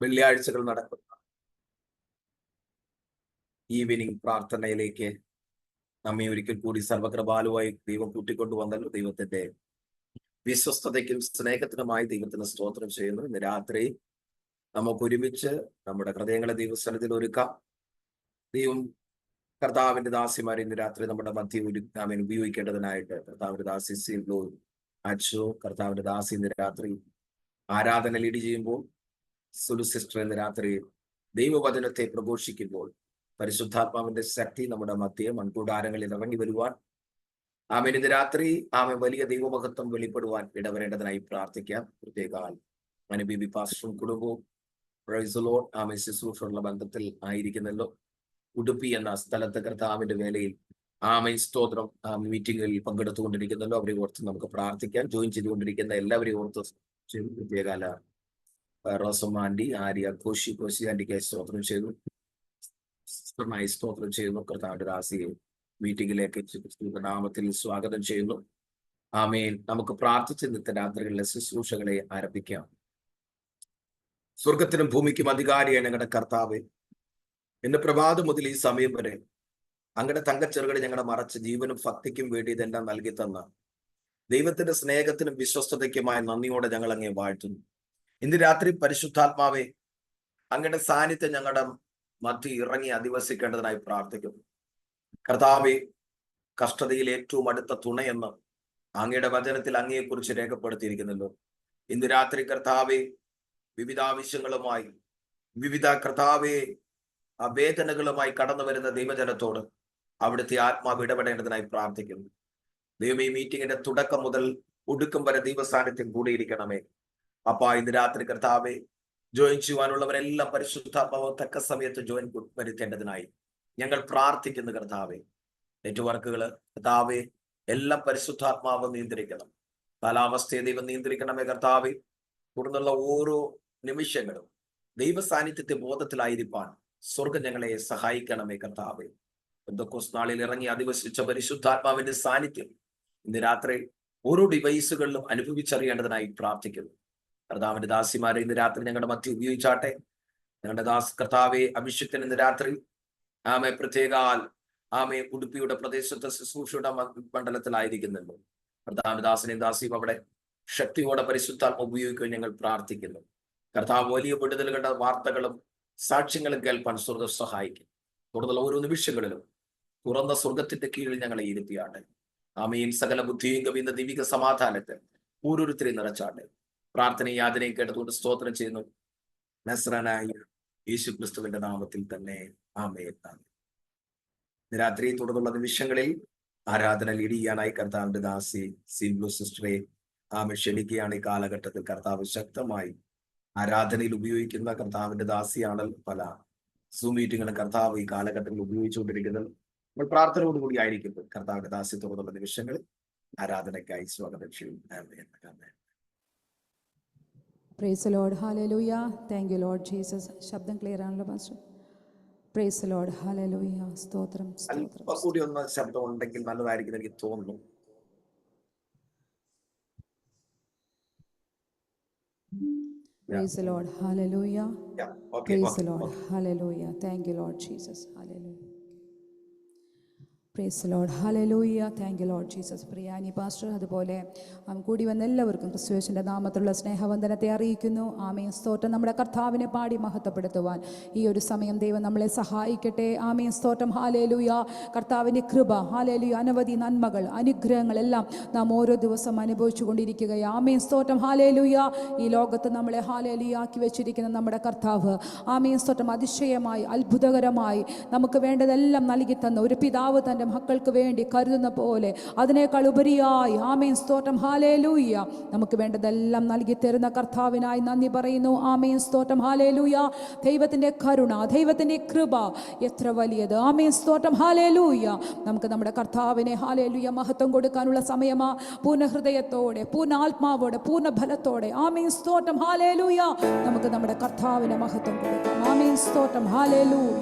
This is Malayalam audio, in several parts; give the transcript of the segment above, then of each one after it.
വെള്ളിയാഴ്ചകൾ നടക്കുന്ന ഈവനിങ് പ്രാർത്ഥനയിലേക്ക് നമ്മെ ഒരിക്കൽ കൂടി സർവകൃപാലുവായി ദൈവം കൂട്ടിക്കൊണ്ടുവന്നല്ലോ. ദൈവത്തിന്റെ വിശ്വസ്തതയ്ക്കും സ്നേഹത്തിനുമായി ദൈവത്തിന് സ്തോത്രം ചെയ്യുന്നു. ഇന്ന് രാത്രി നമുക്ക് ഒരുമിച്ച് നമ്മുടെ ഹൃദയങ്ങളെ ദൈവസ്ഥലത്തിൽ ഒരുക്കാം. ദൈവം കർത്താവിന്റെ ദാസിമാരെ ഇന്ന് രാത്രി നമ്മുടെ മധ്യ ഉപയോഗിക്കേണ്ടതിനായിട്ട് കർത്താവിന്റെ ദാസി അച്ചു കർത്താവിന്റെ ദാസി ഇന്ന് രാത്രി ആരാധന ലീഡ് ചെയ്യുമ്പോൾ, സുലു സിസ്റ്റർ ഇന്ന് രാത്രി ദൈവവചനത്തെ പ്രഘോഷിക്കുമ്പോൾ പരിശുദ്ധാത്മാവിന്റെ ശക്തി നമ്മുടെ മധ്യ മൺകൂടാരങ്ങളിൽ ഇറങ്ങി വരുവാൻ ആമേൻ ഇന്ന് രാത്രി വലിയ ദൈവമഹത്വം വെളിപ്പെടുവാൻ ഇടവരേണ്ടതിനായി പ്രാർത്ഥിക്കാം. പ്രത്യേകാൽ അനുബിബി പാസ്റ്ററും കുടുംബവും ശുശ്രൂഷയുള്ള ബന്ധത്തിൽ ആയിരിക്കുന്നല്ലോ. ഉടുപ്പി എന്ന സ്ഥലത്ത് കർത്താവിന്റെ വേലയിൽ സ്തോത്രം മീറ്റിംഗുകളിൽ പങ്കെടുത്തുകൊണ്ടിരിക്കുന്നല്ലോ. അവരെ ഓർത്ത് നമുക്ക് പ്രാർത്ഥിക്കാം. ജോയിൻ ചെയ്തുകൊണ്ടിരിക്കുന്ന എല്ലാവരെയും ഓർത്ത് പ്രത്യേകാല റോസമാൻഡി ആര്യ കോശി ആൻഡിക്ക് സ്തോത്രം ചെയ്തു, സ്തോത്രം ചെയ്യുന്നു. കർത്താവിന്റെ ദാസിയെ മീറ്റിംഗിലേക്ക് നാമത്തിൽ സ്വാഗതം ചെയ്യുന്നു. ആമേൻ. നമുക്ക് പ്രാർത്ഥിച്ച് ഇന്നത്തെ രാത്രികളിലെ ശുശ്രൂഷകളെ ആരംഭിക്കാം. സ്വർഗത്തിനും ഭൂമിക്കും അധികാരിയാണ് ഞങ്ങളുടെ കർത്താവേ, ഇന്ന് പ്രഭാതം മുതൽ ഈ സമയം വരെ അങ്ങയുടെ തങ്കച്ചെറുകളെ ഞങ്ങളുടെ മറച്ച് ജീവനും ഭക്തിക്കും വേണ്ടി ഇതെല്ലാം നൽകി തന്ന ദൈവത്തിന്റെ സ്നേഹത്തിനും വിശ്വസ്തതയ്ക്കുമായ നന്ദിയോടെ ഞങ്ങൾ അങ്ങേ വാഴ്ത്തുന്നു. ഇന്ന് രാത്രി പരിശുദ്ധാത്മാവെ അങ്ങയുടെ സാന്നിധ്യം ഞങ്ങളുടെ മധ്യ ഇറങ്ങി അധിവസിക്കേണ്ടതിനായി പ്രാർത്ഥിക്കുന്നു. കർത്താവെ, കഷ്ടതയിൽ ഏറ്റവും അടുത്ത തുണയെന്ന് അങ്ങയുടെ വചനത്തിൽ അങ്ങയെക്കുറിച്ച് രേഖപ്പെടുത്തിയിരിക്കുന്നല്ലോ. ഇന്ന് രാത്രി കർത്താവെ, വിവിധ ആവശ്യങ്ങളുമായി വിവിധ കർത്താവെ വേദനകളുമായി കടന്നു വരുന്ന ദൈവജനത്തോട് അവിടുത്തെ ആത്മാവ് ഇടപെടേണ്ടതിനായി പ്രാർത്ഥിക്കുന്നു. ദൈവം ഈ മീറ്റിംഗിന്റെ തുടക്കം മുതൽ ഒടുക്കം വരെ ദൈവസാന്നിധ്യം കൂടിയിരിക്കണമേ. അപ്പാ, ഇന്ന് രാത്രി കർത്താവെ ജോയിൻ ചെയ്യുവാനുള്ളവരെല്ലാം പരിശുദ്ധാത്മാവ് തക്ക സമയത്ത് ജോയിൻ വരുത്തേണ്ടതിനായി ഞങ്ങൾ പ്രാർത്ഥിക്കുന്നു. കർത്താവെ, നെറ്റ്വർക്കുകൾ കർത്താവെ എല്ലാം പരിശുദ്ധാത്മാവ് നിയന്ത്രിക്കണം. കാലാവസ്ഥയെ ദൈവം നിയന്ത്രിക്കണമേ കർത്താവെ. തുടർന്നുള്ള ഓരോ നിമിഷങ്ങളും ദൈവ സാന്നിധ്യത്തെ ബോധത്തിലായിരിക്കാൻ സ്വർഗം ഞങ്ങളെ സഹായിക്കണമേ കർത്താവെ. പെന്തക്കോസ്ത് നാളിൽ ഇറങ്ങി അധിവസിച്ച പരിശുദ്ധാത്മാവിന്റെ സാന്നിധ്യം ഇന്ന് രാത്രി ഓരോ ഡിവൈസുകളിലും അനുഭവിച്ചറിയേണ്ടതിനായി പ്രാർത്ഥിക്കുന്നു. കർത്താവിന്റെ ദാസിമാരെ ഇന്ന് രാത്രി ഞങ്ങളുടെ മധ്യ ഉപയോഗിച്ചാട്ടെ. ഞങ്ങളുടെ കർത്താവെ അഭിഷേകത്തിന് ഇന്ന് രാത്രി ആമെ പ്രത്യേകാൽ ആമെ ഉടുപ്പിയുടെ പ്രദേശത്തെ ശുശ്രൂഷയുടെ മണ്ഡലത്തിലായിരിക്കുന്നുണ്ട്. കർത്താവിന്റെ ദാസനെയും ദാസിയും അവിടെ ശക്തിയോടെ പരിശുദ്ധാത്മ ഉപയോഗിക്കാൻ ഞങ്ങൾ പ്രാർത്ഥിക്കുന്നു. കർത്താവ് വലിയ വിടുതലുകളുടെ വാർത്തകളും സാക്ഷ്യങ്ങളും കേൾപ്പാൻ സ്വർഗ്ഗം സഹായിക്കും. കൂടുതൽ ഓരോ നിമിഷങ്ങളിലും തുറന്ന സ്വർഗത്തിന്റെ കീഴിൽ ഞങ്ങളെ ഇരുത്തിയാട്ടെ. ആമേൻ. സകല ബുദ്ധിയും കവിയുന്ന ദൈവിക സമാധാനത്തിൽ ഓരോരുത്തരെയും നിറച്ചാട്ടെ. പ്രാർത്ഥനയും യാതനയും കേട്ടതുകൊണ്ട് സ്തോത്രം ചെയ്യുന്നു നസ്രാനായ യേശു ക്രിസ്തുവിന്റെ നാമത്തിൽ തന്നെ ആമേൻ. രാത്രി തുടർന്നുള്ള നിമിഷങ്ങളിൽ ആരാധന ലീഡ് ചെയ്യാനായി കർത്താവിന്റെ ദാസി സിംബ്ലു സിസ്റ്ററെ ആമെ ക്ഷണിക്കുകയാണ്. ഈ കാലഘട്ടത്തിൽ കർത്താവ് ശക്തമായി ആരാധനയിൽ ഉപയോഗിക്കുന്ന കർത്താവിന്റെ ദാസിയാണല്ലോ. പല സൂം മീറ്റിങ്ങുകളും കർത്താവ് ഈ കാലഘട്ടത്തിൽ ഉപയോഗിച്ചുകൊണ്ടിരിക്കുന്നത്. നമ്മൾ പ്രാർത്ഥനയോടുകൂടി ആയിരിക്കുമ്പോൾ കർത്താവിന്റെ ദാസി തുടർന്നുള്ള നിമിഷങ്ങളിൽ ആരാധനയ്ക്കായി സ്വാഗതം ചെയ്യും. Price the Lord. ഹല്ലേലൂയ. Thank you Lord Jesus. ശബ്ദം ക്ലിയർ ആണല്ലോ pastor? Price the Lord. Hallelujah. സ്തോത്രം. അല്പം കൂടി ഒന്ന് ശബ്ദം ഉണ്ടെങ്കിൽ നല്ലതായിരിക്കും എനിക്ക് തോന്നുന്നു. Praise the Lord. Hallelujah. Yeah. Okay. Praise the Lord. Hallelujah. Thank you, Lord Jesus. Hallelujah. Praise the Lord. ഹല്ലേലൂയ. Thank you Lord Jesus. പ്രിയാനി പാസ്റ്റർ അതുപോലെ കൂടി വന്ന എല്ലാവർക്കും ക്രിസ്തുയേശുവിൻ്റെ നാമത്തിലുള്ള സ്നേഹവന്ദനത്തെ അറിയിക്കുന്നു. ആമേൻ. സ്തോത്രം. നമ്മുടെ കർത്താവിനെ പാടി മഹത്വപ്പെടുത്തുവാൻ ഈ ഒരു സമയം ദൈവം നമ്മളെ സഹായിക്കട്ടെ. ആമേൻ. സ്തോത്രം. ഹല്ലേലൂയ. കർത്താവിൻ്റെ കൃപ, ഹല്ലേലൂയ, അനവധി നന്മകൾ അനുഗ്രഹങ്ങളെല്ലാം നാം ഓരോ ദിവസം അനുഭവിച്ചു കൊണ്ടിരിക്കുകയാണ്. ആമേൻ. സ്തോത്രം. ഹല്ലേലൂയ. ഈ ലോകത്ത് നമ്മളെ ഹല്ലേലൂയ ആക്കി വെച്ചിരിക്കുന്ന നമ്മുടെ കർത്താവ്, ആമേൻ. സ്തോത്രം, അതിശയമായി അത്ഭുതകരമായി നമുക്ക് വേണ്ടതെല്ലാം നൽകി തന്ന ഒരു പിതാവ് തൻ്റെ മക്കൾക്ക് വേണ്ടി കരുതുന്ന പോലെ അതിനേക്കാൾ ഉപരിയായി, ആമേൻ. സ്തോത്രം. ഹല്ലേലൂയ. നമുക്ക് വേണ്ടതെല്ലാം നൽകി തരുന്ന കർത്താവിനായി നന്ദി പറയുന്നു. ആമേൻ. സ്തോത്രം. ഹല്ലേലൂയ. ദൈവത്തിൻ്റെ കരുണ, ദൈവത്തിൻ്റെ കൃപ എത്ര വലിയത്. ആമേൻ. സ്തോത്രം. ഹല്ലേലൂയ. നമുക്ക് നമ്മുടെ കർത്താവിനെ ഹല്ലേലൂയ മഹത്വം കൊടുക്കാനുള്ള സമയമാ. പൂർണ്ണ ഹൃദയത്തോടെ, പൂർണ്ണ ആത്മാവോടെ, പൂർണ്ണ ബലത്തോടെ, ആമേൻ. സ്തോത്രം. ഹല്ലേലൂയ. നമുക്ക് നമ്മുടെ കർത്താവിനെ മഹത്വം കൊടുക്കാം. ആമേൻ. സ്തോത്രം. ഹല്ലേലൂയ.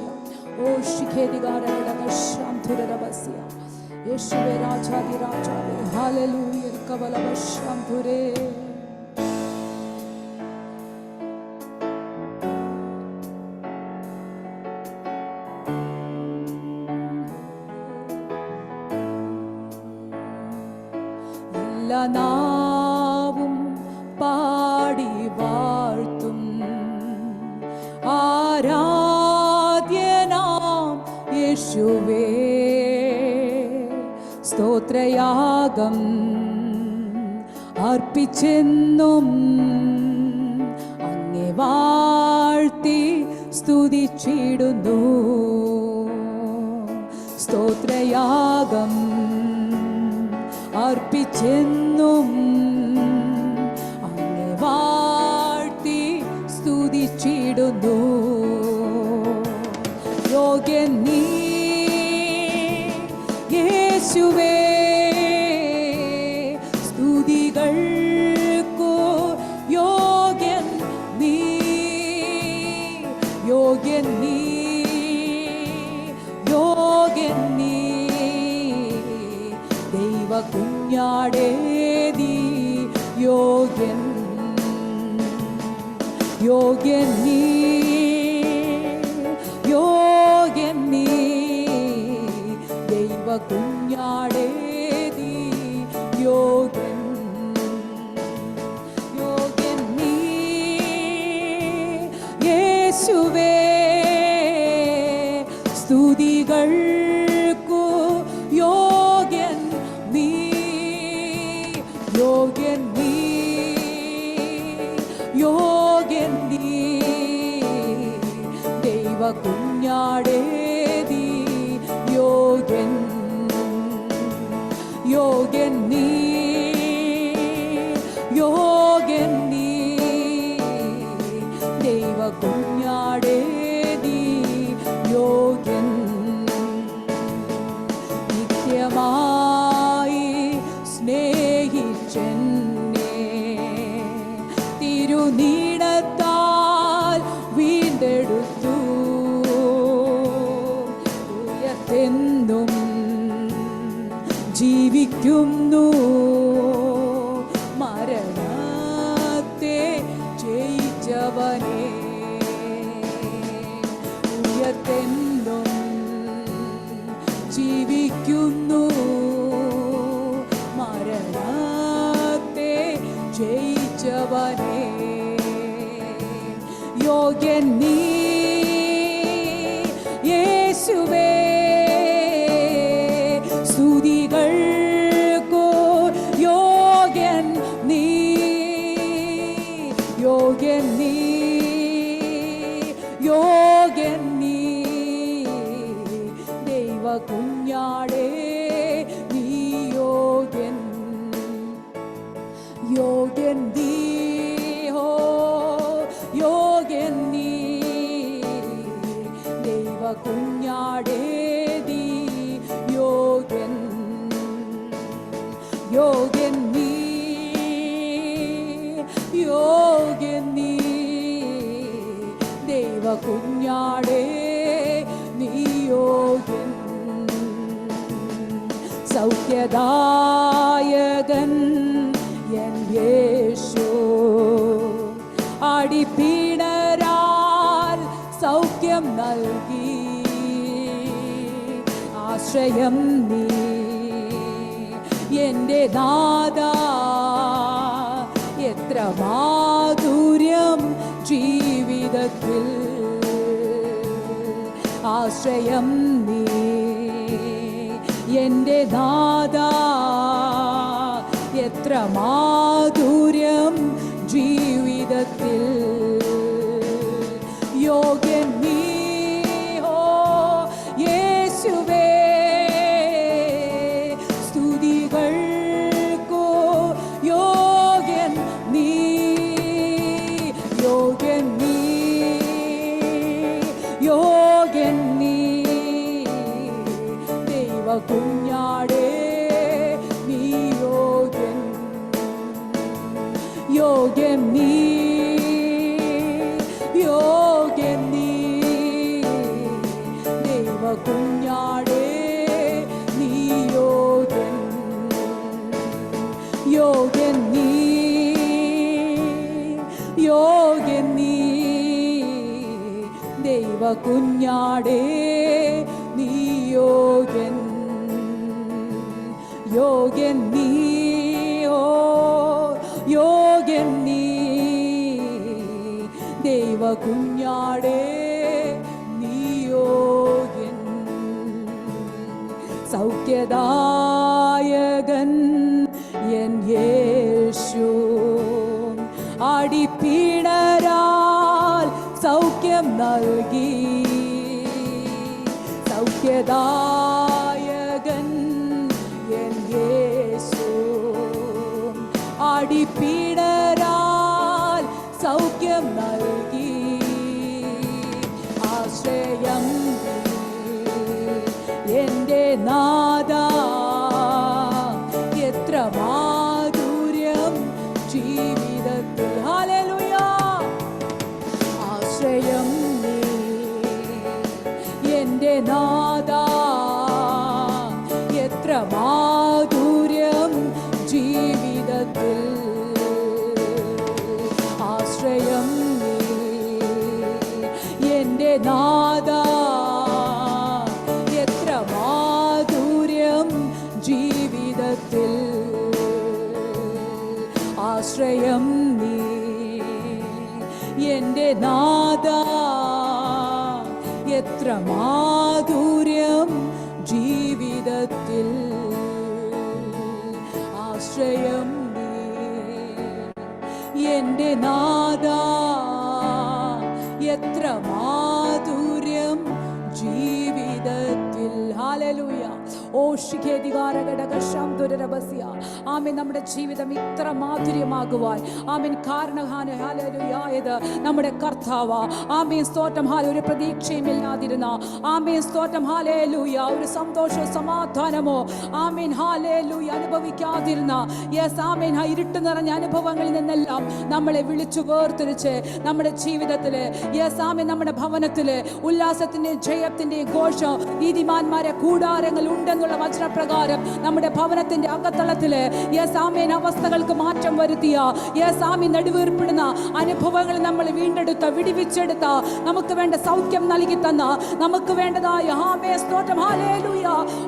ഓ ശിഖേദികാരയുടെ ശാന്തുരബസിയ യേശുവേ രാജാതി രാജാവേ. ഹല്ലേലൂയ. കവലവ ശാന്തുരേ. എല്ലാ നാവും പാടി വാഴ്ത്തും ആരാധ്യനാം യേശുവേ. സ്തോത്രയാഗം അർപ്പിച്ചെന്നും അങ്ങേ വാഴ്ത്തി സ്തുതിച്ചിടുന്നു. സ്തോത്രയാഗം അർപ്പിച്ചെന്നും അങ്ങേ വാഴ്ത്തി സ്തുതിച്ചിടുന്നു. യോഗ്യൻ നീ യേശുവേ, സ്തുതികൾക്കു യോഗ്യൻ നീ, യോഗ്യൻ നീ, യോഗ്യൻ നീ. ദൈവ കുഞ്ഞാടേ നീ യോഗ്യൻ, യോഗ്യൻ നീ, യോഗ്യൻ നീ. ദൈവ കുഞ്ഞാടേ നീ യോഗ്യൻ, യോഗ്യൻ നീ യേശുവേ. സ്തുതികൾക്കു യോഗ്യൻ നീ, യോഗ്യൻ നീ, യോഗ്യൻ നീ. ദൈവ കുഞ്ഞാടേ നീ യോഗ്യൻ, യോഗ്യൻ നീ, യോഗ്യൻ നീ. ദൈവ കുഞ്ഞാടേ നീ യോഗ്യൻ. ഉയർത്തെന്നും ജീവിക്കുന്നു, മരണത്തെ ജയിച്ചവനേ. ഉയർത്തെന്നും ജീവിക്കുന്നു, മരണത്തെ ജയിച്ചവനേ. യോഗ്യൻ നീ യേശുവേ, സ്തുതികൾക്കു യോഗ്യൻ നീ, യോഗ്യൻ നീ, യോഗ്യൻ നീ. ദൈവ കുഞ്ഞാടേ നീ യോഗ്യൻ, യോഗ്യൻ നീ, ഹോ യോഗ്യൻ നീ. ദൈവ കുഞ്ഞാടേ നീ യോഗ്യൻ, യോഗ്യൻ നീ, യോഗ്യൻ നീ. ദൈവ കുഞ്ഞാടേ നീ യോഗ്യൻ. സൗഖ്യദായകൻ എൻ യേശു, അടിപ്പിണരാൽ സൗഖ്യം നൽകി. ആശ്രയം നീ എൻ്റെ നാഥാ, എത്ര മാധുര്യം ജീവിതത്തിൽ. ആശ്രയം നീ എൻ്റെ നാഥാ, എത്ര മാധുര്യം ജീവിതത്തിൽ. യോഗ്യൻ നീ, ഹോ യേശുവേ, സ്തുതികൾക്കു യോഗ്യൻ നീ, യോഗ്യൻ നീ, യോഗ്യൻ നീ. ദൈവ കുഞ്ഞാടേ നീ യോഗ്യൻ, യോഗ്യൻ നീ, യോഗ്യൻ നീ. ദൈവ കുഞ്ഞാടേ നീ യോഗ്യൻ, യോഗ്യൻ നീ, യോഗ്യൻ നീ. ദൈവ കുഞ്ഞാടേ നീ യോഗ്യൻ, യോഗ്യൻ നീ, ഓ യോഗ്യൻ നീ. ദൈവ കുഞ്ഞാടേ നീ യോഗ്യൻ. സൗഖ്യദായകൻ എൻ യേശു, അടിപ്പിണരാൽ സൗഖ്യം നൽകി. സൗഖ്യദായകൻ എൻ യേശു, അടിപ്പിണരാൽ സൗഖ്യം നൽകി. ആശ്രയം എൻ്റെ നാഥാ, എത്ര മാധുര്യം ജീവിതത്തിൽ. ഹല്ലേലൂയ. ആശ്രയം എൻ്റെ നാഥാ, എത്ര മാധുര്യം ജീവിതത്തിൽ. ആശ്രയം എൻ്റെ നാഥാ, എത്ര മാധുര്യം ജീവിതത്തിൽ. ആശ്രയം നീ എൻ്റെ നാഥാ, എത്ര മാധുര്യം ജീവിതത്തിൽ. ആശ്രയം നീ എൻ്റെ നാഥാ, എത്ര മാധുര്യം ജീവിതത്തിൽ. ഹല്ലേലൂയ. ഓ ശിഖേദികാരഘടകശാംതുരരഭസ്യ. ആമേൻ. നമ്മുടെ ജീവിതം ഇത്ര മാധുര്യമാകുവാൻ ആമേൻ കാരണഹാനഹാലലുയായത് നമ്മുടെ കർത്താവ്. ആമേൻ സ്തോത്രം. ഒരു പ്രതീക്ഷയും ഇല്ലാതിരുന്ന ആമേൻ സ്തോത്രം ഹല്ലേലൂയ ഒരു സന്തോഷമോ സമാധാനമോ ആമേൻ ഹല്ലേലൂയ അനുഭവിക്കാതിരുന്ന യെസ് ആമേൻ ഇരുട്ട് നിറഞ്ഞ അനുഭവങ്ങളിൽ നിന്നെല്ലാം നമ്മളെ വിളിച്ചു വേർതിരിച്ച് നമ്മുടെ ജീവിതത്തില് യെസ് ആമേൻ നമ്മുടെ ഭവനത്തില് ഉല്ലാസത്തിന്റെയും ജയത്തിന്റെയും ഘോഷം നീതിമാന്മാരെ കൂടാരങ്ങൾ ഉണ്ടെന്നുള്ള വചനപ്രകാരം നമ്മുടെ ഭവനത്തിന്റെ അകത്തളത്തില് യെസ് ആമേൻ അവസ്ഥകൾക്ക് മാറ്റം വരുത്തിയ യെസ് ആമേൻ നെടുവീർപ്പിടുന്ന അനുഭവങ്ങൾ നമ്മൾ വീണ്ടെടുത്ത വിടിവിച്ചെടുത്ത നമുക്ക് വേണ്ട സൗഖ്യം നൽകി തന്ന നമുക്ക് വേണ്ടതായ ആമേൻ സ്തോത്രം ഹല്ലേലൂയ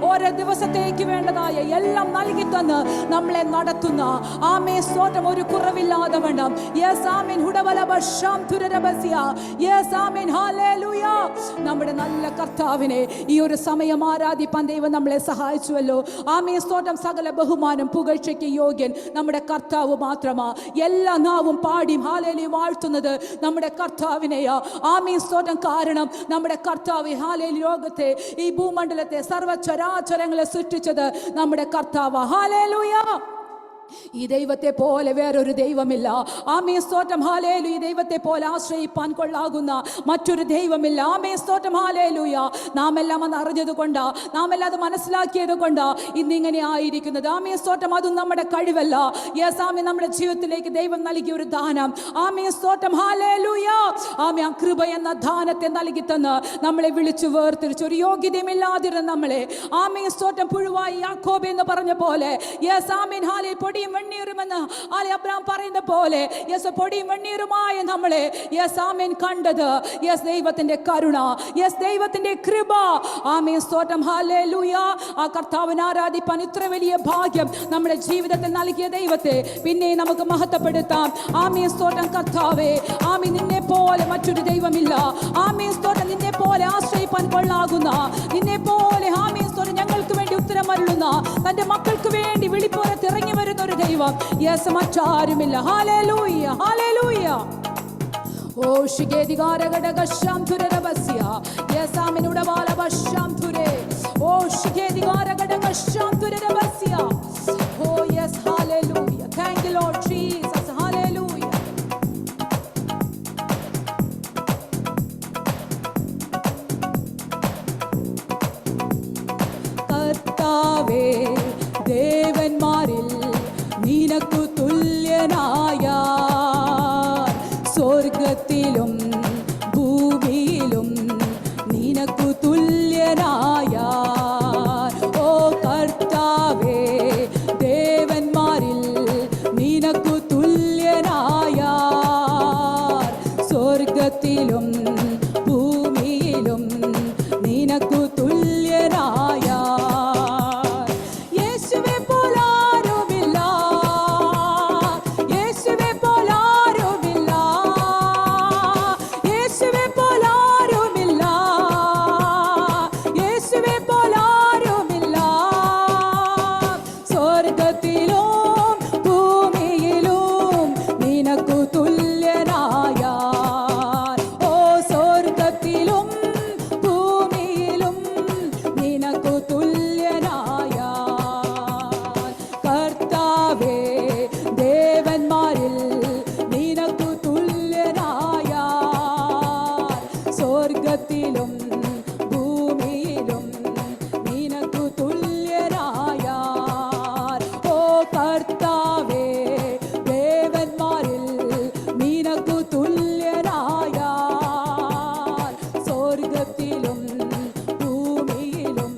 ഓരോ ദിവസത്തേക്ക് വേണ്ടതായ എല്ലാം നൽകി തന്ന് നമ്മളെ നടത്തുന്ന ആമേൻ സ്തോത്രം ഒരു കുറവില്ലാതെ വേണം യെസ് ആമേൻ ഹുഡവലബശാം തുരരബസ്യ യെസ് ആമേൻ ഹല്ലേലൂയ നമ്മുടെ നല്ല കർത്താവിനെ ഈ ഒരു സമയം ആരാധിപ്പാൻ ദൈവം നമ്മളെ സഹായിച്ചുവല്ലോ. ആമേൻ സ്തോത്രം. സകല ബഹുമാനം പുകഴ്ചയ്ക്ക് യോഗ്യൻ നമ്മുടെ കർത്താവ് മാത്രമാ. എല്ലാ നാവും പാടിയും ഹല്ലേലൂയ വാഴ്ത്തുന്നത് നമ്മുടെ കർത്താവിനെയാ. ആമേൻ സ്തോത്രം. കാരണം നമ്മുടെ കർത്താവ് ഹല്ലേലൂയ ലോകത്തെ ഈ ഭൂമണ്ഡലത്തെ സർവ്വചരാചരങ്ങളെ സൃഷ്ടിച്ചത് നമ്മുടെ കർത്താവ്. ഹല്ലേലൂയ. ഈ ദൈവത്തെ പോലെ വേറൊരു ദൈവമില്ല. ആമേൻ സ്തോത്രം ഹല്ലേലൂയ. ഈ ദൈവത്തെ പോലെ ആശ്രയിപ്പാൻ കൊള്ളാകുന്ന മറ്റൊരു ദൈവമില്ല. ആമേൻ സ്തോത്രം ഹല്ലേലൂയ. നാം എല്ലാം അത് അറിഞ്ഞത് കൊണ്ടാ, നാം എല്ലാം അത് മനസ്സിലാക്കിയത് കൊണ്ടാ ഇന്നിങ്ങനെ ആയിരിക്കുന്നത്. ആമേൻ സ്തോത്രം. അതും നമ്മുടെ കഴിവല്ല. യെസ് ആമേൻ നമ്മുടെ ജീവിതത്തിലേക്ക് ദൈവം നൽകിയ ഒരു ദാനം. ആമേൻ സ്തോത്രം ഹല്ലേലൂയ. ആമേൻ കൃപ എന്ന ദാനത്തെ നൽകി തന്ന് നമ്മളെ വിളിച്ചു വേർതിരിച്ചു ഒരു യോഗ്യതയുമില്ലാതിരുന്ന നമ്മളെ ആമേൻ സ്തോത്രം പുഴുവായി യാക്കോബ് എന്ന് പറഞ്ഞ പോലെ യെസ് ആമേൻ ഹല്ലേലൂയ പൊടിയും വെണ്ണീറുമെന്ന് അബ്രഹാം പറയുന്ന പോലെ യെസ് പൊടിയും വെണ്ണീറുമായ നമ്മളെ യെസ് ആമേൻ കണ്ടത് യെസ് ദൈവത്തിന്റെ കരുണ, യെസ് ദൈവത്തിന്റെ കൃപ. ആമേൻ സ്തോത്രം ഹല്ലേലൂയ. ആ കർത്താവിനെ ആരാധിപ്പാൻ ഇത്ര വലിയ ഭാഗ്യം നമ്മുടെ ജീവിതത്തിൽ നൽകിയ ദൈവത്തെ പിന്നെ നമുക്ക് മഹത്വപ്പെടുത്താം. ആമേൻ സ്തോത്രം കർത്താവേ. ആമേൻ നിന്നെ പോലെ മറ്റൊരു ദൈവമില്ല. ആമേൻ സ്തോത്രം. നിന്നെ പോലെ ആശ്രയിപ്പാൻ കൊള്ളാകുന്ന നിന്നെ പോലെ ആമേൻ സ്തോത്രം ഞങ്ങൾക്ക് വേണ്ടി ഉത്തരം അരുളുന്ന തന്റെ മക്കൾക്ക് വേണ്ടി വിളിപ്പുറത്ത് ഇറങ്ങി വരുന്ന ഒരു ദൈവം യെസ് മറ്റാരുമില്ല. ഹല്ലേലൂയ ഹല്ലേലൂയ. ഓ ശിഖേദികാരഘടകശാം തുരരഭസ്യ യെസ് ആമേൻ ഉടവാലബശാം തുരേ. ഓ ശിഖേദികാരഘടകശാം തുരരഭസ്യ. ഓ യെസ് ഹല്ലേലൂയ. Thank you Lord Jesus. ഹല്ലേലൂയ. കർത്താവേ ദേവന്മാരിൽ നിനക്കു തുല്യനായ സ്വർഗത്തിലും ഭൂമിയിലും നിനക്കു തുല്യനായ ഓ കർത്താവേ ദേവന്മാരിൽ നിനക്കു തുല്യനായ സ്വർഗത്തിലും ഭൂമിയിലും നിനക്കു തുല്യനായ യേശുവേ പോലാരുമില്ല. യേശുവേ പോലാരുമില്ല. യേശുവേ പോലാരുമില്ല. യേശുവേ പോലാരുമില്ല. സ്വർഗത്തിലും ഭൂമിയിലും നിനക്കു തുല്യനായ ഓ സ്വർഗത്തിലും ഭൂമിയിലും നിനക്കു തുല്യനായ കർത്താവേ ദേവന്മാരിൽ നിനക്കു തുല്യനായ സ്വർഗത്തിലും ഭൂമിയിലും നിനക്കു തുല്യനായ ഓ കർത്താവേ ദേവന്മാരിൽ നിനക്കു തുല്യനായ സ്വർഗത്തിലും ഭൂമിയിലും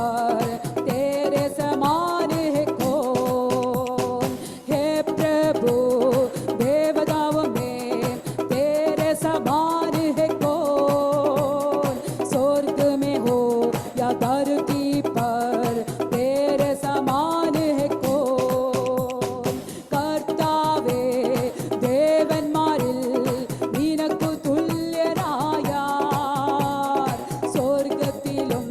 पर तेरे समान है कौन। हे प्रभु देवताओं में तेरे समान है कौन। स्वर्ग में हो या धरती पर तेरे समान है कौन। कर्तावे ദേവന്മാരിൽ നിനക്കു തുല്യനായാർ. സ്വർഗത്തിലും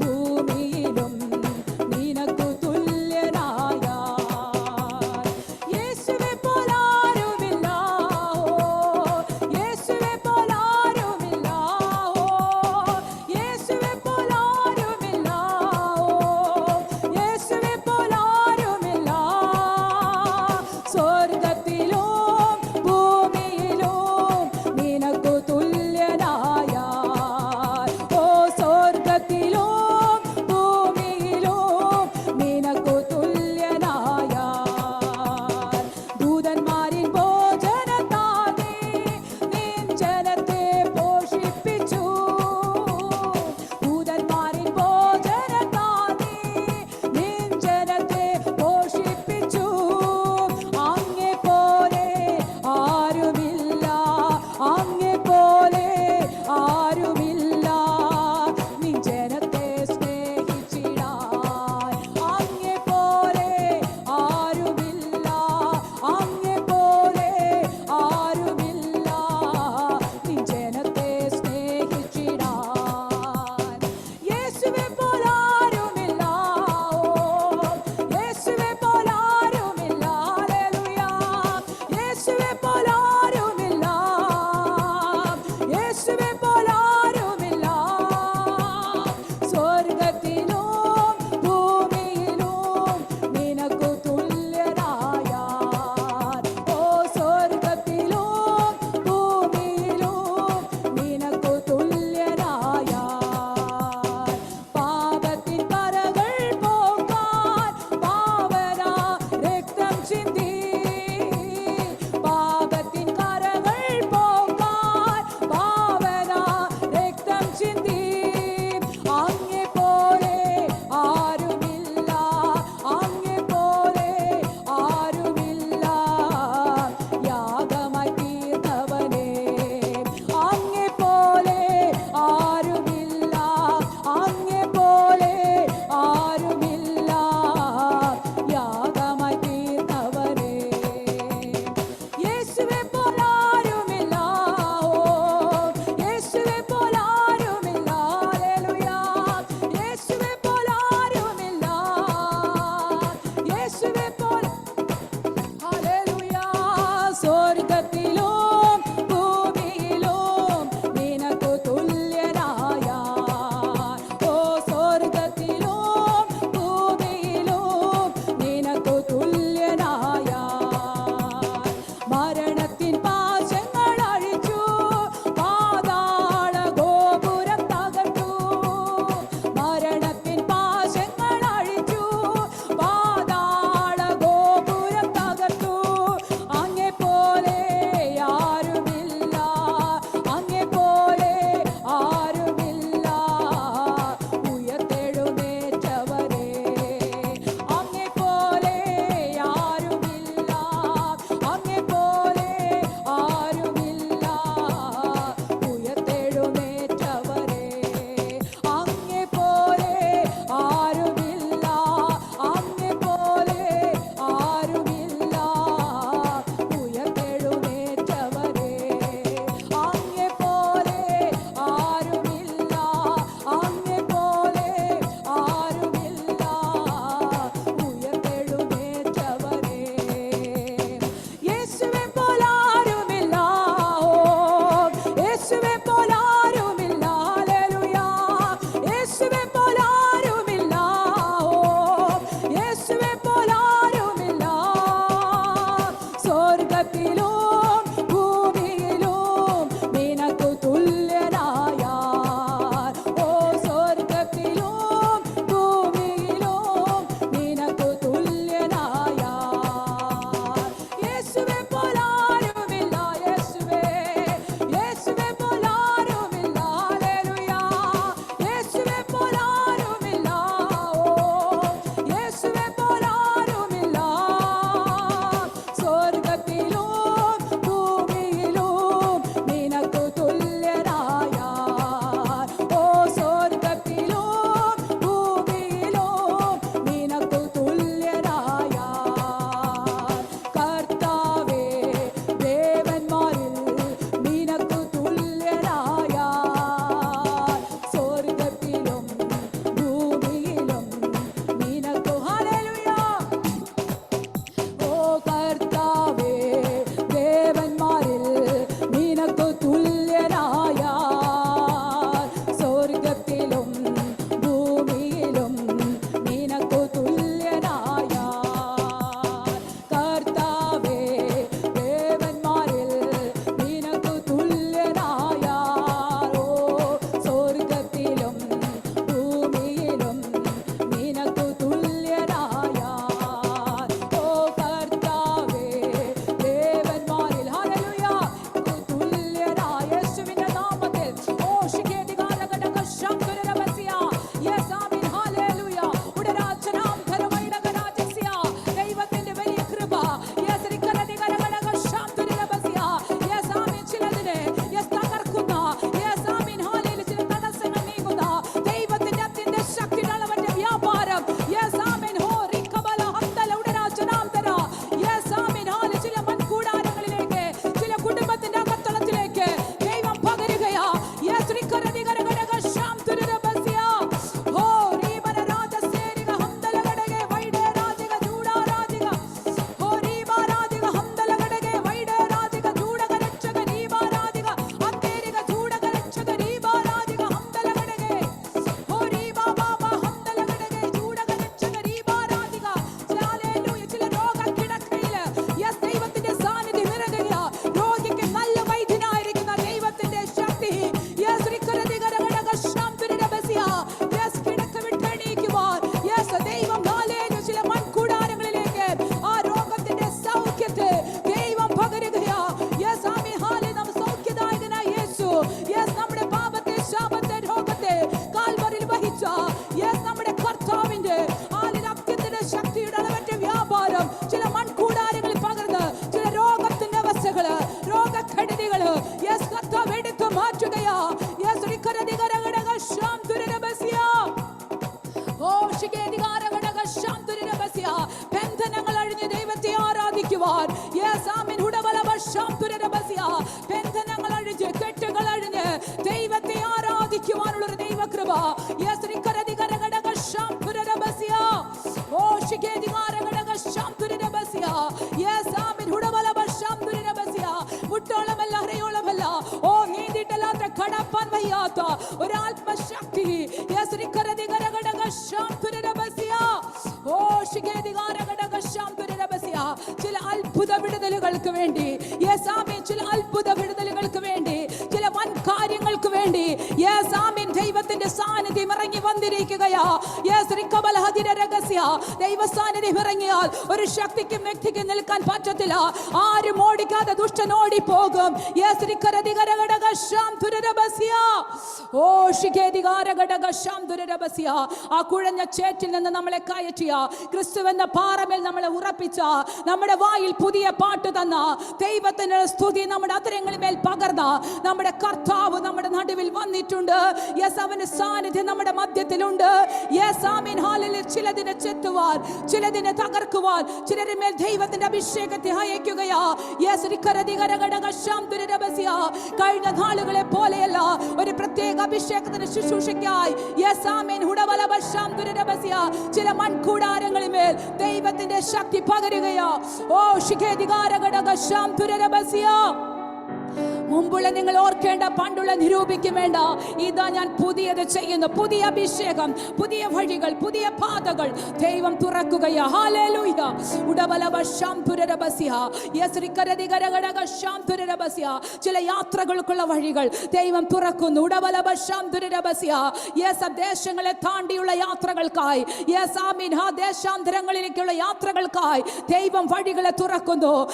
ഭൂമിയിലും നിനക്കു തുല്യനായാർ. യേശുവെ പോലാരുമില്ല, യേശുവെ പോലാരുമില്ല, യേശുവെ പോലാരുമില്ല, യേശുവെ പോലാരുമില്ല. സ്വർഗത്തിലും ഭൂമിയിലും നിനക്കു തുല്യനായാർ. ഓ സ്വർഗത്തിലും ഭൂമിയിലും നിനക്കു തുല്യനായാർ. ദൂതന്മാരിൻ ഭോജനത്താൽ നിൻ ജനത്തെ പോഷിപ്പിച്ചു. ദൂതന്മാരിൻ ഭോജനത്താൽ നിൻ ജനത്തെ പോഷിപ്പിച്ചു. അങ്ങേ പോലെ ആരുമില്ല, അങ്ങേ പോലെ ആരുമില്ല. നിൻ ജനത്തെ സ്നേഹിച്ചിടാൻ അങ്ങേ പോലെ ആരുമില്ല, അങ്ങേ പോലെ ആരുമില്ല. നിൻ ജനത്തെ സ്നേഹിച്ചിടാൻ യേശുവെ പോലാരുമില്ല, യേശുവെ പോലാരുമില്ല. ഹല്ലേലൂയ. യേശുവെ പോലാരുമില്ല, യേശുവെ പോലാരുമില്ല. സ്വർഗത്തിലും ഭൂമിയിലും നിനക്കു തുല്യനായാർ. ഓ സ്വർഗത്തിലും ഭൂമിയിലും നിനക്കു തുല്യനായാർ. പാപത്തിൻ കറകൾ പോക്കാൻ പാവന രക്തം ചിന്തി. പാപത്തിൻ കറകൾ പോക്കാൻ പാവന രക്തം ചിന്തി. അങ്ങേ പോലെ ബന്ധനങ്ങൾ അഴിഞ്ഞ് ദൈവത്തെ ആരാധിക്കുവാൻ. യെസ് ആമേൻ. ബന്ധനങ്ങൾ അഴിഞ്ഞ് കെട്ടുകൾ അഴിഞ്ഞ് ദൈവത്തെ ആരാധിക്കുവാനുള്ള ഒരു ദൈവകൃപ. യെസ് മുട്ടോളമല്ല ഹരയോളമല്ല. ഓ നീന്തിട്ടല്ലാത്ത കടപ്പാൻ വയ്യാത്ത ഒരാത്മശക്തി. ചില അത്ഭുത വിടുതലുകൾക്ക് വേണ്ടി, ചില അത്ഭുത വിടുതലുകൾക്ക് വേണ്ടി, ചില വൻ കാര്യങ്ങൾക്ക് വേണ്ടി ദൈവത്തിന്റെ സാന്നിധ്യം ഇറങ്ങി വന്നിരിക്കുകയാ. ദൈവ സാന്നിധ്യം ഇറങ്ങിയാൽ ഒരു ശക്തിക്കും വ്യക്തിക്കും നിൽക്കാൻ പറ്റത്തില്ല. ആരും ഓടിക്കാതെ ദുഷ്ടൻ ഓടിപ്പോകും. ആ കുഴഞ്ഞ ചേറ്റിൽ നിന്ന് നമ്മളെ കയറ്റിയ, ക്രിസ്തുവെന്ന പാറമേൽ നമ്മളെ ഉറപ്പിച്ച, നമ്മുടെ വായിൽ പുതിയ പാട്ട് തന്ന, ദൈവത്തിന്റെ സ്തുതി നമ്മുടെ അതിരങ്ങളിൽ മേൽ പകർന്ന നമ്മുടെ കർത്താവ് നമ്മുടെ നടുവിൽ വന്നിട്ടുണ്ട്. അവന്റെ സാന്നിധ്യം നമ്മുടെ മധ്യത്തിലുണ്ട്. ചിലതിനെ ചെത്തുവാൻ, ചിലതിനെ തകർക്കുവാൻ, ചിലരുടെ മേൽ ദൈവത്തിന്റെ അഭിഷേകത്തെ അയക്കുകയാ. കഴിഞ്ഞ നാളുകളെ പോലെയല്ല, ഒരു പ്രത്യേക അഭിഷേകത്തിന് ശുശ്രൂഷയ്ക്കായി ചില മൺകൂടാരങ്ങളിൽ മേൽ ദൈവത്തിന്റെ ശക്തി പകരുകയാ. ഓ മുമ്പുള്ള നിങ്ങൾ ഓർക്കേണ്ട, പണ്ടുള്ള നിരൂപിക്കും വേണ്ട. ഇതാ ഞാൻ പുതിയത് ചെയ്യുന്നു. പുതിയ അഭിഷേകം, പുതിയ വഴികൾ, പുതിയ പാതകൾ ദൈവം തുറക്കുകയാ. ഹല്ലേലൂയ. ചില യാത്രകൾക്കുള്ള വഴികൾ ദൈവം തുറക്കുന്നു. ദേശങ്ങളെ താണ്ടിയുള്ള യാത്രകൾക്കായി, ദേശാന്തരങ്ങളിലേക്കുള്ള യാത്രകൾക്കായി ദൈവം വഴികളെ തുറക്കുന്നു.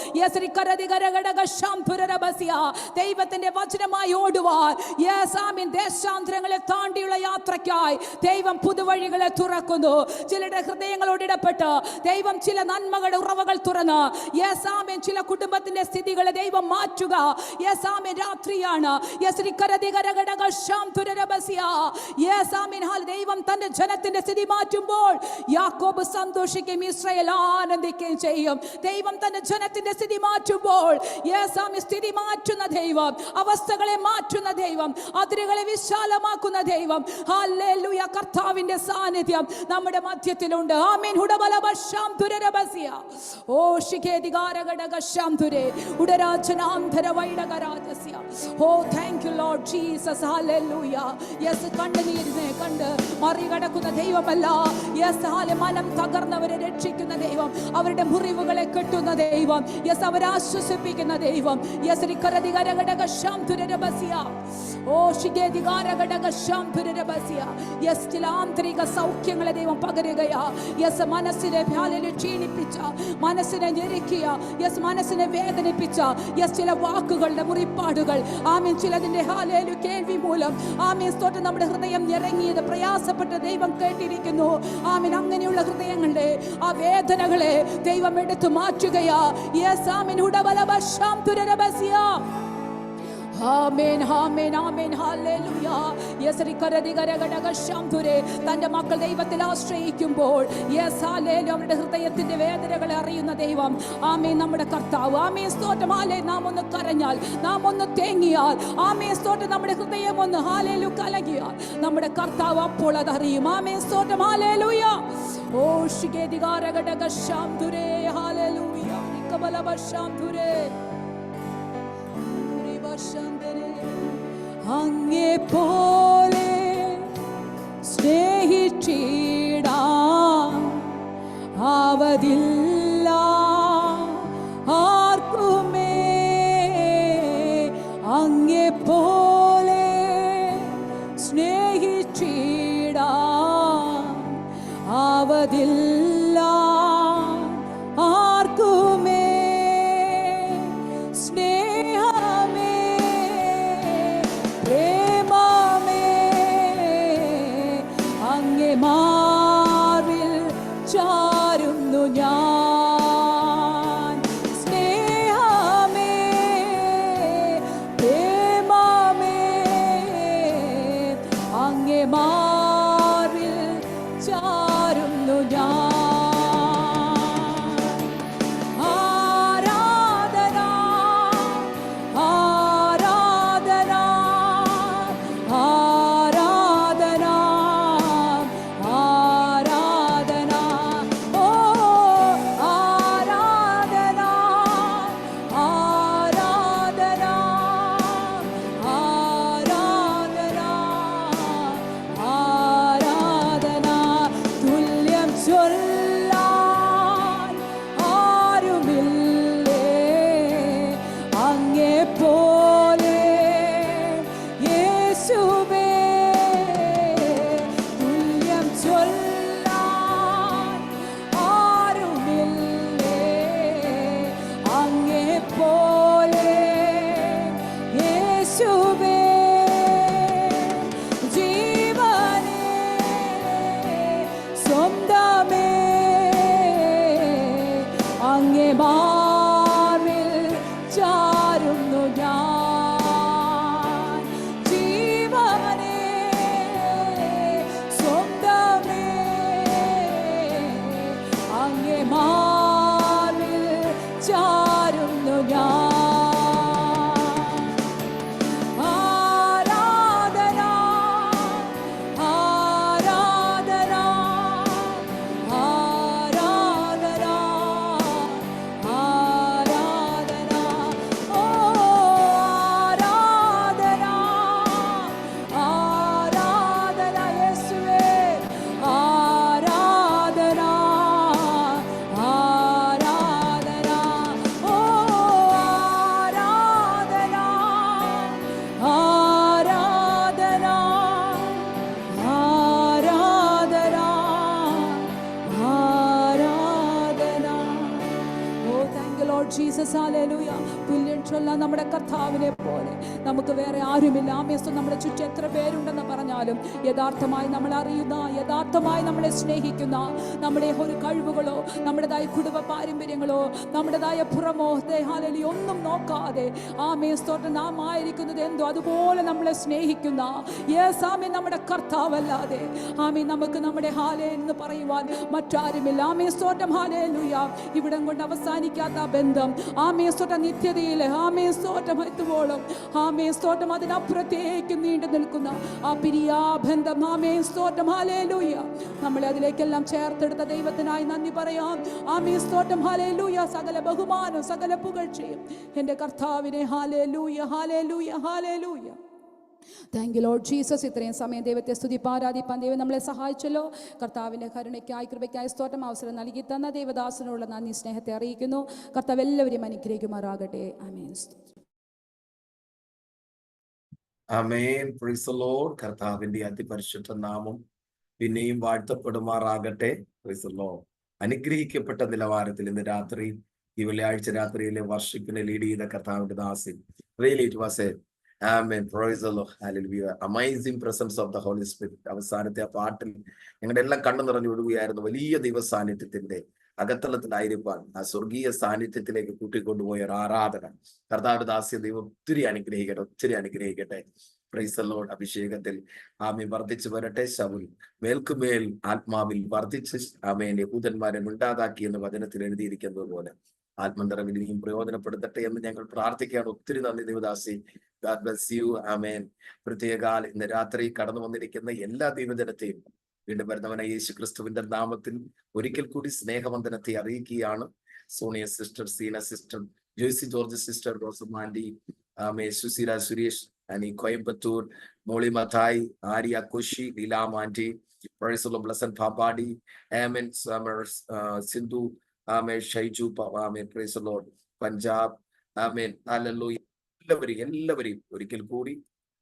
ദൈവത്തിന്റെ വചനമായി ഓടുവാൻ, ദേശാന്തരങ്ങളെ താണ്ടിയുള്ള യാത്രയ്ക്കായി ദൈവം പുതുവഴികളെ തുറക്കുന്നു. ചിലരുടെ ഹൃദയങ്ങളോട് ഇടപെട്ട് ദൈവം ചില നന്മകളുടെ ഉറവകൾ തുറന്ന് ചില കുടുംബത്തിന്റെ സ്ഥിതികളെ ദൈവം മാറ്റുക. രാത്രിയാണ്. ദൈവം തന്റെ ജനത്തിന്റെ സ്ഥിതി മാറ്റുമ്പോൾ യാക്കോബ് സന്തോഷിക്കുകയും ഇസ്രായേൽ ആനന്ദിക്കുകയും ചെയ്യും. ദൈവം തന്റെ ജനത്തിന്റെ സ്ഥിതി മാറ്റുമ്പോൾ സ്ഥിതി മാറ്റുന്ന ദൈവം, അവസ്ഥകളെ മാറ്റുന്ന ദൈവം, അതിരുകളെ വിശാലമാക്കുന്ന ദൈവം. ഹല്ലേലൂയ. കർത്താവിന്റെ സാന്നിധ്യം നമ്മുടെ മധ്യത്തിലുണ്ട്. ആമേൻ. ഓ ഓ താങ്ക് യു ലോർഡ് ജീസസ്. ഹല്ലേലൂയ. യെസ് കണ്ണുനീരിനെ കണ്ട് മറികടക്കുന്ന ദൈവമല്ല. യെസ് മനം തകർന്നവരെ രക്ഷിക്കുന്ന ദൈവം, അവരുടെ മുറിവുകളെ കെട്ടുന്ന ദൈവം, യെസ് അവരെ ആശ്വസിപ്പിക്കുന്ന ദൈവം. യെസ് ചില ആന്തരിക സൗഖ്യങ്ങളെ ദൈവം പകരുകയാ. യെസ് മനസ്സിനെ ക്ഷീണിപ്പിച്ച, മനസ്സിനെ ഞെരുക്കിയ, യെസ് മനസ്സിനെ വേദനിപ്പിച്ച, യെസ് ചില വാക്കുകളുടെ മുറിപ്പാടുകൾ, ആമീൻ, ചിലതിന്റെ കേൾവി മൂലം ആമീൻ സ്തോത്രം നമ്മുടെ ഹൃദയം ഇറങ്ങിയത് പ്രയാസപ്പെട്ട ദൈവം കേട്ടിരിക്കുന്നു. ആമീൻ. അങ്ങനെയുള്ള ഹൃദയങ്ങളുടെ ആ വേദനകളെ ദൈവം എടുത്തു മാറ്റുകയാ. യെസ് ആമീൻ. ആമേൻ ആമേൻ ആമേൻ ഹല്ലേലൂയ. തന്റെ മക്കൾ ദൈവത്തിൽ ആശ്രയിക്കുമ്പോൾ അവരുടെ ഹൃദയത്തിന്റെ വേദനകളെ അറിയുന്ന ദൈവം, ആമേൻ, നമ്മുടെ കർത്താവ്. ആമേൻ സ്തോത്രം. നാം ഒന്ന് കരഞ്ഞാൽ, നാം ഒന്ന് തേങ്ങിയാൽ, ആമേൻ സ്തോത്രം, നമ്മുടെ ഹൃദയം ഒന്ന് ഹല്ലേലൂയ കലങ്ങിയാൽ നമ്മുടെ കർത്താവ് അപ്പോൾ അതറിയും. ആമേൻ സ്തോത്രം. ഹല്ലേലൂയ. ഓ ശിഖേദികാരഘടകശാംധുരേ ഹല്ലേലൂയ. നിക്കബലബശാംധുരേ അങ്ങേ പോലെ സ്നേഹിച്ചിടാൻ ആവതില്ല ആർക്കുമേ. അങ്ങേ പോലെ സ്നേഹിച്ചിടാൻ ആവതില്ല ആർക്കുമേ. മാറിൽ ചാരുന്നു ഞാൻ. സ്നേഹമേ പ്രേമമേ അങ്ങേ മാറിൽ ചാരു ചാരുന്നു ഞാൻ. ആരാധന ആരാധന ആരാധന ആരാധന ഓ ആരാധന ആരാധന ആരാധന ആരാധന തുല്യം ചൊല്ലാൻ ആരുമില്ലേ അങ്ങേ പോലെ യേശുവേ. തുല്യം ചൊല്ലാൻ ആരുമില്ലേ അങ്ങേ പോലെ യേശുവേ. ജീവനേ സ്വന്തമേ അങ്ങേ മാർവിൽ ചാരുന്നു ഞാൻ. ജീവനേ സ്വന്തമേ അങ്ങേ മാർവിൽ ചാരുന്നു ഞാൻ. ആരാധന ആരാധന ആരാധന ആരാധന ഓ ആരാധന ആരാധന യേശുവേ. ആരാധന ആരാധന ഓ ആരാധന ആരാധന ആരാധന ആരാധന. ഓ താങ്ക് യു ലോർഡ് ജീസസ്. ഹല്ലേലൂയ. തുല്യം ചൊല്ലാൻ നമ്മുടെ കർത്താവിനെ പോലെ നമുക്ക് വേറെ ആരുമില്ല. ആമേസ്തോ. നമ്മുടെ ചുറ്റും എത്ര പേരുണ്ടെന്ന് പറഞ്ഞാലും യഥാർത്ഥമായി നമ്മൾ അറിയുന്ന, യഥാർത്ഥമായി നമ്മളെ സ്നേഹിക്കുന്ന, നമ്മുടെ ഒരു കഴിവുകളോ നമ്മുടേതായ കുടുംബ പാരമ്പര്യങ്ങളോ നമ്മുടേതായ പുറമോ ഹല്ലേലൂയ ഒന്നും നോക്കാതെ ആമേസ്തോട്ട് നാം ആയിരിക്കുന്നത് എന്തോ അതുപോലെ നമ്മളെ സ്നേഹിക്കുന്ന യേശാമേ നമ്മുടെ കർത്താവല്ലാതെ ആമേൻ നമുക്ക് നമ്മുടെ ഹാലേ എന്ന് പറയുവാൻ മറ്റാരുമില്ല. ആമേസ്തോട്ടം ഹല്ലേലൂയ. ഇവിടം കൊണ്ട് അവസാനിക്കാത്ത ബന്ധം ആമേസ്തോട്ടം നിത്യതയിൽ ആമേസ്തോട്ടം എത്തുമ്പോഴും ആമേസ്തോട്ടം അതിനപ്പുറത്തേക്ക് നീണ്ടു നിൽക്കുന്ന ആ പിരിയാബന്ധം ആമേസ്തോട്ടം ഹല്ലേലൂയ. നമ്മളെ അതിലേക്കെല്ലാം ചേർത്തെടുത്ത ദൈവത്തിനായി നന്ദി പറയാം. ആമേസ്തോട്ടം ഹല്ലേലൂയ. സകല ബഹുമാനം സകല പുകഴ്ചയും എൻ്റെ കർത്താവിനെ. Hallelujah hallelujah hallelujah. Thank you Lord Jesus. ഇത്രയും സമയം ദൈവത്തെ സ്തുതിപ്പാൻ ആരാധിപ്പാൻ ദൈവം നമ്മളെ സഹായിച്ചല്ലോ. കർത്താവിൻ്റെ കരുണയ്ക്കായി കൃപയ്ക്കായി സ്തോത്രം അവസരം നൽകി തന്ന ദൈവദാസനുള്ള നന്ദി സ്നേഹത്തെ അറിയിക്കുന്നു. കർത്താവ് എല്ലാവരെയും അനുഗ്രഹിക്കുമാറാകട്ടെ. ആമേൻ. ആമേൻ. Praise the Lord. കർത്താവിന്റെ അതിപരിശുദ്ധ നാമം പിന്നെയും വാഴ്ത്തപ്പെടുമാറാകട്ടെ. Praise the Lord. അനുഗ്രഹിക്കപ്പെട്ട നിലവാരത്തിൽ ഇന്ന് രാത്രി ഈ വെള്ളിയാഴ്ച രാത്രിയിലെ വർഷിപ്പിനെ ലീഡ് ചെയ്ത കർത്താവിന്റെ ദാസൻ. Really it was a Amen. Praise the Lord. Hallelujah. Amazing presence of the Holy Spirit. അവസാനത്തെ ആ പാട്ടിൽ ഞങ്ങളുടെ എല്ലാം കണ്ണു നിറഞ്ഞു ഒഴുകുകയായിരുന്നു. വലിയ ദൈവ സാന്നിധ്യത്തിന്റെ അകത്തളത്തിലായിരിക്കാൻ ആ സ്വർഗീയ സാന്നിധ്യത്തിലേക്ക് കൂട്ടിക്കൊണ്ടുപോയ ഒരു ആരാധന. കർത്താവിന്റെ ദാസ്യ ദൈവം ഒത്തിരി അനുഗ്രഹിക്കട്ടെ. Praise the Lord. അഭിഷേകത്തിൽ ആമേൻ വർദ്ധിച്ചു വരട്ടെ. ശൗൽ മേൽക്കുമേൽ ആത്മാവിൽ വർദ്ധിച്ച് ആമേൻ യഹൂദന്മാരെ മിണ്ടാതാക്കി എന്ന് വചനത്തിൽ എഴുതിയിരിക്കുന്നത് പോലെ ആത്മനിറവിൽ ഇനിയും പ്രയോജനപ്പെടുത്തട്ടെ എന്ന് ഞങ്ങൾ പ്രാർത്ഥിക്കുകയാണ്. ഒത്തിരി നന്ദി ദൈവദാസി. God bless you. ആമേൻ. പ്രത്യേകാൽ ഇന്ന് രാത്രി കടന്നു വന്നിരിക്കുന്ന എല്ലാ ദൈവജനത്തെയും വീണ്ടും വരുന്നവനായ യേശു ക്രിസ്തുവിന്റെ നാമത്തിൽ ഒരിക്കൽ കൂടി സ്നേഹവന്ദനത്തെ അറിയിക്കുകയാണ്. Sonia sister, Seena sister, Joicy George sister, റോസമാൻഡി, ആമേ സുശീല സുരേഷ്, അനി കോയമ്പത്തൂർ, മോളി മഥായ്, ആര്യ കോശി, ലീലാമാൻഡി, ബ്ലസൻ പാമ്പാടി, ആമേൻ, സിന്ധു, ആമേൻ, ഷൈജു, ആമേൻ, പ്രൈസ് ദി ലോർഡ്, പഞ്ചാബ്, ആമേൻ, ഹല്ലേലൂയ. എല്ലാവരെയും ഒരിക്കൽ കൂടി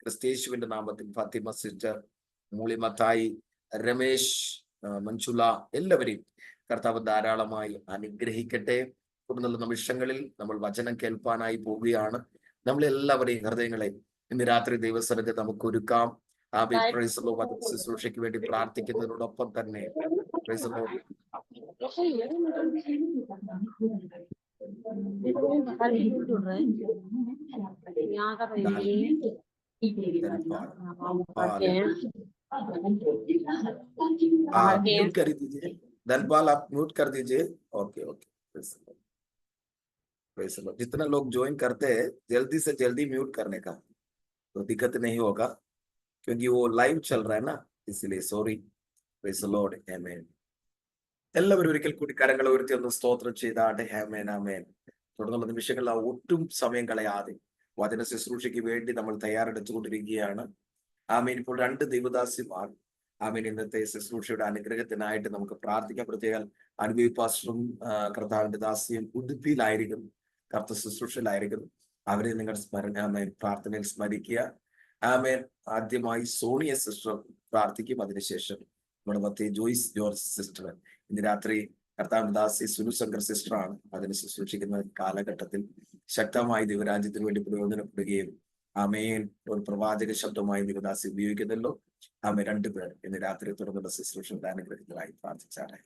ക്രിസ്തയേശുവിന്റെ നാമത്തിൽ ഫാത്തിമ സിസ്റ്റർ, മൂളി മത്തായി, രമേശ്, മഞ്ജുല, എല്ലാവരെയും കർത്താവ് ധാരാളമായി അനുഗ്രഹിക്കട്ടെ. തുടർന്നുള്ള നിമിഷങ്ങളിൽ നമ്മൾ വചനം കേൾപ്പാനായി പോവുകയാണ്. നമ്മളെല്ലാവരെയും ഹൃദയങ്ങളെ ഇന്ന് രാത്രി ദൈവസന്നിധി നമുക്ക് ഒരുക്കാം. Price the Lord. ശുശ്രൂഷയ്ക്ക് വേണ്ടി പ്രാർത്ഥിക്കുന്നതിനോടൊപ്പം തന്നെ പ്രൈസ് ദി ലോർഡ്. धनपाल आप म्यूट कर दीजिए। Okay okay, praise the Lord. जितना लोग ज्वाइन करते हैं जल्दी से जल्दी म्यूट करने का, तो दिक्कत नहीं होगा, क्योंकि वो लाइव चल रहा है ना, इसलिए सॉरी। പ്രൈസ് ദി ലോർഡ്, ആമേൻ. എല്ലാവരും ഒരിക്കൽ കൂടി കരങ്ങൾ ഉയർത്തി ഒന്ന് സ്തോത്രം ചെയ്താട്ടെ. ആമേൻ ആമേൻ. തുടർന്നുള്ള നിമിഷങ്ങളിൽ ഒട്ടും സമയം കളയാതെ വചന ശുശ്രൂഷയ്ക്ക് വേണ്ടി നമ്മൾ തയ്യാറെടുത്തുകൊണ്ടിരിക്കുകയാണ്. ആമേൻ. ഇപ്പോൾ 2 ദൈവദാസിമാർ ആമേൻ ഇന്നത്തെ ശുശ്രൂഷയുടെ അനുഗ്രഹത്തിനായിട്ട് നമുക്ക് പ്രാർത്ഥിക്കാം. പ്രത്യേകം അനുഭവി പാസ്റ്ററും കർത്താവിന്റെ ദാസിയും ഉടുപ്പിയിലായിരിക്കും, കർത്ത ശുശ്രൂഷയിലായിരിക്കും. അവരെ നിങ്ങൾ ആമേൻ പ്രാർത്ഥനയിൽ സ്മരിക്കുക. ആമേൻ. ആദ്യമായി സോണിയ സിസ്റ്റർ പ്രാർത്ഥിക്കും. അതിനുശേഷം നമ്മുടെ മധ്യ ജോയ്സ് ജോർജ് സിസ്റ്റർ. ഇന്ന് രാത്രി കർത്താവിന്റെ ദാസി സുനു ശങ്കർ സിസ്റ്ററാണ് അതിന് ശുശ്രൂഷിക്കുന്ന കാലഘട്ടത്തിൽ ശക്തമായി ദൈവരാജ്യത്തിന് വേണ്ടി പ്രയോജനപ്പെടുകയും ആമേൻ ഒരു പ്രവാചക ശബ്ദമായി ദൈവദാസി ഉപയോഗിക്കുന്നല്ലോ. ആമേൻ. 2 പേർ ഇന്ന് രാത്രി തുടർന്നുള്ള ശുശ്രൂഷയുടെ അനുഗ്രഹത്തിനായി പ്രാർത്ഥിച്ചാണ്.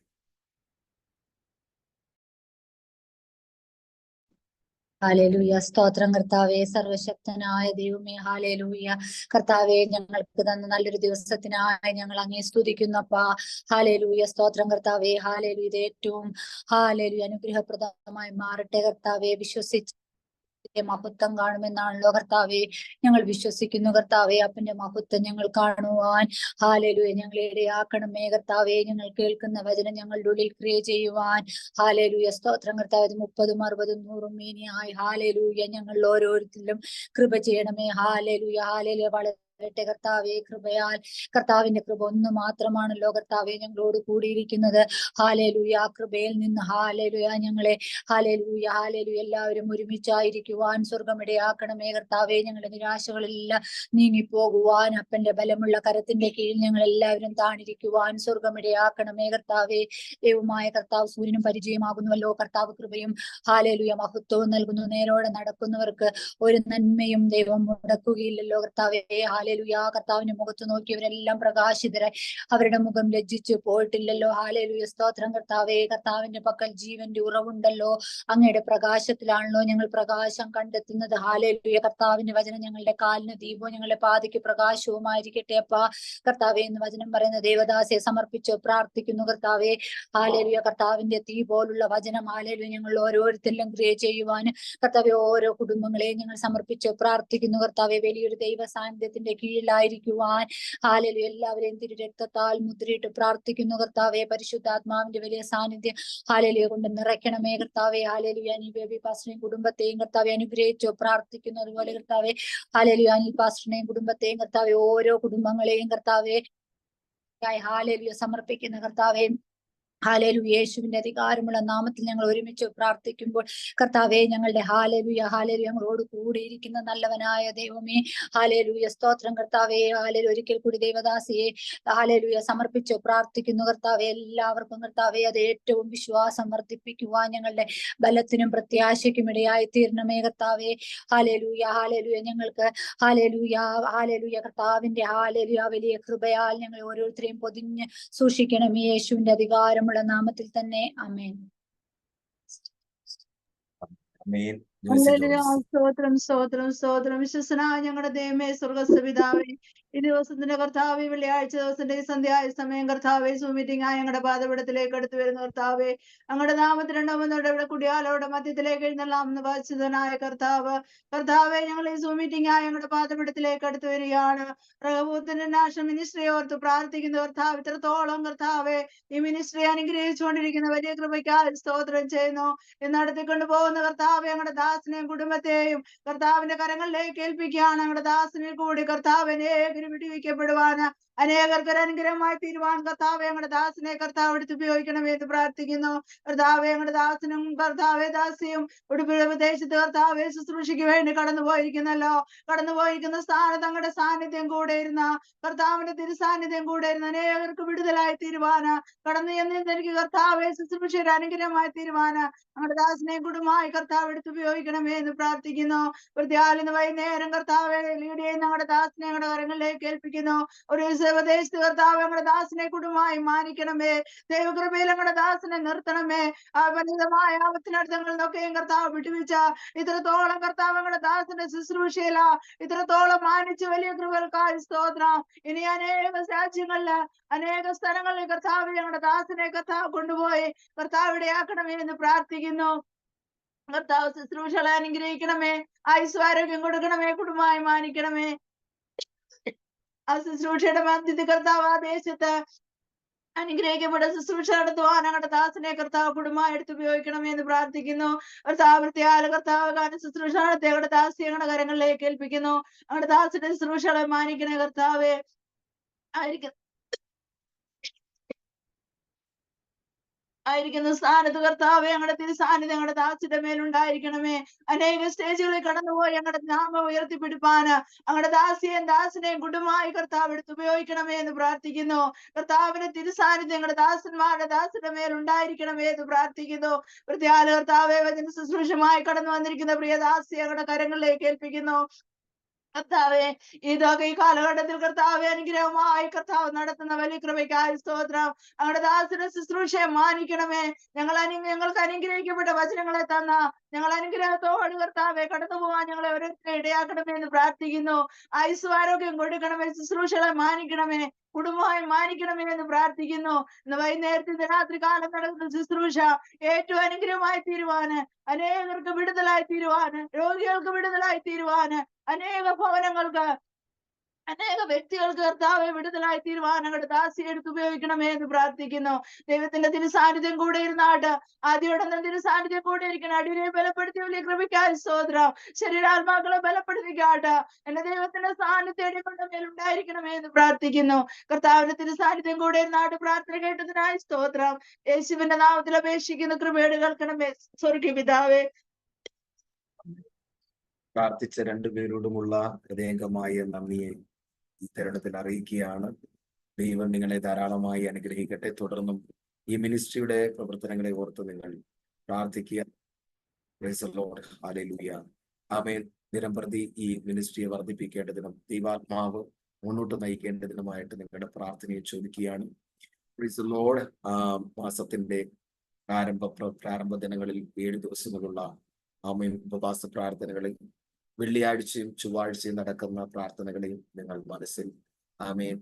ഹാലേലൂയ. സ്തോത്രം കർത്താവേ, സർവശക്തനായ ദൈവമേ. ഹാലേലൂയ. കർത്താവെ, ഞങ്ങൾക്ക് തന്ന നല്ലൊരു ദിവസത്തിനായി ഞങ്ങൾ അങ്ങേ സ്തുതിക്കുന്നപ്പാ. ഹാലേലൂയ. സ്തോത്രം കർത്താവേ. ഹാലേലൂയ. ഇത് ഏറ്റവും ഹാലേലൂയ അനുഗ്രഹപ്രദമായി മാറട്ടെ കർത്താവെ. വിശ്വസിച്ച് മഹത്വം കാണുമെന്നാണല്ലോ കർത്താവെ ഞങ്ങൾ വിശ്വസിക്കുന്നു. കർത്താവെ, അപ്പന്റെ മഹത്വം ഞങ്ങൾ കാണുവാൻ ഹാലേലൂയ ഞങ്ങളെ ഇടയാക്കണമേ കർത്താവെ. ഞങ്ങൾ കേൾക്കുന്ന വചനം ഞങ്ങളുടെ ഉള്ളിൽ ക്രിയ ചെയ്യുവാൻ ഹാലേലൂയ. സ്തോത്രം കർത്താവ്. 30, 60, 100 മീനിയായി ഹാലേലൂയ ഞങ്ങൾ ഓരോരുത്തരിലും കൃപ ചെയ്യണമേ. ഹാലേലൂയ. ഹാലേലൂയ. വളരെ കർത്താവെ, കൃപയാൽ കർത്താവിന്റെ കൃപ ഒന്ന് മാത്രമാണല്ലോ കർത്താവെ ഞങ്ങളോട് കൂടിയിരിക്കുന്നത്. ഹാലേലൂയ. ആ കൃപയിൽ നിന്ന് ഹാലേലൂയ ഞങ്ങളെ ഹാലേലൂയ ഹാലേലൂയ എല്ലാവരും ഒരുമിച്ചായിരിക്കുവാൻ സ്വർഗമിടയാക്കണമേ കർത്താവെ. ഞങ്ങളുടെ നിരാശകളെല്ലാം നീങ്ങിപ്പോകുവാൻ അപ്പന്റെ ബലമുള്ള കരത്തിന്റെ കീഴിൽ ഞങ്ങൾ എല്ലാവരും താണിരിക്കുവാൻ സ്വർഗമിടയാക്കണമേ കർത്താവെ. ദൈവമായ കർത്താവ് സൂര്യനും പരിചയമാകുന്നുവല്ലോ. കർത്താവ് കൃപയും ഹാലേലൂയ മഹത്വവും നൽകുന്നു. നേരോടെ നടക്കുന്നവർക്ക് ഒരു നന്മയും ദൈവം മുടക്കുകയില്ലല്ലോ കർത്താവെ. ഹാലേലൂയ. കർത്താവിന്റെ മുഖത്ത് നോക്കിയവരെല്ലാം പ്രകാശിതരായി, അവരുടെ മുഖം ലജ്ജിച്ചു പോയിട്ടില്ലല്ലോ. ഹാലേലൂയ. സ്തോത്രം കർത്താവെ. കർത്താവിന്റെ പക്കൽ ജീവന്റെ ഉറവുണ്ടല്ലോ. അങ്ങയുടെ പ്രകാശത്തിലാണല്ലോ ഞങ്ങൾ പ്രകാശം കണ്ടെത്തുന്നത്. ഹാലേലൂയ. കർത്താവിന്റെ വചനം ഞങ്ങളുടെ കാലിന് ദീപവും ഞങ്ങളുടെ പാതയ്ക്ക് പ്രകാശവുമായിരിക്കട്ടെ അപ്പാ. കർത്താവെ, എന്ന് വചനം പറയുന്ന ദേവദാസെ സമർപ്പിച്ചു പ്രാർത്ഥിക്കുന്നു കർത്താവെ. ഹാലേലൂയ. കർത്താവിന്റെ തീ പോലുള്ള വചനം ഹാലേലൂയ ഞങ്ങൾ ഓരോരുത്തരിലും ക്രിയ ചെയ്യുവാൻ കർത്താവെ ഓരോ കുടുംബങ്ങളെയും ഞങ്ങൾ സമർപ്പിച്ച് പ്രാർത്ഥിക്കുന്നു കർത്താവെ. വലിയൊരു ദൈവ സാന്നിധ്യത്തിന്റെ കീഴിലായിരിക്കുവാൻ ഹാലേലൂയ എല്ലാവരെയും തിരു രക്തത്താൽ മുദ്രയിട്ട് പ്രാർത്ഥിക്കുന്നു കർത്താവെ. പരിശുദ്ധാത്മാവിന്റെ വലിയ സാന്നിധ്യം ഹാലേലൂയ കൊണ്ട് നിറയ്ക്കണമേ കർത്താവെ. ഹാലേലൂയ. അനിൽ പാസ്റ്ററിനെയും കുടുംബത്തെയും കർത്താവെ അനുഗ്രഹിച്ചു പ്രാർത്ഥിക്കുന്നു. അതുപോലെ കർത്താവെ ഹാലേലൂയ അനിൽ പാസ്റ്ററിനെയും കുടുംബത്തെയും കർത്താവെ ഓരോ കുടുംബങ്ങളെയും കർത്താവെ ഹാലേലൂയ സമർപ്പിക്കുന്ന കർത്താവെ. ഹാലേലൂയ. യേശുവിന്റെ അധികാരമുള്ള നാമത്തിൽ ഞങ്ങൾ ഒരുമിച്ച് പ്രാർത്ഥിക്കുമ്പോൾ കർത്താവെ ഞങ്ങളുടെ ഹാലേലൂയ ഹാലേലൂയ ഞങ്ങളോട് കൂടിയിരിക്കുന്ന നല്ലവനായ ദൈവമേ. ഹാലേലൂയ. സ്തോത്രം കർത്താവെ. ഹാലേലൂയ. ഒരിക്കൽ കൂടി ദൈവദാസിയെ ഹാലേലൂയ സമർപ്പിച്ച് പ്രാർത്ഥിക്കുന്നു കർത്താവെ. എല്ലാവർക്കും കർത്താവെ അത് ഏറ്റവും വിശ്വാസം വർദ്ധിപ്പിക്കുവാൻ ഞങ്ങളുടെ ബലത്തിനും പ്രത്യാശയ്ക്കും ഇടയായി തീരണമേ കർത്താവെ. ഹാലേലൂയ ഹാലേലൂയ ഞങ്ങൾക്ക് ഹാലേലൂയ ഹാലേലൂയ കർത്താവിന്റെ ഹാലേലൂയ വലിയ കൃപയാൽ ഞങ്ങൾ ഓരോരുത്തരെയും പൊതിഞ്ഞ് സൂക്ഷിക്കണമേ. യേശുവിന്റെ അധികാരം നാമത്തിൽ തന്നെ. ആമേൻ. സ്തോത്രം സ്തോത്രം സ്തോത്രം. വിശ്വസനായ ഞങ്ങളുടെ ദൈവമേ, സ്വർഗ്ഗസ്ഥപിതാവേ, ഈ ദിവസത്തിന്റെ കർത്താവേ, വെള്ളിയാഴ്ച ദിവസത്തിന്റെ ഈ സന്ധ്യായ സമയം കർത്താവേ സൂം മീറ്റിംഗ് ആയി ഞങ്ങളുടെ പാദപീഠത്തിലേക്ക് അടുത്തു വരുന്ന കർത്താവേ, അങ്ങയുടെ നാമത്തിലുണ്ടാവുന്നവരുടെ ഇവിടെ കുടിയാലോടെ മധ്യത്തിലേക്ക് എഴുന്നള്ളാമെന്ന് വാദിച്ചതനായ കർത്താവേ ഞങ്ങൾ ഈ സൂം മീറ്റിംഗ് ആയി ഞങ്ങളുടെ പാദപീഠത്തിലേക്ക് അടുത്തു വരികയാണ്. റഹബോത്തിന്റെ നാഷണൽ മിനിസ്ട്രി ഓർത്ത് പ്രാർത്ഥിക്കുന്ന കർത്താവ്, ഇത്രത്തോളം കർത്താവേ ഈ മിനിസ്ട്രി അനുഗ്രഹിച്ചുകൊണ്ടിരിക്കുന്ന വലിയ കൃപയ്ക്കായി സ്തോത്രം ചെയ്യുന്നു. നടത്തിക്കൊണ്ട് പോകുന്ന കർത്താവെ ഞങ്ങളുടെ ദാസനെയും കുടുംബത്തെയും കർത്താവിന്റെ കരങ്ങളിലേക്ക് ഏൽപ്പിക്കുകയാണ്. ഞങ്ങളുടെ ദാസനെ കൂടി കർത്താവിനെ വിടുവിക്കപ്പെടുവാൻ അനേകർക്ക് ഒരു അനുഗ്രഹമായി തീരുവാൻ കർത്താവെ ഞങ്ങളുടെ ദാസനെ കർത്താവ് എടുത്ത് ഉപയോഗിക്കണമേ എന്ന് പ്രാർത്ഥിക്കുന്നു. കർത്താവെ ഞങ്ങളുടെ ദാസനും കർത്താവെ ദാസിയും ഉടുപ്പി പ്രദേശത്ത് കർത്താവെ ശുശ്രൂഷയ്ക്ക് വേണ്ടി കടന്നുപോയിരിക്കുന്ന സ്ഥാനത്ത് തങ്ങളുടെ സാന്നിധ്യം കൂടെ ഇരുന്ന കർത്താവിന്റെ തിരുസാന്നിധ്യം കൂടെ ഇരുന്ന അനേകർക്ക് വിടുതലായി തീരുവാന് കടന്നു എനിക്ക് കർത്താവെ ശുശ്രൂഷയുടെ അനുഗ്രഹമായി തീരുവാന് ഞങ്ങളുടെ ദാസനെ കുടുംബമായി കർത്താവ് എടുത്ത് ഉപയോഗിക്കണമേ എന്ന് പ്രാർത്ഥിക്കുന്നു. വൈകുന്നേരം കർത്താവെ ലീഡിയെ ഞങ്ങളുടെ ദാസനെ ഞങ്ങളുടെ കരങ്ങളിലേക്ക് ഏൽപ്പിക്കുന്നു. ഒരു ഉപദേശിച്ച് കർത്താവ് ഞങ്ങളുടെ ദാസനെ കുടുംബമായി മാനിക്കണമേ. ദൈവകൃപയിൽ ഞങ്ങളുടെ ദാസനെ നിർത്തണമേ. അപരിതമായ ആപത്തിനടുത്തങ്ങളിൽ നിന്നൊക്കെയും കർത്താവ് വിട്ടുവീഴ്ച ഇത്രത്തോളം കർത്താവ് ഞങ്ങളുടെ ദാസന്റെ ശുശ്രൂഷയില ഇത്രത്തോളം മാനിച്ച് വലിയ കൃപകൾക്കായി സ്തോത്രം. ഇനി അനേക രാജ്യങ്ങളില് അനേക സ്ഥലങ്ങളിൽ കർത്താവ് ഞങ്ങളുടെ ദാസനെ കർത്താവ് കൊണ്ടുപോയി കർത്താവ് ഇടയാക്കണമേ എന്ന് പ്രാർത്ഥിക്കുന്നു. കർത്താവ് ശുശ്രൂഷകളെ അനുഗ്രഹിക്കണമേ. ആയുസ്വാരോഗ്യം കൊടുക്കണമേ. കുടുംബമായി മാനിക്കണമേ. ആ ശുശ്രൂഷയുടെ മധ്യത്തിൽ കർത്താവ് ആ ദേശത്ത് അനുഗ്രഹിക്കപ്പെട്ട ശുശ്രൂഷ നടത്തുവാൻ ഞങ്ങളുടെ ദാസനെ കർത്താവ് കുടുംബമായി എടുത്ത് ഉപയോഗിക്കണമേ എന്ന് പ്രാർത്ഥിക്കുന്നു. കർത്താവ് വൃത്തിയായ കർത്താവ് കാരണം ശുശ്രൂഷ നടത്തി ഞങ്ങളുടെ ദാസി ഞങ്ങളുടെ കരങ്ങളിലേക്ക് ഏൽപ്പിക്കുന്നു. ഞങ്ങളുടെ ദാസിന്റെ ശുശ്രൂഷകളെ മാനിക്കണേ കർത്താവെ. ആയിരിക്കുന്ന സ്ഥാനത്ത് കർത്താവെ ഞങ്ങളുടെ തിരുസാന്നിധ്യം ഞങ്ങളുടെ ദാസിന്റെ മേലുണ്ടായിരിക്കണമേ. അനേക സ്റ്റേജുകളിൽ കടന്നുപോയി ഞങ്ങളുടെ നാമം ഉയർത്തിപ്പിടിപ്പാന് ഞങ്ങളുടെ ദാസിനെയും കുടുംബമായി കർത്താവ് എടുത്ത് ഉപയോഗിക്കണമേ എന്ന് പ്രാർത്ഥിക്കുന്നു. കർത്താവിന്റെ തിരുസാന്നിധ്യം ഞങ്ങളുടെ ദാസിന്റെ മേലുണ്ടായിരിക്കണമേ എന്ന് പ്രാർത്ഥിക്കുന്നു. വൃത്തിയാല കർത്താവെ വചന ശുശ്രൂഷമായി കടന്നു വന്നിരിക്കുന്ന പ്രിയ ദാസി ഞങ്ങളുടെ കരങ്ങളിലേക്ക് ഏൽപ്പിക്കുന്നു. കർത്താവെ ഇതൊക്കെ ഈ കാലഘട്ടത്തിൽ കർത്താവെ അനുഗ്രഹമായി കർത്താവ് നടത്തുന്ന വലിയ കൃപയ്ക്കായി സ്തോത്രം. ഞങ്ങളുടെ ദാസന്റെ ശുശ്രൂഷയെ മാനിക്കണമേ. ഞങ്ങൾക്ക് അനുഗ്രഹിക്കപ്പെട്ട വചനങ്ങളെ തന്ന ഞങ്ങൾ അനുഗ്രഹത്തോട് കർത്താവെ കടന്നു പോകാൻ ഞങ്ങളെ ഓരോരുത്തരെ ഇടയാക്കണമേ എന്ന് പ്രാർത്ഥിക്കുന്നു. ആയുസ്വാരോഗ്യം കൊടുക്കണമേ. ശുശ്രൂഷകളെ മാനിക്കണമേ. കുടുംബമായി മാനിക്കണമേ എന്ന് പ്രാർത്ഥിക്കുന്നു. ഇന്ന് വൈകുന്നേരത്തിന്റെ രാത്രി കാലം നടക്കുന്ന ശുശ്രൂഷ ഏറ്റവും അനുഗ്രഹമായി തീരുവാന്, അനേകർക്ക് വിടുതലായി തീരുവാന്, രോഗികൾക്ക് വിടുതലായി തീരുവാന്, അനേക ഭവനങ്ങൾക്ക് അനേക വ്യക്തികൾക്ക് കർത്താവെ വിടുതലായി തീരുവാൻ ഞങ്ങളുടെ ദാസിയെ എടുത്ത് ഉപയോഗിക്കണമേ എന്ന് പ്രാർത്ഥിക്കുന്നു. ദൈവത്തിന്റെ തിരുസാന്നിധ്യം കൂടെ ഇരുന്നാട്ട് ആദ്യോടൊന്നും തിരുസാന്നിധ്യം കൂടെ ഇരിക്കണം. അടിയെ ബലപ്പെടുത്തി വലിയ കൃപയ്ക്കായി സ്തോത്രം. ശരീരാത്മാക്കളെ ബലപ്പെടുത്തിക്കാട്ട് എന്റെ ദൈവത്തിന്റെ സാന്നിധ്യം കൊണ്ട് മേലുണ്ടായിരിക്കണമേ എന്ന് പ്രാർത്ഥിക്കുന്നു. കർത്താവിന്റെ തിരുസാന്നിധ്യം കൂടെ ഇരുന്നാട്ട് പ്രാർത്ഥന കേട്ടതിനായി സ്തോത്രം. യേശുവിന്റെ നാമത്തിൽ അപേക്ഷിക്കുന്ന കൃപയോട് കേൾക്കണമേ സ്വർഗീയ പിതാവേ. പ്രാർത്ഥിച്ച രണ്ടുപേരോടുമുള്ള ഹൃദയംഗമായ നന്ദിയെ ഈ തരുണത്തിൽ അറിയിക്കുകയാണ്. ദൈവം നിങ്ങളെ ധാരാളമായി അനുഗ്രഹിക്കട്ടെ. തുടർന്നും ഈ മിനിസ്ട്രിയുടെ പ്രവർത്തനങ്ങളെ ഓർത്ത് നിങ്ങൾ പ്രാർത്ഥിക്കുക. Price the Lord. ഹല്ലേലൂയ. ആമേൻ. ദിനംപ്രതി ഈ മിനിസ്ട്രിയെ വർദ്ധിപ്പിക്കേണ്ടതിനും ദൈവാത്മാവ് മുന്നോട്ട് നയിക്കേണ്ടതിനുമായിട്ട് നിങ്ങളുടെ പ്രാർത്ഥനയെ ചോദിക്കുകയാണ്. Price the Lord. മാസത്തിന്റെ പ്രാരംഭ ദിനങ്ങളിൽ 7 ദിവസങ്ങളുള്ള ആമേൻ ഉപവാസ പ്രാർത്ഥനകളിൽ വെള്ളിയാഴ്ചയും ചൊവ്വാഴ്ചയും നടക്കുന്ന പ്രാർത്ഥനകളെയും നിങ്ങൾ മനസ്സിൽ ആമേൻ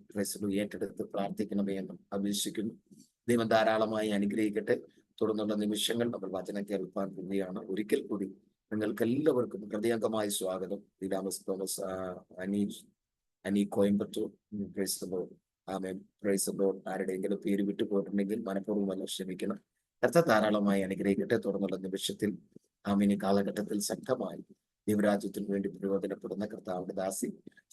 ഏറ്റെടുത്ത് പ്രാർത്ഥിക്കണമേ എന്നും അപേക്ഷിക്കുന്നു. ദൈവം ധാരാളമായി അനുഗ്രഹിക്കട്ടെ. തുടർന്നുള്ള നിമിഷങ്ങൾ നമ്മൾ വചനം കേൾപ്പാൻ പോവുകയാണ്. ഒരിക്കൽ കൂടി നിങ്ങൾക്ക് എല്ലാവർക്കും ഹൃദയംഗമായ സ്വാഗതം. Thomas Ani Coimbatore. Price the Lord. Amen. Praise the Lord. ആരുടെയെങ്കിലും പേര് വിട്ടുപോയിട്ടുണ്ടെങ്കിൽ മനഃപൂർവ്വമല്ല, ക്ഷമിക്കണം. കർത്താവ് ധാരാളമായി അനുഗ്രഹിക്കട്ടെ. തുടർന്നുള്ള നിമിഷത്തിൽ ആമേൻ ഈ കാലഘട്ടത്തിൽ ശക്തമായി ദൈവരാജ്യത്തിന് വേണ്ടി പ്രയോജനപ്പെടുന്ന കർത്താവിന്റെ ദാസി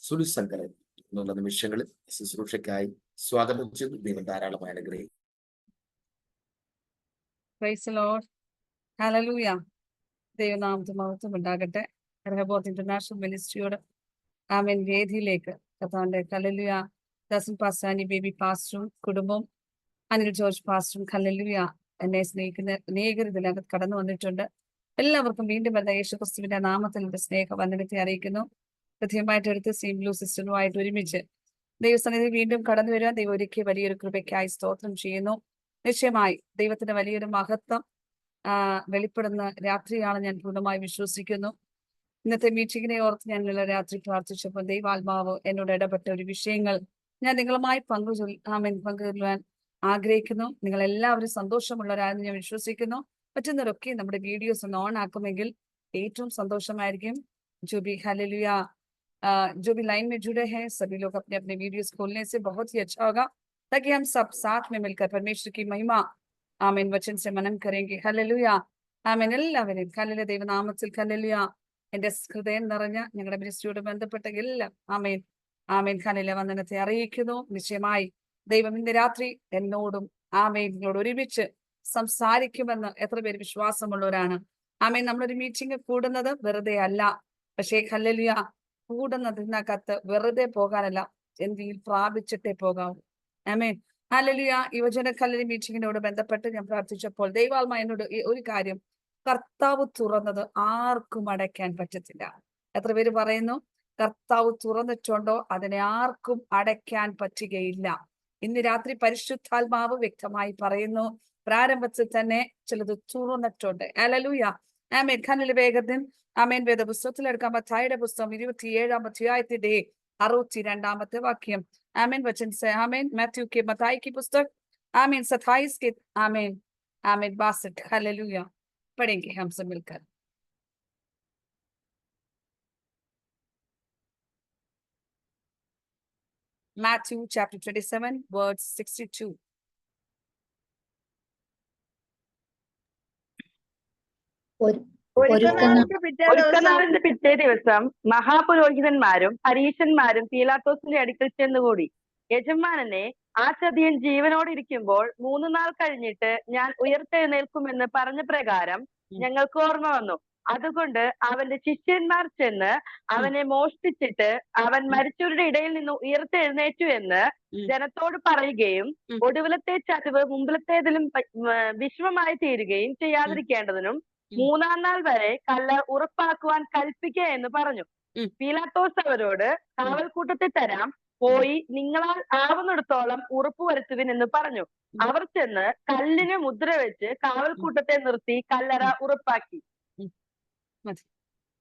സുലുസങ്കരൻ എന്നുള്ള നിമിഷങ്ങളിൽ ശുശ്രൂഷയ്ക്കായി സ്വാഗതം ചെയ്തു. ദൈവം ധാരാളമായി അനുഗ്രഹിക്കും. Price the Lord. ഹല്ലേലൂയ. ദൈവനാമത്തിന് മഹത്വം ഉണ്ടാകട്ടെ. റഹബോത്ത് ഇന്റർനാഷണൽ മിനിസ്ട്രിയോട് ആമേൻ വേദിയിലേക്ക് കർത്താവിന്റെ ഹല്ലേലൂയ ദാസൻ പാസ്റ്റാനി ബേബി പാസ്റ്ററും കുടുംബവും അനിൽ ജോർജ് പാസ്റ്ററും ഹല്ലേലൂയ എന്നെ സ്നേഹിക്കുന്ന അനേകർ ഇതിനകത്ത് കടന്നു വന്നിട്ടുണ്ട്. എല്ലാവർക്കും വീണ്ടും വരുന്ന യേശുക്രിസ്തുവിന്റെ നാമത്തിൽ എന്റെ സ്നേഹവന്ദനത്തെ അറിയിക്കുന്നു. കൃത്യമായിട്ട് എടുത്ത് സീംബ്ലൂ സിസ്റ്ററുമായിട്ട് ഒരുമിച്ച് ദൈവസന്നിധി വീണ്ടും കടന്നു വരിക ദൈവം ഒരുക്കിയ വലിയൊരു കൃപയ്ക്കായി സ്തോത്രം ചെയ്യുന്നു. നിശ്ചയമായി ദൈവത്തിന്റെ വലിയൊരു മഹത്വം വെളിപ്പെടുന്ന രാത്രിയാണ് ഞാൻ പൂർണ്ണമായി വിശ്വസിക്കുന്നു. ഇന്നത്തെ മീറ്റിങ്ങിനെ ഓർത്ത് ഞാൻ ഇന്നലെ രാത്രി പ്രാർത്ഥിച്ചപ്പോൾ ദൈവാത്മാവ് എന്നോട് ഇടപെട്ട ഒരു വിഷയങ്ങൾ ഞാൻ നിങ്ങളുമായി പങ്കുചൊല്ലാൻ ആഗ്രഹിക്കുന്നു. നിങ്ങൾ എല്ലാവരും സന്തോഷമുള്ളവരാണെന്ന് ഞാൻ വിശ്വസിക്കുന്നു. പറ്റുന്നവരൊക്കെ നമ്മുടെ വീഡിയോസ് ഒന്ന് ഓൺ ആക്കുമെങ്കിൽ ഏറ്റവും സന്തോഷമായിരിക്കും. जो भी हालेलुया जो भी लाइन में जुड़े हैं सभी लोग अपने अपने वीडियोस खोलने से बहुत ही अच्छा होगा, ताकि हम सब साथ में मिलकर परमेश्वर की महिमा आमीन वचन से मनन करेंगे. हालेलुया. ആമേൻ. എല്ലാവരും ഹല്ലേലൂയ ദൈവനാമത്തിൽ ഹല്ലേലൂയ. എന്റെ ഹൃദയം നിറഞ്ഞ ഞങ്ങളുടെ മിനിസ്ട്രിയോട് ബന്ധപ്പെട്ട എല്ലാം ആമേൻ ആമേൻ ഹല്ലേലൂയ വന്ദനത്തെ അറിയിക്കുന്നു. നിശ്ചയമായി ദൈവം ഇന്ന് രാത്രി എന്നോടും ആമേൻ നിങ്ങളോട് ഒരുമിച്ച് സംസാരിക്കുമെന്ന് എത്ര പേര് വിശ്വാസമുള്ളവരാണ്? ആമേൻ. നമ്മളൊരു മീറ്റിംഗ് കൂടുന്നത് വെറുതെ അല്ല. പക്ഷേ ഹല്ലേലൂയ കൂടുന്നതിനകത്ത് വെറുതെ പോകാനല്ല, എന്തിൽ പ്രാപിച്ചിട്ടേ പോകാവൂ. ആമേൻ. ഹല്ലേലൂയ. യുവജന കല്ലേലി മീറ്റിങ്ങിനോട് ബന്ധപ്പെട്ട് ഞാൻ പ്രാർത്ഥിച്ചപ്പോൾ ദൈവാത്മാ എന്നോട് ഒരു കാര്യം, കർത്താവ് തുറന്നത് ആർക്കും അടയ്ക്കാൻ പറ്റത്തില്ല. എത്ര പേര് പറയുന്നു? കർത്താവ് തുറന്നിട്ടുണ്ടോ അതിനെ ആർക്കും അടയ്ക്കാൻ പറ്റുകയില്ല. ഇന്ന് രാത്രി പരിശുദ്ധാത്മാവ് വ്യക്തമായി പറയുന്നു, പ്രാരംഭത്തിൽ തന്നെ ചിലത് തുറന്നിട്ടുണ്ട്. ഹല്ലേലൂയ. ആമേൻ. കണ്ണിലെ വേഗത്തിൽ ആമേൻ. വേദപുസ്തകത്തിൽ എടുക്കാൻ മത്തായിയുടെ പുസ്തകം 27-ാം അധ്യായത്തിന്റെ 62-ാമത്തെ വാക്യം. आमीन वचन से आमीन। मैथ्यू के मताई की पुस्तक आमीन 27 के आमीन आमीन 62। हालेलुया। पढ़ेंगे हम सब मिलकर। Matthew chapter 27 verse 62. ഒരുക്കനാളിന്റെ പിറ്റേ ദിവസം ഒരുക്കനാളിന്റെ പിറ്റേ ദിവസം മഹാപുരോഹിതന്മാരും പരീശന്മാരും പീലാത്തോസിന്റെ അടുക്കൽ ചെന്നുകൂടി. യജമാനനെ, ആ ചതിയൻ ജീവനോടെ ഇരിക്കുമ്പോൾ 3 നാൾ കഴിഞ്ഞിട്ട് ഞാൻ ഉയർത്തെഴുന്നേൽക്കുമെന്ന് പറഞ്ഞ പ്രകാരം ഞങ്ങൾക്ക് ഓർമ്മ വന്നു. അതുകൊണ്ട് അവന്റെ ശിഷ്യന്മാർ ചെന്ന് അവനെ മോഷ്ടിച്ചിട്ട് അവൻ മരിച്ചവരുടെ ഇടയിൽ നിന്ന് ഉയർത്തെഴുന്നേറ്റു എന്ന് ജനത്തോട് പറയുകയും ഒടുവിലത്തെ ചതിവ് മുമ്പിലത്തേതിലും വിഷമമായി തീരുകയും ചെയ്യാതിരിക്കേണ്ടതിനും 3-ാം നാൾ വരെ കല്ലർ ഉറപ്പാക്കുവാൻ കൽപ്പിക്കുക എന്ന് പറഞ്ഞു. പീലാത്തോസ് അവരോട്, കാവൽക്കൂട്ടത്തെ തരാം, പോയി നിങ്ങളാൽ ആവുന്നിടത്തോളം ഉറപ്പുവരുത്തുവിൻ എന്ന് പറഞ്ഞു. അവർ ചെന്ന് കല്ലിന് മുദ്ര വെച്ച് കാവൽക്കൂട്ടത്തെ നിർത്തി കല്ലറ ഉറപ്പാക്കി.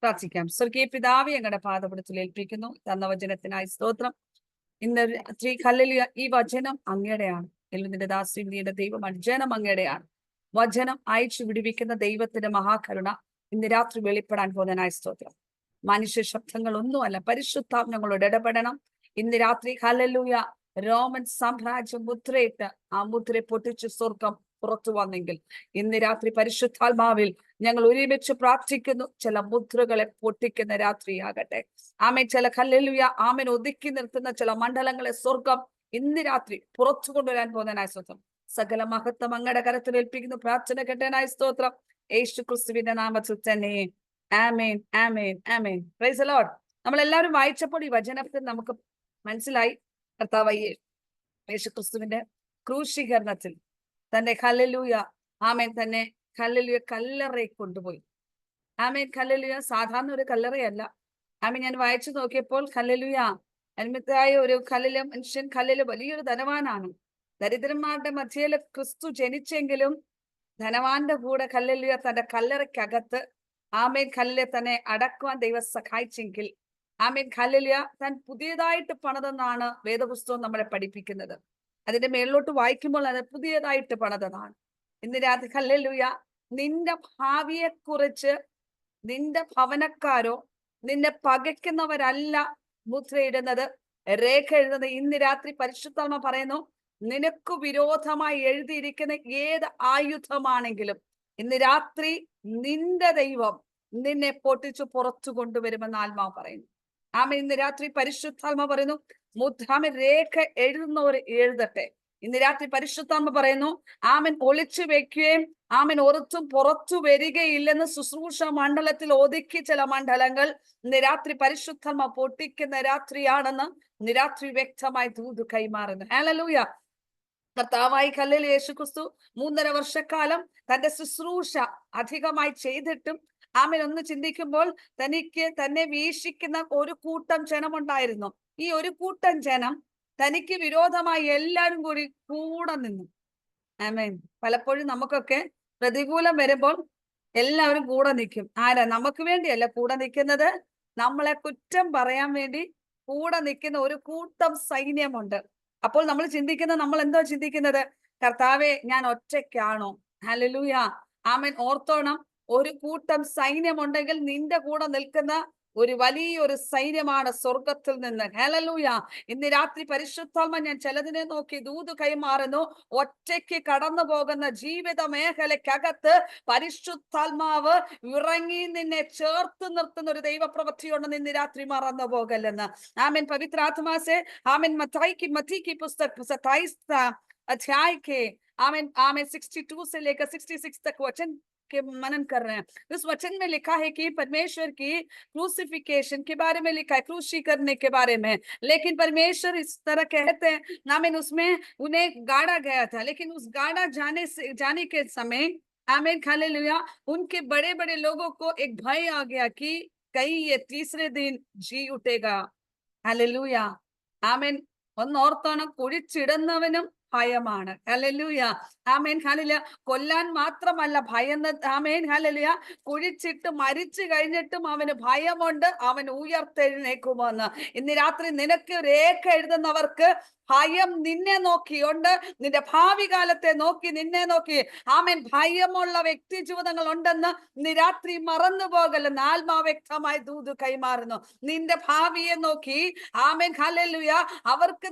പ്രാർത്ഥിക്കാം. സ്വർഗീയ പിതാവേ, ഞങ്ങളുടെ പാദപീഠത്തിൽ ഏൽപ്പിക്കുന്നു. തന്ന വചനത്തിനായി സ്തോത്രം. ഇന്ന് രാത്രി ഹല്ലേലൂയ, ഈ വചനം അങ്ങയുടെയാണ്. നിന്റെ ദാസിയുടെ ദൈവമാണ്, ജനം അങ്ങയുടെയാണ്. വചനം അയച്ചു വിടുവിക്കുന്ന ദൈവത്തിന്റെ മഹാകരുണ ഇന്ന് രാത്രി വെളിപ്പെടാൻ പോകുന്നതിനായി സ്തോത്രം. മനുഷ്യ ശബ്ദങ്ങളൊന്നുമല്ല, പരിശുദ്ധാത്മങ്ങളോട് ഇടപെടണം ഇന്ന് രാത്രി. ഹല്ലേലൂയ. റോമൻ സാമ്രാജ്യം മുദ്രയിട്ട് ആ മുദ്ര പൊട്ടിച്ച് സ്വർഗം പുറത്തു വന്നെങ്കിൽ ഇന്ന് രാത്രി പരിശുദ്ധാത്മാവിൽ ഞങ്ങൾ ഒരുമിച്ച് പ്രാർത്ഥിക്കുന്നു. ചില മുദ്രകളെ പൊട്ടിക്കുന്ന രാത്രിയാകട്ടെ. ആമേൻ. ചില ഹല്ലേലൂയ ആമേൻ ഒതുക്കി നിർത്തുന്ന ചില മണ്ഡലങ്ങളെ സ്വർഗം ഇന്ന് രാത്രി പുറത്തു കൊണ്ടുവരാൻ പോകുന്നതിനായി സ്തോത്രം. സകല മഹത്വം അങ്ങയുടെ കരത്തിൽ ഏൽപ്പിക്കുന്നു. പ്രാർത്ഥന കേട്ടനായി സ്തോത്രം. യേശു ക്രിസ്തുവിന്റെ നാമത്തിൽ തന്നെ ആമേൻ, ആമേൻ, ആമേൻ. Praise the Lord. നമ്മൾ എല്ലാവരും വായിച്ചപ്പോൾ ഈ വചനത്തിൽ നമുക്ക് മനസ്സിലായി, കർത്താവ് യേശു ക്രിസ്തുവിന്റെ ക്രൂശീകരണത്തിൽ തന്റെ ഹല്ലേലൂയ ആമേൻ തന്നെ ഹല്ലേലൂയ കല്ലറയെ കൊണ്ടുപോയി. ആമേൻ. ഹല്ലേലൂയ സാധാരണ ഒരു കല്ലറയല്ല. ആമേൻ. ഞാൻ വായിച്ചു നോക്കിയപ്പോൾ ഹല്ലേലൂയ അനിമിത്തായ ഒരു കല്ലിലെ മനുഷ്യൻ, കല്ലില് വലിയൊരു ധനവാനാണ്. ദരിദ്രന്മാരുടെ മധ്യയില് ക്രിസ്തു ജനിച്ചെങ്കിലും ധനവാന്റെ കൂടെ ഹല്ലേലൂയ തന്റെ കല്ലറയ്ക്കകത്ത് ആമേൻ കല്ലിലെ തന്നെ അടക്കുവാൻ ദൈവം സഹായിച്ചെങ്കിൽ ആമേൻ ഹല്ലേലൂയ താൻ പുതിയതായിട്ട് പണിതെന്നാണ് വേദപുസ്തകം നമ്മളെ പഠിപ്പിക്കുന്നത്. അതിന്റെ മേളിലോട്ട് വായിക്കുമ്പോൾ അത് പുതിയതായിട്ട് പണിതതാണ്. ഇന്ന് രാത്രി ഹല്ലേലൂയ നിന്റെ ഭാവിയെ കുറിച്ച് നിന്റെ ഭവനക്കാരോ നിന്നെ പകയ്ക്കുന്നവരല്ല മുദ്രയിടുന്നത്, രേഖ എഴുതുന്നത്. ഇന്ന് രാത്രി പരിശുദ്ധാത്മ പറയുന്നു, നിനക്ക് വിരോധമായി എഴുതിയിരിക്കുന്ന ഏത് ആയുധമാണെങ്കിലും ഇന്ന് രാത്രി നിന്റെ ദൈവം നിന്നെ പൊട്ടിച്ചു പുറത്തു കൊണ്ടുവരുമെന്ന് ആത്മാവ് പറയുന്നു. ആമേൻ. ഇന്ന് രാത്രി പരിശുദ്ധാത്മ പറയുന്നു, മുദ്രാമൻ രേഖ എഴുതുന്നവർ എഴുതട്ടെ. ഇന്ന് രാത്രി പരിശുദ്ധാത്മ പറയുന്നു, ആമൻ ഒളിച്ചു വെക്കുകയും ആമൻ ഒറുത്തും പുറത്തു വരികയില്ലെന്ന് ശുശ്രൂഷ മണ്ഡലത്തിൽ ഒതുക്കി ചില മണ്ഡലങ്ങൾ ഇന്ന് രാത്രി പരിശുദ്ധാത്മ പൊട്ടിക്കുന്ന രാത്രിയാണെന്ന് ഇന്ന് രാത്രി വ്യക്തമായി ദൂത് കൈമാറുന്നു. ഹല്ലേലൂയ. കർത്താവായി കല്ലിൽ യേശു ക്രിസ്തു 3.5 വർഷക്കാലം തന്റെ ശുശ്രൂഷ അധികമായി ചെയ്തിട്ടും ആമേൻ ഒന്ന് ചിന്തിക്കുമ്പോൾ തനിക്ക് തന്നെ വീക്ഷിക്കുന്ന ഒരു കൂട്ടം ജനമുണ്ടായിരുന്നു. ഈ ഒരു കൂട്ടം ജനം തനിക്ക് വിരോധമായി എല്ലാവരും കൂടി കൂടെ നിന്നു. ആമേൻ. പലപ്പോഴും നമുക്കൊക്കെ പ്രതികൂലം വരുമ്പോൾ എല്ലാവരും കൂടെ നിൽക്കും. ആരാ? നമുക്ക് വേണ്ടിയല്ല കൂടെ നിൽക്കുന്നത്, നമ്മളെ കുറ്റം പറയാൻ വേണ്ടി കൂടെ നിൽക്കുന്ന ഒരു കൂട്ടം സൈന്യമുണ്ട്. അപ്പോൾ നമ്മൾ ചിന്തിക്കുന്നത്, നമ്മൾ എന്തോ ചിന്തിക്കുന്നത്, കർത്താവെ ഞാൻ ഒറ്റയ്ക്കാണോ? ഹല്ലേലൂയ. ആമേൻ. ഓർത്തോണം, ഒരു കൂട്ടം സൈന്യമുണ്ടെങ്കിൽ നിന്റെ കൂടെ നിൽക്കുന്ന ഒരു വലിയൊരു സൈന്യമാണ് സ്വർഗത്തിൽ നിന്ന്. ഹല്ലേലൂയ. ഇന്ന് രാത്രി പരിശുദ്ധാത്മ ഞാൻ ചിലതിനെ നോക്കി ദൂത് കൈമാറുന്നു. ഒറ്റയ്ക്ക് കടന്നു പോകുന്ന ജീവിത മേഖലയ്ക്കകത്ത് പരിശുദ്ധാത്മാവ് ഇറങ്ങി നിന്നെ ചേർത്ത് നിർത്തുന്ന ഒരു ദൈവപ്രവൃത്തിയുണ്ടെന്ന് ഇന്ന് രാത്രി മറന്നു പോകല്ലെന്ന്. ആമേൻ. പവിത്രാത്മാസെ ആമേൻ मत्ती की पुस्तक 27 अध्याय के आमेन आमेन 62 से लेकर 66 तक वचन के मनन कर रहे हैं। उस वचन में लिखा है कि परमेश्वर की क्रूसिफिकेशन के बारे में लिखा है, क्रूसी करने के बारे में। लेकिन परमेश्वर इस तरह कहते हैं, आमीन, उसमें उन्हें गाड़ा गया था, लेकिन उस गाड़ा जाने के समय आमीन हालेलुया उनके बड़े बड़े लोगों को एक भय आ गया कि कई ये तीसरे दिन जी उठेगा। ഹല്ലേലൂയ, ആമേൻ. ഒന്നോർത്തോണം, കുഴിച്ചിടുന്നവനും ഭയമാണ്. ഹല്ലേലൂയ, ആമേൻ. ഹല്ലേലൂയ. കൊല്ലാൻ മാത്രമല്ല ഭയന്ന്, ആമേൻ. ഹല്ലേലൂയ. കുഴിച്ചിട്ട് മരിച്ചു കഴിഞ്ഞിട്ടും അവന് ഭയമുണ്ട്, അവൻ ഉയർത്തെഴുന്നേക്കുമെന്ന്. ഇന്ന് രാത്രി നിനക്ക് രേഖ എഴുതുന്നവർക്ക് ഭയം നിന്നെ നോക്കിയുണ്ട്, നിന്റെ ഭാവി കാലത്തെ നോക്കി, നിന്നെ നോക്കി, ആമേൻ, ഭയമുള്ള വ്യക്തി ജീവിതങ്ങൾ ഉണ്ടെന്ന് ഇന്ന് രാത്രി മറന്നു പോകല്ലെന്ന് ആത്മാവ് വ്യക്തമായി ദൂത് കൈമാറുന്നു. നിന്റെ ഭാവിയെ നോക്കി, ആമേൻ, ഹല്ലേലൂയ, അവർക്ക്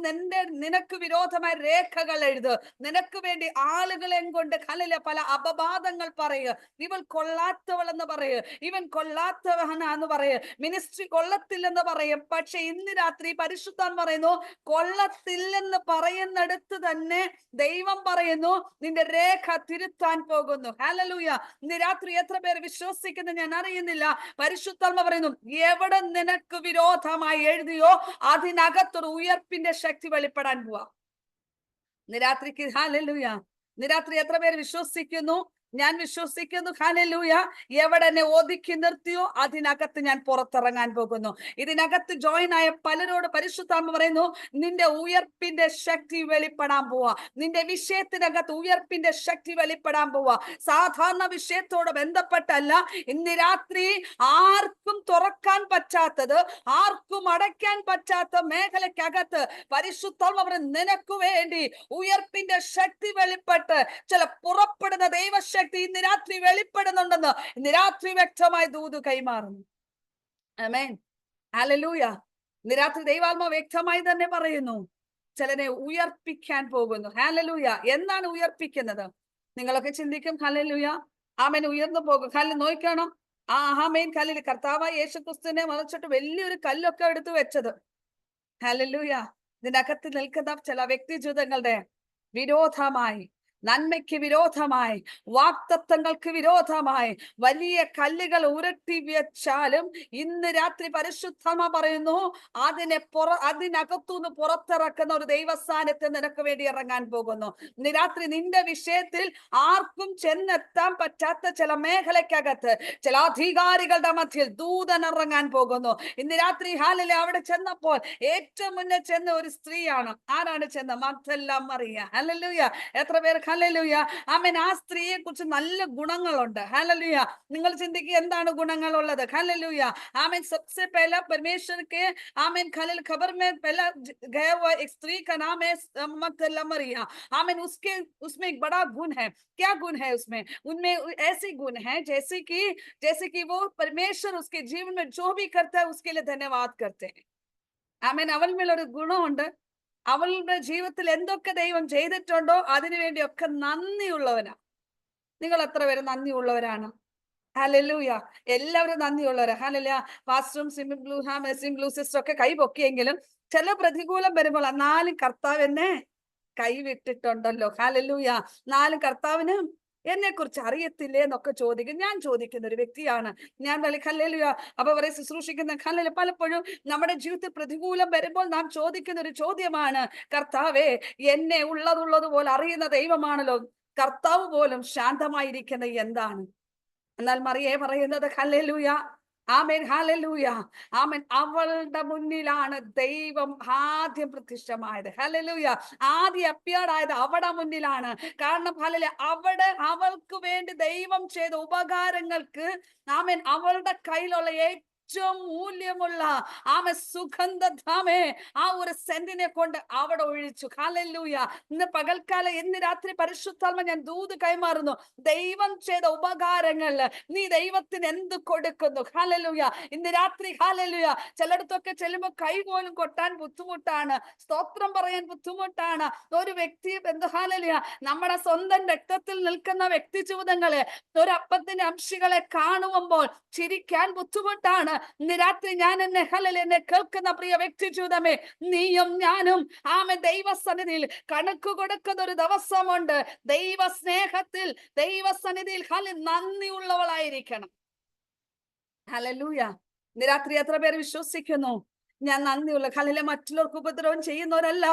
നിനക്ക് വിരോധമായ രേഖകൾ എഴുത്. നിനക്ക് വേണ്ടി ആളുകളെ കൊണ്ട് ഹല്ലേലൂയ പല അപവാദങ്ങൾ പറയുക. ഇവൾ കൊള്ളാത്തവളെന്ന് പറയുക, ഇവൻ കൊള്ളാത്തവനാന്ന് പറയുക, മിനിസ്ട്രി കൊള്ളത്തില്ലെന്ന് പറയും. പക്ഷെ ഇന്ന് രാത്രി പരിശുദ്ധാൻ പറയുന്നു, കൊള്ളത്തില്ലെന്ന് പറയുന്നിടത്ത് തന്നെ ദൈവം പറയുന്നു നിന്റെ രേഖ തിരുത്താൻ പോകുന്നു. ഹല്ലേലൂയ. ഇന്ന് രാത്രി എത്ര പേർ വിശ്വസിക്കുന്നു ഞാൻ അറിയുന്നില്ല. പരിശുദ്ധാത്മ പറയുന്നു, എവിടെ നിനക്ക് വിരോധമായി എഴുതിയോ അതിനകത്തൊരു ഉയർപ്പിന്റെ ശക്തി വെളിപ്പെടാൻ പോവാ. ഇന്ന് രാത്രിക്ക് ഹല്ലേലൂയ. ഇന്ന് രാത്രി എത്ര പേര് വിശ്വസിക്കുന്നു? ഞാൻ വിശ്വസിക്കുന്നു. ഹല്ലേലൂയ. എവിടെ എന്നെ ഒതുക്കി നിർത്തിയോ അതിനകത്ത് ഞാൻ പുറത്തിറങ്ങാൻ പോകുന്നു. ഇതിനകത്ത് ജോയിൻ ആയ പലരോട് പരിശുദ്ധാത്മ പറയുന്നു, നിന്റെ ഉയർപ്പിന്റെ ശക്തി വെളിപ്പെടാൻ പോവാ. നിന്റെ വിഷയത്തിനകത്ത് ഉയർപ്പിന്റെ ശക്തി വെളിപ്പെടാൻ പോവാ. സാധാരണ വിഷയത്തോട് ബന്ധപ്പെട്ടല്ല. ഇന്ന് രാത്രി ആർക്കും തുറക്കാൻ പറ്റാത്തത്, ആർക്കും അടയ്ക്കാൻ പറ്റാത്ത മേഖലക്കകത്ത് പരിശുദ്ധാത്മ പറയുന്നു, നിനക്ക് വേണ്ടി ഉയർപ്പിന്റെ ശക്തി വെളിപ്പെട്ട് ചില പുറപ്പെടുന്ന ദൈവശക്തി ഇന്ന് രാത്രി വെളിപ്പെടുന്നുണ്ടെന്ന് ഇന്ന് രാത്രി വ്യക്തമായി ദൂത് കൈമാറുന്നു. ആമേൻ, ഹല്ലേലൂയ. ഇന്ന് രാത്രി ദൈവാത്മാവ് വ്യക്തമായി തന്നെ പറയുന്നു, ചിലരെ ഉയർപ്പിക്കാൻ പോകുന്നു. ഹല്ലേലൂയ. എന്നാണ് ഉയർപ്പിക്കുന്നത്? നിങ്ങളൊക്കെ ചിന്തിക്കും, ഹല്ലേലൂയ, ആമേൻ, ഉയർന്നു പോകും. നോക്കണം, ആമേൻ, കല്ലിൽ കർത്താവായ യേശുക്രിസ്തുവിനെ മറച്ചിട്ട് വലിയൊരു കല്ലൊക്കെ എടുത്തു വെച്ചത്. ഹല്ലേലൂയ. ഇതിനകത്ത് നിൽക്കുന്ന ചില വ്യക്തി ജീവിതങ്ങളുടെ വിരോധമായി, നന്മയ്ക്ക് വിരോധമായി, വാക്തത്വങ്ങൾക്ക് വിരോധമായി വലിയ കല്ലുകൾ ഉരുട്ടി വെച്ചാലും ഇന്ന് രാത്രി പരിശുദ്ധമ പറയുന്നു, അതിനകത്തുനിന്ന് പുറത്തിറക്കുന്ന ഒരു ദൈവസ്ഥാനത്ത് നിനക്ക് വേണ്ടി ഇറങ്ങാൻ പോകുന്നു. ഇന്ന് രാത്രി നിന്റെ വിഷയത്തിൽ ആർക്കും ചെന്നെത്താൻ പറ്റാത്ത ചില മേഖലയ്ക്കകത്ത് ചില അധികാരികളുടെ മധ്യത്തിൽ ദൂതൻ ഇറങ്ങാൻ പോകുന്നു. ഇന്ന് രാത്രി ഹാലിലെ അവിടെ ചെന്നപ്പോൾ ഏറ്റവും മുന്നേ ചെന്ന ഒരു സ്ത്രീയാണ്. ആരാണ് ചെന്ന? മഗ്ദല മറിയ. ഹല്ലേലൂയ. എത്ര പേർ ഹല്ലേലൂയ, ആമേൻ. ആ സ്ത്രീയെ കുറിച്ച് നല്ല ഗുണങ്ങളുണ്ട്. ഹല്ലേലൂയ. നിങ്ങൾ ചിന്തിക്കുക, എന്താണ് ഗുണങ്ങളുള്ളത്? ഹല്ലേലൂയ, ആമേൻ. सबसे पहला परमेश्वर के, आमीन, खलील खबर में पहला गया हुआ एक स्त्री का नाम है मग्दला मरिया। आमीन, उसमें एक बड़ा गुण है। क्या गुण है उसमें? उनमें ऐसे गुण है जैसे कि वो परमेश्वर उसके जीवन में जो भी करता है उसके लिए धन्यवाद करते हैं. ആമേൻ. അവൾ മേലൊരു ഗുണമുണ്ട്. അവളുടെ ജീവിതത്തിൽ എന്തൊക്കെ ദൈവം ചെയ്തിട്ടുണ്ടോ അതിനുവേണ്ടിയൊക്കെ നന്ദിയുള്ളവനാ. നിങ്ങൾ എത്ര പേര് നന്ദിയുള്ളവരാണ്? ഹല്ലേലൂയ. എല്ലാവരും നന്ദിയുള്ളവരാ. ഹല്ലേലൂയ. പാസ്റ്ററും സിം ബ്ലൂ സിസ്റ്റർ ഒക്കെ കൈ പൊക്കിയെങ്കിലും ചില പ്രതികൂലം വരുമ്പോൾ എന്നാലും കർത്താവ് എന്നെ കൈവിട്ടിട്ടുണ്ടല്ലോ. ഹല്ലേലൂയ. എന്നാലും കർത്താവിന് എന്നെ കുറിച്ച് അറിയത്തില്ലേ എന്നൊക്കെ ചോദിക്കും. ഞാൻ ചോദിക്കുന്ന ഒരു വ്യക്തിയാണ് ഞാൻ. ഹല്ലേലൂയ. അപ്പൊ പറയും ശുശ്രൂഷിക്കുന്ന ഹല്ലേലൂയ. പലപ്പോഴും നമ്മുടെ ജീവിതത്തിൽ പ്രതികൂലം വരുമ്പോൾ നാം ചോദിക്കുന്ന ഒരു ചോദ്യമാണ്, കർത്താവേ, എന്നെ ഉള്ളതുപോലെ അറിയുന്ന ദൈവമാണല്ലോ, കർത്താവ് പോലും ശാന്തമായിരിക്കുന്നത് എന്താണ്? എന്നാൽ മറിയേ പറയുന്നത്, ഹല്ലേലൂയ, ആമേൻ, ഹല്ലേലൂയ, ആമേൻ, അവളുടെ മുന്നിലാണ് ദൈവം ആദ്യം പ്രത്യക്ഷമായത്. ഹല്ലേലൂയ. ആദ്യം അപ്പിയർഡ് ആയത് അവിടെ മുന്നിലാണ്. കാരണം ഹല്ലേലൂയ, അവിടെ അവൾക്ക് വേണ്ടി ദൈവം ചെയ്ത ഉപകാരങ്ങൾക്ക്, ആമേൻ, അവളുടെ കയ്യിലുള്ള ഏറ്റവും മൂല്യമുള്ള സുഗന്ധധാമേ ആ ഒരു സെന്റിനെ കൊണ്ട് അവിടെ ഒഴിച്ചു. ഹല്ലേലൂയ. ഇന്ന് പകൽക്കാലം, ഇന്ന് രാത്രി പരിശുദ്ധാത്മ ഞാൻ ദൂത് കൈമാറുന്നു, ദൈവം ചെയ്ത ഉപകാരങ്ങൾ നീ ദൈവത്തിന് എന്ത് കൊടുക്കുന്നു? ഹല്ലേലൂയ. ഇന്ന് രാത്രി ഹല്ലേലൂയ, ചിലയിടത്തൊക്കെ ചെല്ലുമ്പോൾ കൈ പോലും കൊട്ടാൻ ബുദ്ധിമുട്ടാണ്, സ്തോത്രം പറയാൻ ബുദ്ധിമുട്ടാണ്. ഒരു വ്യക്തി ഹല്ലേലൂയ, നമ്മുടെ സ്വന്തം രക്തത്തിൽ നിൽക്കുന്ന വ്യക്തി ജീവിതങ്ങളെ, ഒരു അപ്പത്തിന്റെ അംശികളെ കാണുമ്പോൾ ചിരിക്കാൻ ബുദ്ധിമുട്ടാണ്. ഇന്ന് രാത്രി ഞാൻ എന്നെ കേൾക്കുന്ന പ്രിയ വ്യക്തി ജീവിതമേ, നീയും ഞാനും ദൈവസന്നിധിയിൽ കണക്ക് കൊടുക്കുന്ന ഒരു ദിവസമുണ്ട്. ദൈവ സ്നേഹത്തിൽ, ദൈവസന്നിധിയിൽ നന്ദിയുള്ളവളായിരിക്കണം. ഹല്ലേലൂയ. ഇന്ന് രാത്രി എത്ര പേര് വിശ്വസിക്കുന്നു? ഞാൻ നന്ദിയുള്ള ഹല്ലേലൂയ. മറ്റുള്ളവർക്ക് ഉപദ്രവം ചെയ്യുന്നവരല്ല,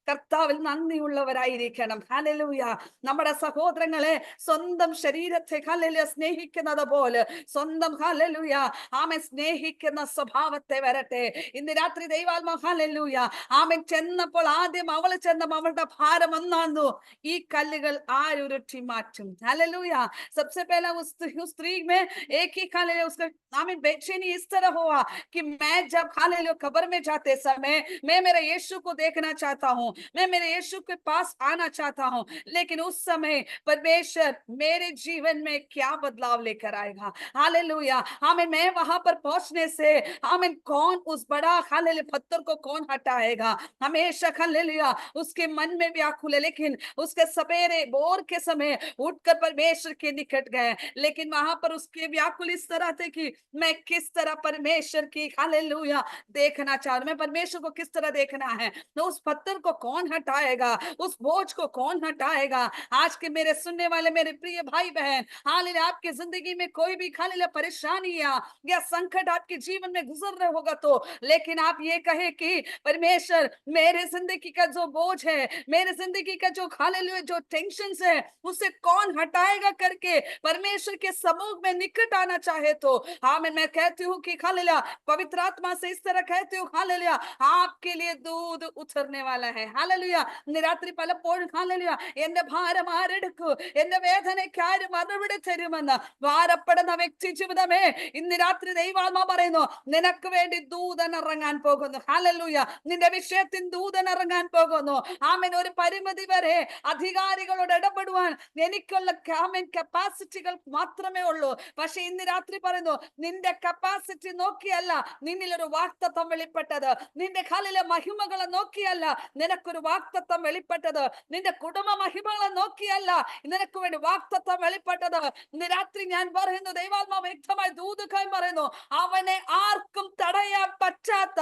കർത്താവിൽ നന്ദിയുള്ളവരായിരിക്കണം. ഹല്ലേലൂയ. നമ്മുടെ സഹോദരങ്ങളെ സ്വന്തം ശരീരത്തെ ഹല്ലേലൂയ സ്നേഹിക്കുന്നത് പോലെ സ്വന്തം ഹല്ലേലൂയ ആമേൻ സ്നേഹിക്കുന്ന സ്വഭാവത്തെ വരട്ടെ. ഇന്ന് രാത്രി ദൈവാത്മാ ഹല്ലേലൂയ ആമേൻ ചെന്നപ്പോൾ ആദ്യം അവൾ ചെന്ന അവളുടെ ഭാരം ഒന്നാന്നു, ഈ കല്ലുകൾ ആരുരുട്ടി മാറ്റും. हालेलुया। सबसे पहला उस स्त्री में एक ही हालेलुया उसका आमीन बेचैनी इस तरह हुआ कि मैं जब हालेलुया कब्र में जाते समय मैं मेरे यीशु को देखना चाहता हूँ, मैं मेरे यीशु के पास आना चाहता हूँ, लेकिन उस समय परमेश्वर मेरे जीवन में क्या बदलाव लेकर आएगा। हालेलुया आमीन। मैं वहां पर पहुंचने से आमीन कौन उस बड़ा हालेलुया पत्थर को कौन हटाएगा। हमेशा हालेलुया उसके मन में व्याकुल है, लेकिन उसके सवेरे भोर के समय उठकर परमेश्वर के निकट गए, लेकिन वहां पर उसके व्याकुल इस तरह थे कि मैं किस तरह परमेश्वर की हालेलुया देखना चाह रहा हूं, मैं परमेश्वर को किस तरह देखना है, तो उस पत्थर को कौन हटाएगा, उस बोझ को कौन हटाएगा। आज के मेरे सुनने वाले मेरे प्रिय भाई बहन, हालेलुया आपकी जिंदगी में कोई भी हालेलुया परेशानी या संकट आपके जीवन में गुजर रहे होगा तो, लेकिन आप ये कहे कि परमेश्वर मेरे जिंदगी का जो बोझ है, मेरे जिंदगी का जो हालेलुया जो टेंशन है उसे कौन हटाएगा करके परमेश्वर के समूह में निकट आना चाहे तो आमीन। मैं कहती हूँ कि हालेलुया पवित्र आत्मा से इस तरह कहती हूँ हालेलुया आपके लिए दूध उतरने वाला है। हालेलुया നിരാത്രി പലപ്പോഴും ഹാലേലൂയ എന്റെ ഭാരം ആരെടുക്കൂ, എന്റെ വേദനയ്ക്ക് ആര് മറുപടി തരുമെന്ന് ഭാരപ്പെടുന്ന വ്യക്തി ജീവിതമേ, ഇന്ന് രാത്രി ദൈവാത്മാ പറയുന്നു നിനക്ക് വേണ്ടി ദൂതൻ ഇറങ്ങാൻ പോകുന്നു. ഹാലേലൂയ നിന്റെ വിഷയത്തിൽ ദൂതൻ ഇറങ്ങാൻ പോകുന്നു. ആമേൻ. ഒരു പരിമിതി വരെ അധികാരികളോട് ഇടപെടുവാൻ എനിക്കുള്ള ആമേൻ കപ്പാസിറ്റികൾ മാത്രമേ ഉള്ളൂ. പക്ഷെ ഇന്ന് രാത്രി പറയുന്നു നിന്റെ കപ്പാസിറ്റി നോക്കിയല്ല നിന്നിൽ ഒരു വാഗ്ദത്തം വെളിപ്പെട്ടത്, നിന്റെ കാലിലെ മഹിമകളെ നോക്കിയല്ല നിനക്കൊരു വാഗ്ദത്തം വെളിപ്പെട്ടത്, നിന്റെ കുടുംബ മഹിമകളെ നോക്കിയല്ല നിനക്ക് വേണ്ടി വാഗ്ദത്തം വെളിപ്പെട്ടത്. ഇന്ന് രാത്രി ഞാൻ പറയുന്നു ദൈവാത്മാവ് വ്യക്തമായി ദൂതുകായി പറയുന്നു അവനെ ആർക്കും തടയാൻ പറ്റാത്ത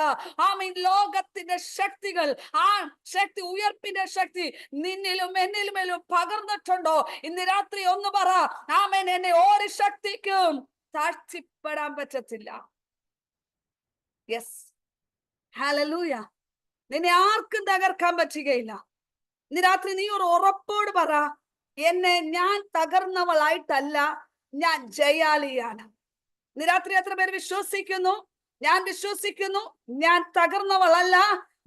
ആമീൻ ലോകത്തിന്റെ ശക്തികൾ, ആ ശക്തി ഉയർപ്പിന്റെ ശക്തി നിന്നിലും എന്നിലും പകർന്നിട്ടുണ്ടോ? ഇന്ന് രാത്രി ഒന്ന് പറ ആമേൻ. എന്നെ ഒരു ശക്തിക്കും താഴ്ത്തിപ്പെടാൻ പറ്റത്തില്ല. Yes hallelujah. നിന്നെ ആർക്കും തകർക്കാൻ പറ്റുകയില്ല. ഇന്ന് രാത്രി നീ ഒരു ഉറപ്പോട് പറ എന്നെ ഞാൻ തകർന്നവളായിട്ടല്ല, ഞാൻ ജയാളിയാണ്. ഇന്ന് രാത്രി എത്ര പേര് വിശ്വസിക്കുന്നു? ഞാൻ വിശ്വസിക്കുന്നു ഞാൻ തകർന്നവളല്ല,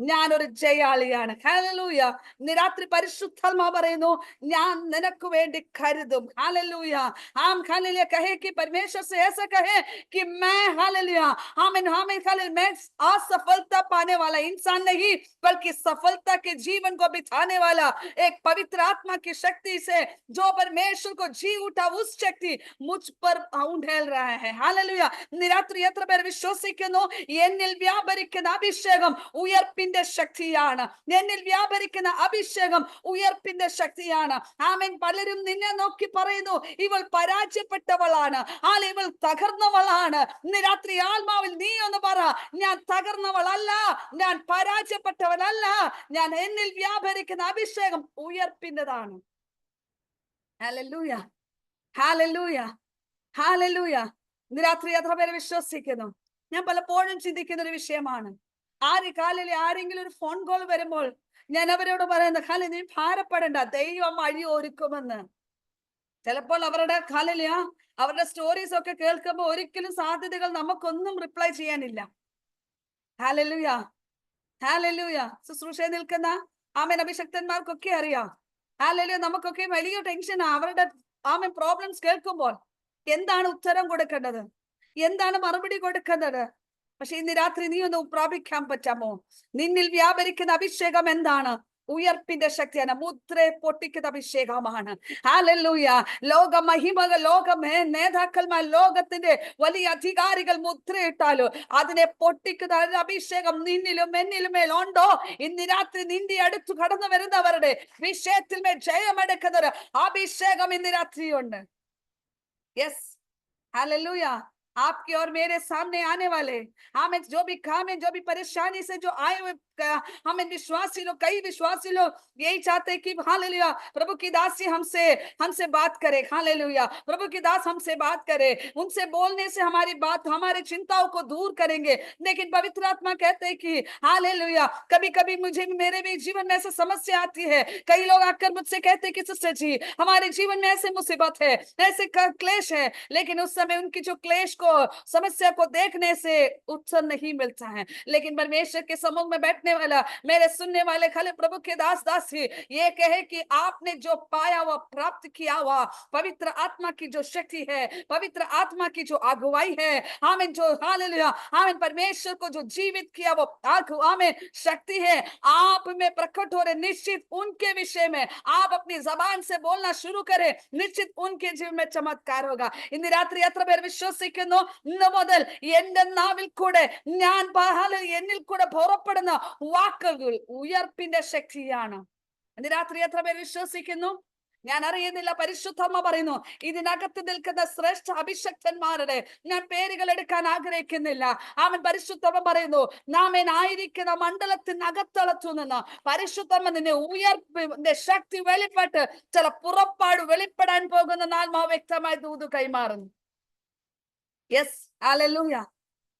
ഞാൻ ഒരു ജയാളിയാണ്. ഹല്ലേലൂയ. ഇന്ന് രാത്രി പരിശുദ്ധാത്മാവ് പറയുന്നു ഞാൻ നിനക്ക് വേണ്ടി കരുതും. हालेलुया हम हालेलुया कहे कि परमेश्वर से ऐसा कहे कि मैं हालेलुया आमीन आमीन हालेलुया मैं असफलता पाने वाला इंसान नहीं, बल्कि सफलता के जीवन को बिताने वाला एक पवित्र आत्मा की शक्ति से जो परमेश्वर को जी उठा उस शक्ति मुझ पर उंडेल रहा है. हालेलुया. നിരാത്രി എത്ര പേർ വിശ്വസിക്കുന്നു എന്നിൽ വ്യാപരിക്കുന്ന അഭിഷേകം ഉയർപ്പിന്റെ ശക്തിയാണ്, എന്നിൽ വ്യാപരിക്കുന്ന അഭിഷേകം ഉയർപ്പിന്റെ ശക്തിയാണ്. ആമേൻ. പലരും നിന്നെ നോക്കി പറയുന്നു ഇവൾ പരാജയപ്പെട്ടവളാണ്, ഇവൾ തകർന്നവളാണ്. ഇന്ന് രാത്രി ആത്മാവിൽ നീ ഒന്ന് പറ ഞാൻ തകർന്നവളല്ല, ഞാൻ പരാജയപ്പെട്ടവളല്ല, ഞാൻ എന്നിൽ വ്യാപരിക്കുന്ന അഭിഷേകം ഉയർപ്പിൻ്റെതാണ്. Hallelujah hallelujah hallelujah. ഇന്ന് രാത്രി എത്ര പേര് വിശ്വസിക്കുന്നു? ഞാൻ പലപ്പോഴും ചിന്തിക്കുന്ന ഒരു വിഷയമാണ്. ആരെങ്കിലും ഒരു ഫോൺ കോൾ വരുമ്പോൾ ഞാൻ അവരോട് പറയുന്നത് ഹാല നീ ഭാരപ്പെടണ്ട, ദൈവം വഴി ഒരുക്കുമെന്ന്. ചിലപ്പോൾ അവരുടെ ഹാലലിയ അവരുടെ സ്റ്റോറീസ് ഒക്കെ കേൾക്കുമ്പോൾ ഒരിക്കലും സാധ്യതകൾ നമുക്കൊന്നും റിപ്ലൈ ചെയ്യാനില്ല. ഹാലലുയ ഹാലലുയ. ശുശ്രൂഷയിൽ നിൽക്കുന്ന ആമേൻ അഭിഷക്തന്മാർക്കൊക്കെ അറിയാം. ഹാലലുയ നമുക്കൊക്കെ വലിയ ടെൻഷനാ അവരുടെ ആമേൻ പ്രോബ്ലംസ് കേൾക്കുമ്പോൾ. എന്താണ് ഉത്തരം കൊടുക്കേണ്ടത്, എന്താണ് മറുപടി കൊടുക്കേണ്ടത്? പക്ഷെ ഇന്ന് രാത്രി നീ ഒന്ന് പ്രാപിക്കാൻ പറ്റാമോ? നിന്നിൽ വ്യാപരിക്കുന്ന അഭിഷേകം എന്താണ്? ഉയർപ്പിന്റെ ശക്തിയാണ്, മുദ്രയെ പൊട്ടിക്കുന്ന അഭിഷേകമാണ്. ഹല്ലേലൂയ. ലോക മഹിമകൾ, നേതാക്കന്മാർ, ലോകത്തിന്റെ വലിയ അധികാരികൾ മുദ്രയിട്ടാലോ അതിനെ പൊട്ടിക്കുന്ന അഭിഷേകം നിന്നിലും എന്നിലും മേലുണ്ടോ? ഇന്ന് രാത്രി നിന്റെ അടുത്ത് കടന്നു വരുന്നവരുടെ വിഷയത്തിൽ മേൽ ജയമെടുക്കുന്ന അഭിഷേകം ഇന്ന് രാത്രിയുണ്ട്. Yes hallelujah. आपके और मेरे सामने आने वाले, हमें जो भी काम है, जो भी परेशानी से जो आए हुए हमें विश्वासी लोग, कई विश्वासी लोग यही चाहते हैं कि हालेलुया प्रभु की दासी हमसे हमसे बात करे, हालेलुया प्रभु की दास हमसे बात करे, उनसे बोलने से हमारी बात, हमारी चिंताओं को दूर करेंगे। लेकिन पवित्र आत्मा कहते हैं कि हालेलुया कभी कभी मुझे, मेरे भी जीवन में ऐसी समस्या आती है। कई लोग आकर मुझसे कहते हैं कि सिस्टर जी हमारे जीवन में ऐसे मुसीबत है, ऐसे क्लेश है, लेकिन उस समय उनकी जो क्लेश को, समस्या को देखने से उत्तर नहीं मिलता है। लेकिन परमेश्वर के सम्मुख में बैठने वाला, मेरे सुनने वाले खाली प्रभु के दास दासी ये कहे कि आपने जो पाया हुआ, प्राप्त किया हुआ पवित्र आत्मा की जो शक्ति है, पवित्र आत्मा की जो अगुवाई है, हमें जो हालेलुया हमें परमेश्वर को जो जीवित किया वो हमें शक्ति है आप में प्रकट हो रहे, निश्चित उनके विषय में आप अपनी जबान से बोलना शुरू करें, निश्चित उनके जीवन में चमत्कार होगा। ഇന്ന് രാത്രി എത്ര പേർ വിശ്വസിക്കുന്നു ഇന്ന് മുതൽ എന്റെ നാവിൽ കൂടെ ഞാൻ എന്നിൽ കൂടെ പുറപ്പെടുന്ന വാക്കുകൾ ഉയർപ്പിന്റെ ശക്തിയാണ്? ഇന്ന് രാത്രി എത്ര പേർ വിശ്വസിക്കുന്നു? ഞാൻ അറിയുന്നില്ല, പരിശുദ്ധമ്മ പറയുന്നു ഇതിനകത്ത് നിൽക്കുന്ന ശ്രേഷ്ഠ അഭിഷക്തന്മാരുടെ ഞാൻ പേരുകൾ എടുക്കാൻ ആഗ്രഹിക്കുന്നില്ല. അവൻ പരിശുദ്ധമ്മ പറയുന്നു നാം ആയിരിക്കുന്ന മണ്ഡലത്തിനകത്തളത്തു നിന്ന് പരിശുദ്ധമ്മ നിന്നെ ഉയർപ്പിന്റെ ശക്തി വെളിപ്പെട്ട് ചില പുറപ്പാട് വെളിപ്പെടാൻ പോകുന്ന ആത്മാവ് വ്യക്തമായി ദൂത് കൈമാറുന്നു. Yes, hallelujah,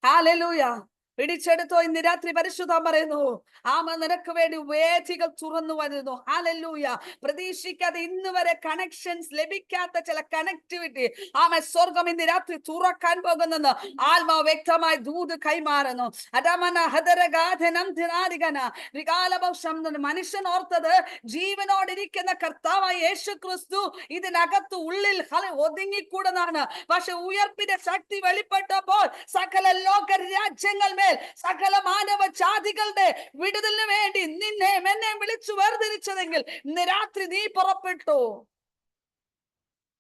hallelujah. പിടിച്ചെടുത്തോ, ഇന്ന് രാത്രി പരിശുദ്ധ പറയുന്നു ആമ നിനക്ക് വേണ്ടി വേദികൾ തുറന്നു വരുന്നു. ഹല്ലേലൂയ. പ്രതീക്ഷിക്കാതെ ഇന്ന് വരെ കണക്ഷൻസ് ലഭിക്കാത്ത ചില കണക്ടിവിറ്റി ആമ സ്വർഗം ഇന്ന് രാത്രി തുറക്കാൻ പോകുന്നെന്ന് ആത്മാവ് വ്യക്തമായി ദൂത് കൈമാറുന്നു. അടമന ഹദരഗാധനം ധിനാരികന വികാലഭൗഷം. മനുഷ്യൻ ഓർത്തത് ജീവനോടിരിക്കുന്ന കർത്താവായ യേശു ക്രിസ്തു ഇതിനകത്ത് ഉള്ളിൽ ഒതുങ്ങിക്കൂടുന്നതാണ്. പക്ഷെ ഉയർപ്പിന്റെ ശക്തി വെളിപ്പെട്ടപ്പോൾ സകല ലോക രാജ്യങ്ങൾ മേൽ, സകല മാനവ ജാതികളുടെ വിടുതലിന് വേണ്ടി നിന്നെ എന്നെ വിളിച്ചു വേർതിരിച്ചതെങ്കിൽ ഇന്ന് രാത്രി നീ പുറപ്പെട്ടു.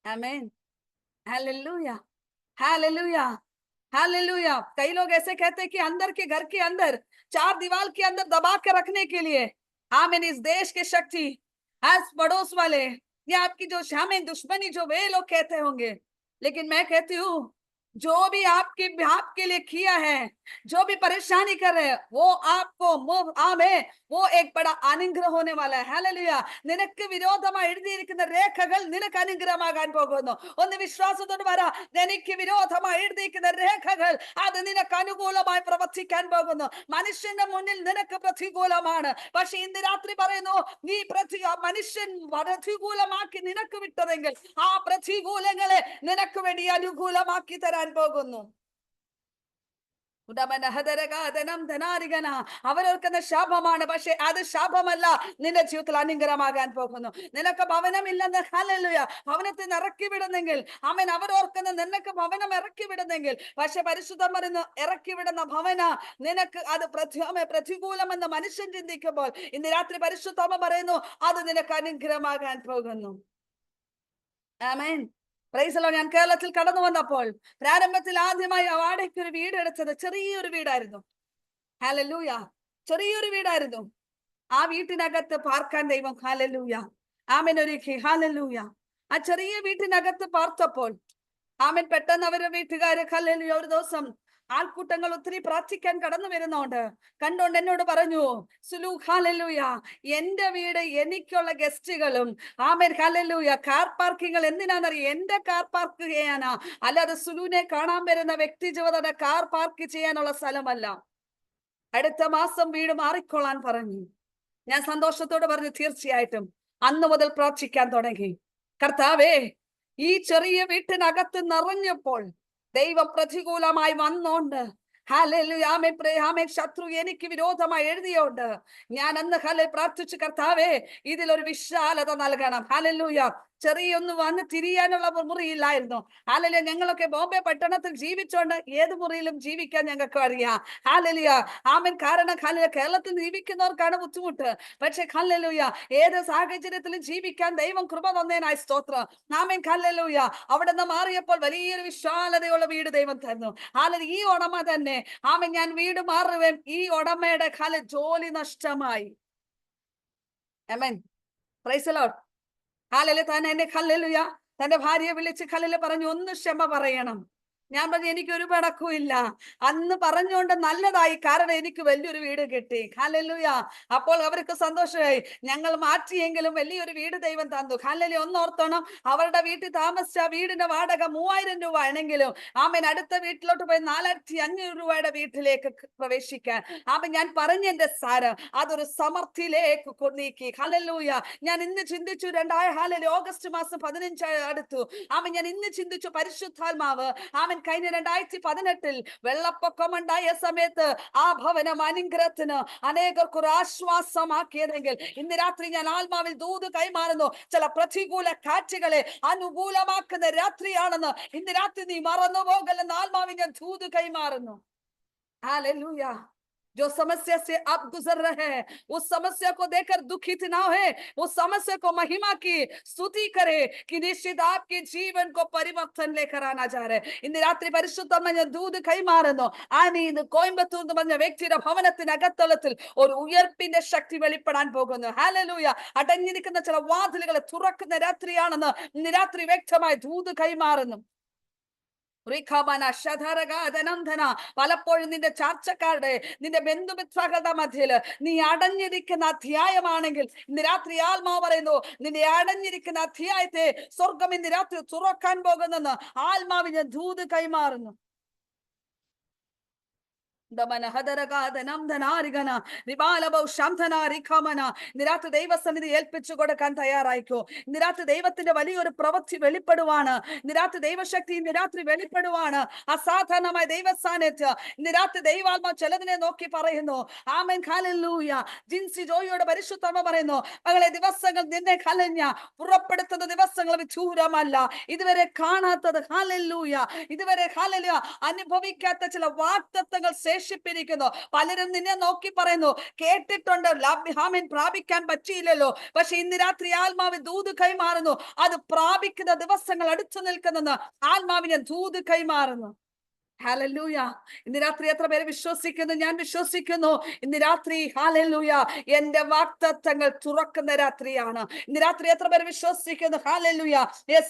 आमीन, हालेलुया, हालेलुया, हालेलुया. कई लोग ऐसे कहते हैं कि अंदर के घर के अंदर, चार दीवार के अंदर दबा के रखने के लिए आमीन इस देश के शक्ति, आज पड़ोस वाले या आपकी जो शामिल दुश्मनी जो वे लोग कहते होंगे, लेकिन मैं कहती हूँ जो भी आपके लिए किया है, जो भी परेशानी कर रहे हैं, वो आपको वो एक बड़ा അനുഗ്രഹം होने वाला है. ഹല്ലേലൂയ. നിനക്ക് വിരോധമായി എഴുതിയിരിക്കുന്ന രേഖകൾ നിനക്ക് അനുഗ്രഹമാകാൻ പോകുന്നു. ഒന്ന് വിശ്വാസത്തോട് പറ, എനിക്ക് വിരോധമായി എഴുതിയിരിക്കുന്ന രേഖകൾ അത് നിനക്ക് അനുകൂലമായി പ്രവർത്തിക്കാൻ പോകുന്നു. മനുഷ്യന്റെ മുന്നിൽ നിനക്ക് പ്രതികൂലമാണ്, പക്ഷെ ഇന്ന് രാത്രി പറയുന്നു നീ മനുഷ്യൻ പ്രതികൂലമാക്കി നിനക്ക് വിട്ടതെങ്കിൽ ആ പ്രതികൂലങ്ങളെ നിനക്ക് വേണ്ടി അനുകൂലമാക്കി തരാൻ പോകുന്നു. അവരോർക്കുന്ന ശാപമാണ്, പക്ഷെ അത് ശാപമല്ല, നിന്റെ ജീവിതത്തിൽ അനുഗ്രഹമാകാൻ പോകുന്നു. നിനക്ക് ഭവനമില്ലെന്ന് ഹല്ലേലൂയ ഭവനത്തിൽ ഇറക്കി വിടുന്നെങ്കിൽ അവൻ അവരോർക്കുന്ന നിനക്ക് ഭവനം ഇറക്കി വിടുന്നെങ്കിൽ, പക്ഷെ പരിശുദ്ധം പറയുന്നു ഇറക്കി വിടുന്ന ഭവന നിനക്ക് അത് പ്രതികൂലമെന്ന് മനുഷ്യൻ ചിന്തിക്കുമ്പോൾ ഇന്ന് രാത്രി പരിശുദ്ധമ പറയുന്നു അത് നിനക്ക് അനുഗ്രഹമാകാൻ പോകുന്നു. ആമേൻ. ഞാൻ കേരളത്തിൽ കടന്നു വന്നപ്പോൾ പ്രാരംഭത്തിൽ ആദ്യമായി വാടകയ്ക്ക് ഒരു വീട് എടുത്തത് ചെറിയൊരു വീടായിരുന്നു. ഹല്ലേലൂയ, ചെറിയൊരു വീടായിരുന്നു. ആ വീട്ടിനകത്ത് പാർക്കാൻ ദൈവം ഹല്ലേലൂയ ആമേൻ ഒരുക്കി. ഹല്ലേലൂയ. ആ ചെറിയ വീട്ടിനകത്ത് പാർത്തപ്പോൾ ആമേൻ പെട്ടെന്ന് അവരുടെ വീട്ടുകാര് ഹല്ലേലൂയ ഒരു ദിവസം ആൾക്കൂട്ടങ്ങൾ ഒത്തിരി പ്രാർത്ഥിക്കാൻ കടന്നു വരുന്നോണ്ട് കണ്ടോണ്ട് എന്നോട് പറഞ്ഞു, സുലു ഹല്ലേലൂയ എന്റെ വീട് എനിക്കുള്ള ഗസ്റ്റുകളും ആമേൻ ഹല്ലേലൂയ കാർ പാർക്കിങ്ങൾ എന്തിനാണെന്നറിയാം, എന്റെ കാർ പാർക്ക് ചെയ്യാനാ, അല്ലാതെ സുലുവിനെ കാണാൻ വരുന്ന വ്യക്തി ജീവിതയുടെ കാർ പാർക്ക് ചെയ്യാനുള്ള സ്ഥലമല്ല. അടുത്ത മാസം വീട് മാറിക്കൊള്ളാൻ പറഞ്ഞു. ഞാൻ സന്തോഷത്തോട് പറഞ്ഞു തീർച്ചയായിട്ടും. അന്ന് മുതൽ പ്രാർത്ഥിക്കാൻ തുടങ്ങി. കർത്താവേ ഈ ചെറിയ വീട്ടിനകത്ത് നിറഞ്ഞപ്പോൾ ദൈവം പ്രതികൂലമായി വന്നോണ്ട് ഹല്ലേലൂയ ആമേൻ ശത്രു എനിക്ക് വിരോധമായി എഴുതിയോണ്ട് ഞാൻ അന്ന് പ്രാർത്ഥിച്ചു, കർത്താവേ ഇതിലൊരു വിശാലത നൽകണം. ഹല്ലേലൂയ. ചെറിയൊന്ന് വന്ന് തിരിയാനുള്ള മുറിയില്ലായിരുന്നു. ഹല്ലേലൂയ. ഞങ്ങളൊക്കെ ബോംബെ പട്ടണത്തിൽ ജീവിച്ചോണ്ട് ഏത് മുറിയിലും ജീവിക്കാൻ ഞങ്ങൾക്ക് അറിയാം. ഹല്ലേലൂയ ആമേൻ. കാരണം കേരളത്തിൽ ജീവിക്കുന്നവർക്കാണ് ബുദ്ധിമുട്ട്, പക്ഷെ ഹല്ലേലൂയ ഏത് സാഹചര്യത്തിലും ജീവിക്കാൻ ദൈവം കൃപ തന്നേനായി സ്തോത്രം. ആമേൻ. ഹല്ലേലൂയ. അവിടെ നിന്ന് മാറിയപ്പോൾ വലിയൊരു വിശാലതയുള്ള വീട് ദൈവം തന്നു. ഹല്ലേലൂയ. ഈ ഉടമ തന്നെ ആമേൻ ഞാൻ വീട് മാറുവേൻ, ഈ ഉടമയുടെ ജോലി നഷ്ടമായി. ആമേൻ. Praise the Lord. ഹല്ലേലൂയ. താൻ എന്നെ ഹല്ലേലൂയ തന്റെ ഭാര്യയെ വിളിച്ച് ഹല്ലേലൂയ പറഞ്ഞു, ഒന്ന് ക്ഷമ പറയണം. ഞാൻ പറഞ്ഞു എനിക്കൊരു പടക്കവും ഇല്ല. അന്ന് പറഞ്ഞുകൊണ്ട് നല്ലതായി, കാരണം എനിക്ക് വലിയൊരു വീട് കിട്ടി. ഹല്ലേലൂയ. അപ്പോൾ അവർക്ക് സന്തോഷമായി. ഞങ്ങൾ മാറ്റിയെങ്കിലും വലിയൊരു വീട് ദൈവം തന്നു. ഹല്ലേലൂയ. ഒന്നോർത്തോണം, അവരുടെ വീട്ടിൽ താമസിച്ച വീടിന്റെ വാടക 3000 രൂപ ആണെങ്കിലും ആമേൻ അടുത്ത വീട്ടിലോട്ട് പോയി 4500 രൂപയുടെ വീട്ടിലേക്ക് പ്രവേശിക്കാൻ ഞാൻ പറഞ്ഞ എന്റെ സാരം അതൊരു സമൃദ്ധിയിലേക്ക് നീക്കി. ഹല്ലേലൂയ. ഞാൻ ഇന്ന് ചിന്തിച്ചു, ഓഗസ്റ്റ് മാസം 15 അടുത്തു. ഞാൻ ഇന്ന് ചിന്തിച്ചു പരിശുദ്ധാത്മാവ് കഴിഞ്ഞ 2018 വെള്ളപ്പൊക്കം ഉണ്ടായ സമയത്ത് ആ ഭവനം അനുഗ്രഹത്തിന് അനേകർക്ക് ഒരു ആശ്വാസമാക്കിയതെങ്കിൽ ഇന്ന് രാത്രി ഞാൻ ആത്മാവിൽ ദൂത് കൈമാറുന്നു. ചില പ്രതികൂല കാറ്റുകളെ അനുകൂലമാക്കുന്ന രാത്രിയാണെന്ന് ഇന്ന് രാത്രി നീ മറന്നു പോകല്ലെന്ന് ആത്മാവിൽ ഞാൻ ദൂത് കൈമാറുന്നു. ഹല്ലേലൂയ. जो समस्या से आप गुजर रहे हैं, उस समस्या को देखकर दुखित ना हो, उस समस्या को महिमा की स्तुति करे कि निश्चित आपके जीवन को परिवर्तन लेकर आना जा रहे. ഇന്ന് രാത്രി പരിശുദ്ധമായ ദൂത് കൈമാറുന്നു. ഇന്ന് കോയമ്പത്തൂർ എന്ന് പറഞ്ഞ വ്യക്തിയുടെ ഭവനത്തിനകത്തളത്തിൽ ഒരു ഉയർപ്പിന്റെ ശക്തി വെളിപ്പെടാൻ പോകുന്നു. ഹല്ലേലൂയ. അടഞ്ഞിരിക്കുന്ന ചില വാതിലുകളെ തുറക്കുന്ന രാത്രിയാണെന്ന് ഇന്ന് രാത്രി വ്യക്തമായി ദൂത് കൈമാറുന്നു. പലപ്പോഴും നിന്റെ ചാർച്ചക്കാരുടെ, നിന്റെ ബന്ധുമിത്രങ്ങളുടെ മധ്യയിൽ നീ അടഞ്ഞിരിക്കുന്ന അധ്യായമാണെങ്കിൽ ഇന്ന് രാത്രി ആത്മാവ് പറയുന്നു, നിന്റെ അടഞ്ഞിരിക്കുന്ന അധ്യായത്തെ സ്വർഗം ഇന്ന് രാത്രി തുറക്കാൻ പോകുന്നെന്ന് ആത്മാവിന് ദൂത് കൈമാറുന്നു. നിരാത്ത് ദൈവസന്നിധി ഏൽപ്പിച്ചു കൊടുക്കാൻ തയ്യാറായിക്കോ. നിരാത്ത് ദൈവത്തിന്റെ വലിയൊരു പ്രവൃത്തി വെളിപ്പെടുവാണ്. നിരാത്ത് ദൈവശക്തി നിരാത്രി വെളിപ്പെടുവാണ്. അസാധാരണമായ ദൈവ സാന്നിധ്യം നിരാത്ത് ദൈവാത്മാ ചിലതിനെ നോക്കി പറയുന്നു. ആമേൻ. ഹല്ലേലൂയ. ജിൻസി ജോയിയോട് പരിശുദ്ധമ പറയുന്നു, മകളെ ദിവസങ്ങൾ നിന്നെ കലഞ്ഞ പുറപ്പെടുത്തുന്ന ദിവസങ്ങൾ വിദൂരമല്ല. ഇതുവരെ കാണാത്തത്, ഹല്ലേലൂയ, ഇതുവരെ ഹല്ലേലൂയ അനുഭവിക്കാത്ത ചില വാഗ്ദത്തങ്ങൾ ശേഷിപ്പിരിക്കുന്നു. പലരും നിന്നെ നോക്കി പറയുന്നു, കേട്ടിട്ടുണ്ട്, പ്രാപിക്കാൻ പറ്റിയില്ലല്ലോ. പക്ഷെ ഇന്ന് രാത്രി ആത്മാവിൻ ദൂത് കൈമാറുന്നു, അത് പ്രാപിക്കുന്ന ദിവസങ്ങൾ അടുത്തു നിൽക്കുന്നെന്ന് ആത്മാവിനെ ദൂത് കൈമാറുന്നു. ഹല്ലേലൂയ. ഇന്ന് രാത്രി എത്ര പേര് വിശ്വസിക്കുന്നു? ഞാൻ വിശ്വസിക്കുന്നു. ഇന്ന് രാത്രി ഹല്ലേലൂയ എന്റെ വാഗ്ദത്തങ്ങൾ തുറക്കുന്ന രാത്രിയാണ്. ഇന്ന് രാത്രി എത്ര പേര് വിശ്വസിക്കുന്നു? ഹല്ലേലൂയ.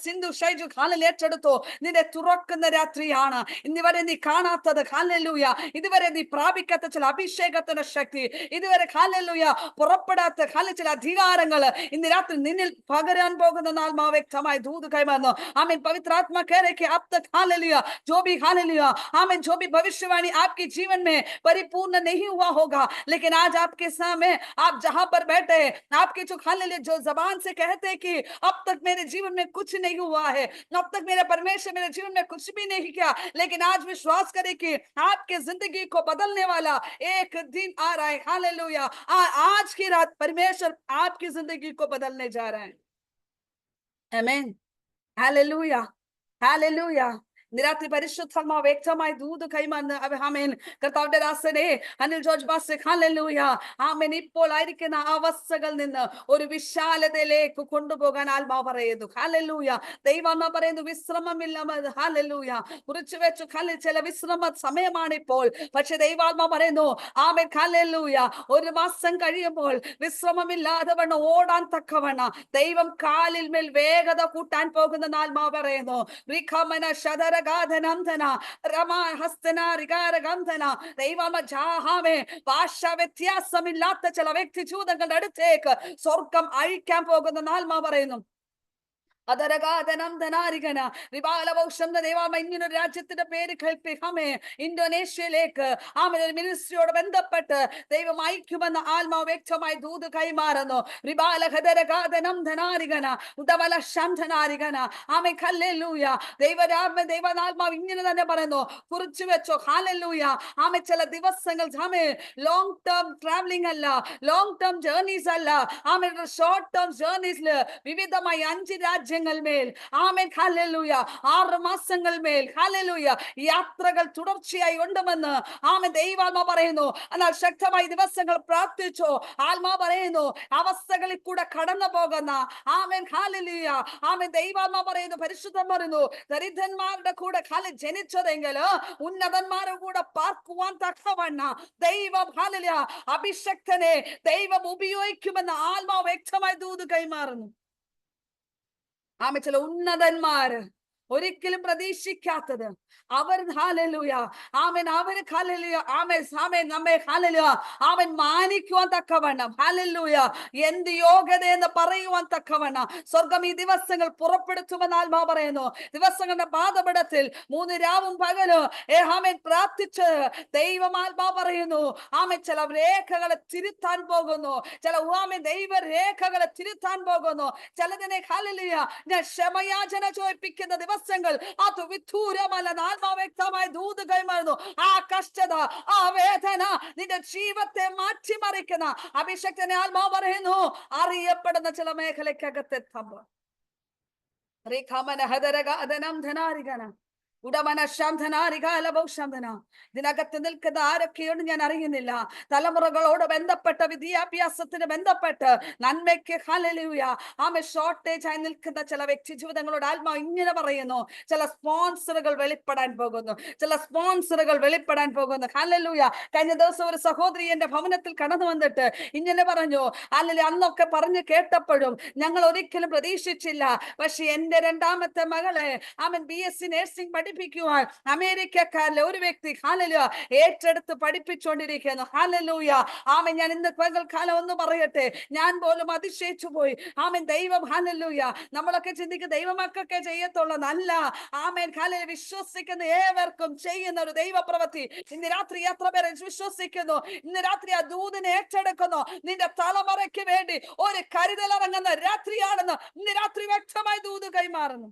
സിന്ധു ഷൈജു ഏറ്റെടുത്തോ, നിന്നെ തുറക്കുന്ന രാത്രിയാണ്. ഇന്നുവരെ നീ കാണാത്തത്, ഹല്ലേലൂയ, ഇതുവരെ നീ പ്രാപിക്കാത്ത ചില അഭിഷേകത്തിന്റെ ശക്തി, ഇതുവരെ ഹല്ലേലൂയ പുറപ്പെടാത്ത ചില അധികാരങ്ങൾ ഇന്ന് രാത്രി നിന്നിൽ പകരാൻ പോകുന്ന ആത്മാവ് വ്യക്തമായി ദൂത് കൈമാറുന്നു. ആമേൻ. പവിത്രാത്मा कह रहे कि अब तक हालेलुया जो भी हालेलुया आमीन जो भी भविष्यवाणी आपके जीवन में परिपूर्ण नहीं हुआ होगा, लेकिन आज आपके सामने आप जहां पर बैठे हैं, आपके जो हालेलुया जो जबान से कहते हैं कि अब तक मेरे जीवन में कुछ नहीं हुआ है, अब तक मेरे परमेश्वर मेरे जीवन में कुछ भी नहीं किया, लेकिन आज विश्वास करें कि आपके जिंदगी को बदलने वाला एक दिन आ रहा है. हालेलुया. आज की रात परमेश्वर आपकी जिंदगी को बदलने जा रहा है. आमीन. हालेलुया. हालेलुया. നിരാത്രി പരിശുദ്ധമ വ്യക്തമായി ദൂത് കൈമാറുന്ന ആമേൻ. കർത്താവിന്റെ ദാസനെ അനിൽ ജോർജ് ബാസ്, ഹല്ലേലൂയ, ആമേൻ, ഇപ്പോൾ ആയിരിക്കുന്ന അവസ്ഥകളിൽ നിന്ന് ഒരു വിശാലതയിലേക്ക് കൊണ്ടുപോകാൻ ആത്മാവ് പറയുന്നു. ഹല്ലേലൂയ. ദൈവാത്മാ പറയുന്നു വിശ്രമമില്ല. ഹല്ലേലൂയ. കുറിച്ചു വെച്ചു ചില വിശ്രമ സമയമാണിപ്പോൾ. പക്ഷെ ദൈവാത്മാ പറയുന്നു ആമേൻ ഹല്ലേലൂയ, ഒരു മാസം കഴിയുമ്പോൾ വിശ്രമമില്ലാതെ വണ്ണം ഓടാൻ തക്കവണ്ണം ദൈവം കാലിൽ മേൽ വേഗത കൂട്ടാൻ പോകുന്ന ആത്മാവ് പറയുന്നു. ഭാഷ വ്യത്യാസമില്ലാത്ത ചില വ്യക്തി ജീവിതങ്ങളുടെ അടുത്തേക്ക് സ്വർഗം അഴിക്കാൻ പോകുന്ന ആത്മാവ് പറയുന്നു. ഇങ്ങനൊരു രാജ്യത്തിന്റെ പേര് കേൾപ്പിക്കാമേ, ഇന്തോനേഷ്യയിലേക്ക് ഒരു മിനിസ്ട്രിയോട് ബന്ധപ്പെട്ട് ദൈവം അയക്കുമെന്ന ആത്മാവ് വ്യക്തമായി ദൂത് കൈമാറുന്നു. ദൈവാത്മാവ് ഇങ്ങനെ തന്നെ പറയുന്നു, കുറിച്ചു വെച്ചോ. ഹല്ലേലൂയ. ചില ദിവസങ്ങൾ ലോങ് ടേം ട്രാവലിംഗ് അല്ല, ലോങ് ടേം ജേർണീസ് അല്ല, ഷോർട്ട് ടേം ജേർണീസില് വിവിധമായി 5 രാജ്യങ്ങൾ മേൽ, ആമേൻ ഹല്ലേലൂയ, 6 മാസങ്ങൾ മേൽ, ഹല്ലേലൂയ, യാത്രകൾ തുടർച്ചയായി ഉണ്ടെന്ന് ആമേൻ ദൈവാത്മാ പറയുന്നു. എന്നാൽ ശക്തമായി ദിവസങ്ങൾ പ്രാർത്ഥിച്ചോ. ആത്മാ പറയുന്നു അവസ്ഥകളിൽ കൂടെ കടന്നു പോകുന്ന, ആമേൻ ഹല്ലേലൂയ, ആമേൻ ദൈവാത്മാ പറയുന്നു, പരിശുദ്ധം പറയുന്നു, ദരിദ്രന്മാരുടെ കൂടെ ജനിച്ചതെങ്കിൽ ഉന്നതന്മാരുടെ കൂടെ പാർക്കുവാൻ തക്കവണ്ണം ദൈവം ഹല്ലേലൂയ അഭിഷക്തനെ ദൈവം ഉപയോഗിക്കുമെന്ന് ആത്മാവ് വ്യക്തമായി ദൂത് കൈമാറുന്നു. ചില ഉന്നതന്മാര് ഒരിക്കലും പ്രതീക്ഷിക്കാത്തത് അവർ ഹല്ലേലൂയ ആമേൻ അവര് ഹല്ലേലൂയ ആമേൻ ആമേൻ നമ്മെ ഹല്ലേലൂയ അവൻ മാനിക്കുവാൻ തക്കവണ്ണം ഹല്ലേലൂയ എന്ത് യോഗ്യത എന്ന് പറയുവാൻ തക്കവണ്ണം സ്വർഗം ഈ ദിവസങ്ങൾ പുറപ്പെടുത്തുമെന്ന് ആത്മാവ് പറയുന്നു. ദിവസങ്ങളുടെ പാദപീഠത്തിൽ 3 രാവും പകലും ആമേൻ പ്രാർത്ഥിച്ച് ദൈവം ആത്മാവ് പറയുന്നു ആമേൻ ചില രേഖകളെ തിരുത്താൻ പോകുന്നു. ചില ആമേൻ ദൈവ രേഖകളെ തിരുത്താൻ പോകുന്നു. ചിലതിനെ ഹല്ലേലൂയ ഞാൻ ക്ഷമയാചന ചോദിപ്പിക്കുന്ന ദിവസങ്ങൾ അത് വിദൂരമല്ല. ആത്മാവ് വ്യക്തമായ ദൂത് കൈമാറുന്നു. ആ കഷ്ടത, ആ വേദന നിന്റെ ജീവിതത്തെ മാറ്റിമറിക്കുന്ന അഭിഷക്തനെ ആത്മാവ് പറയുന്നു അറിയപ്പെടുന്ന ചില മേഖലയ്ക്കകത്തെത്തുമ്പോൾ ഇതിനകത്ത് നിൽക്കുന്ന ആരൊക്കെയോട് ഞാൻ അറിയുന്നില്ല. തലമുറകളോട് ബന്ധപ്പെട്ട വിദ്യാഭ്യാസത്തിന് ബന്ധപ്പെട്ട് നന്മയ്ക്ക് ഹല്ലേലൂയ ആമേൻ ഷോർട്ടേജ് ആയി നിൽക്കുന്ന ചില വ്യക്തി ജീവിതങ്ങളോട് ആത്മാവ് ഇങ്ങനെ പറയുന്നു ചില സ്പോൺസറുകൾ വെളിപ്പെടാൻ പോകുന്നു. ചില സ്പോൺസറുകൾ വെളിപ്പെടാൻ പോകുന്നു. ഹല്ലേലൂയ. കഴിഞ്ഞ ദിവസം ഒരു സഹോദരി എന്റെ ഭവനത്തിൽ കടന്നു വന്നിട്ട് ഇങ്ങനെ പറഞ്ഞു, അല്ലെങ്കിൽ അന്നൊക്കെ പറഞ്ഞു കേട്ടപ്പോഴും ഞങ്ങൾ ഒരിക്കലും പ്രതീക്ഷിച്ചില്ല. പക്ഷെ എന്റെ രണ്ടാമത്തെ മകളെ അവൻ BSc നഴ്സിംഗ് പഠിപ്പിക്കുവാൻ അമേരിക്കക്കാരിലെ ഒരു വ്യക്തി ഹല്ലേലൂയ ഏറ്റെടുത്ത് പഠിപ്പിച്ചുകൊണ്ടിരിക്കുന്നു. ഹല്ലേലൂയ ആമേൻ. ഞാൻ ഇന്ന് പകൽക്കാലം ഒന്ന് പറയട്ടെ, ഞാൻ പോലും അതിശയിച്ചു പോയി. ആമേൻ. ദൈവം ഹല്ലേലൂയ നമ്മളൊക്കെ ചിന്തിക്കും ദൈവമക്കൊക്കെ ചെയ്യത്തുള്ളൂ. നല്ല ആമേൻ ഹല്ലേലൂയ വിശ്വസിക്കുന്ന ഏവർക്കും ചെയ്യുന്ന ഒരു ദൈവപ്രവൃത്തി ഇന്ന് രാത്രി എത്ര പേരെ വിശ്വസിക്കുന്നു? ഇന്ന് രാത്രി ആ ദൂതിനെ ഏറ്റെടുക്കുന്നു. നിന്റെ തലമുറയ്ക്ക് വേണ്ടി ഒരു കരുതൽ ഇറങ്ങുന്ന രാത്രിയാണെന്ന് ഇന്ന് രാത്രി വ്യക്തമായി ദൂത് കൈമാറുന്നു.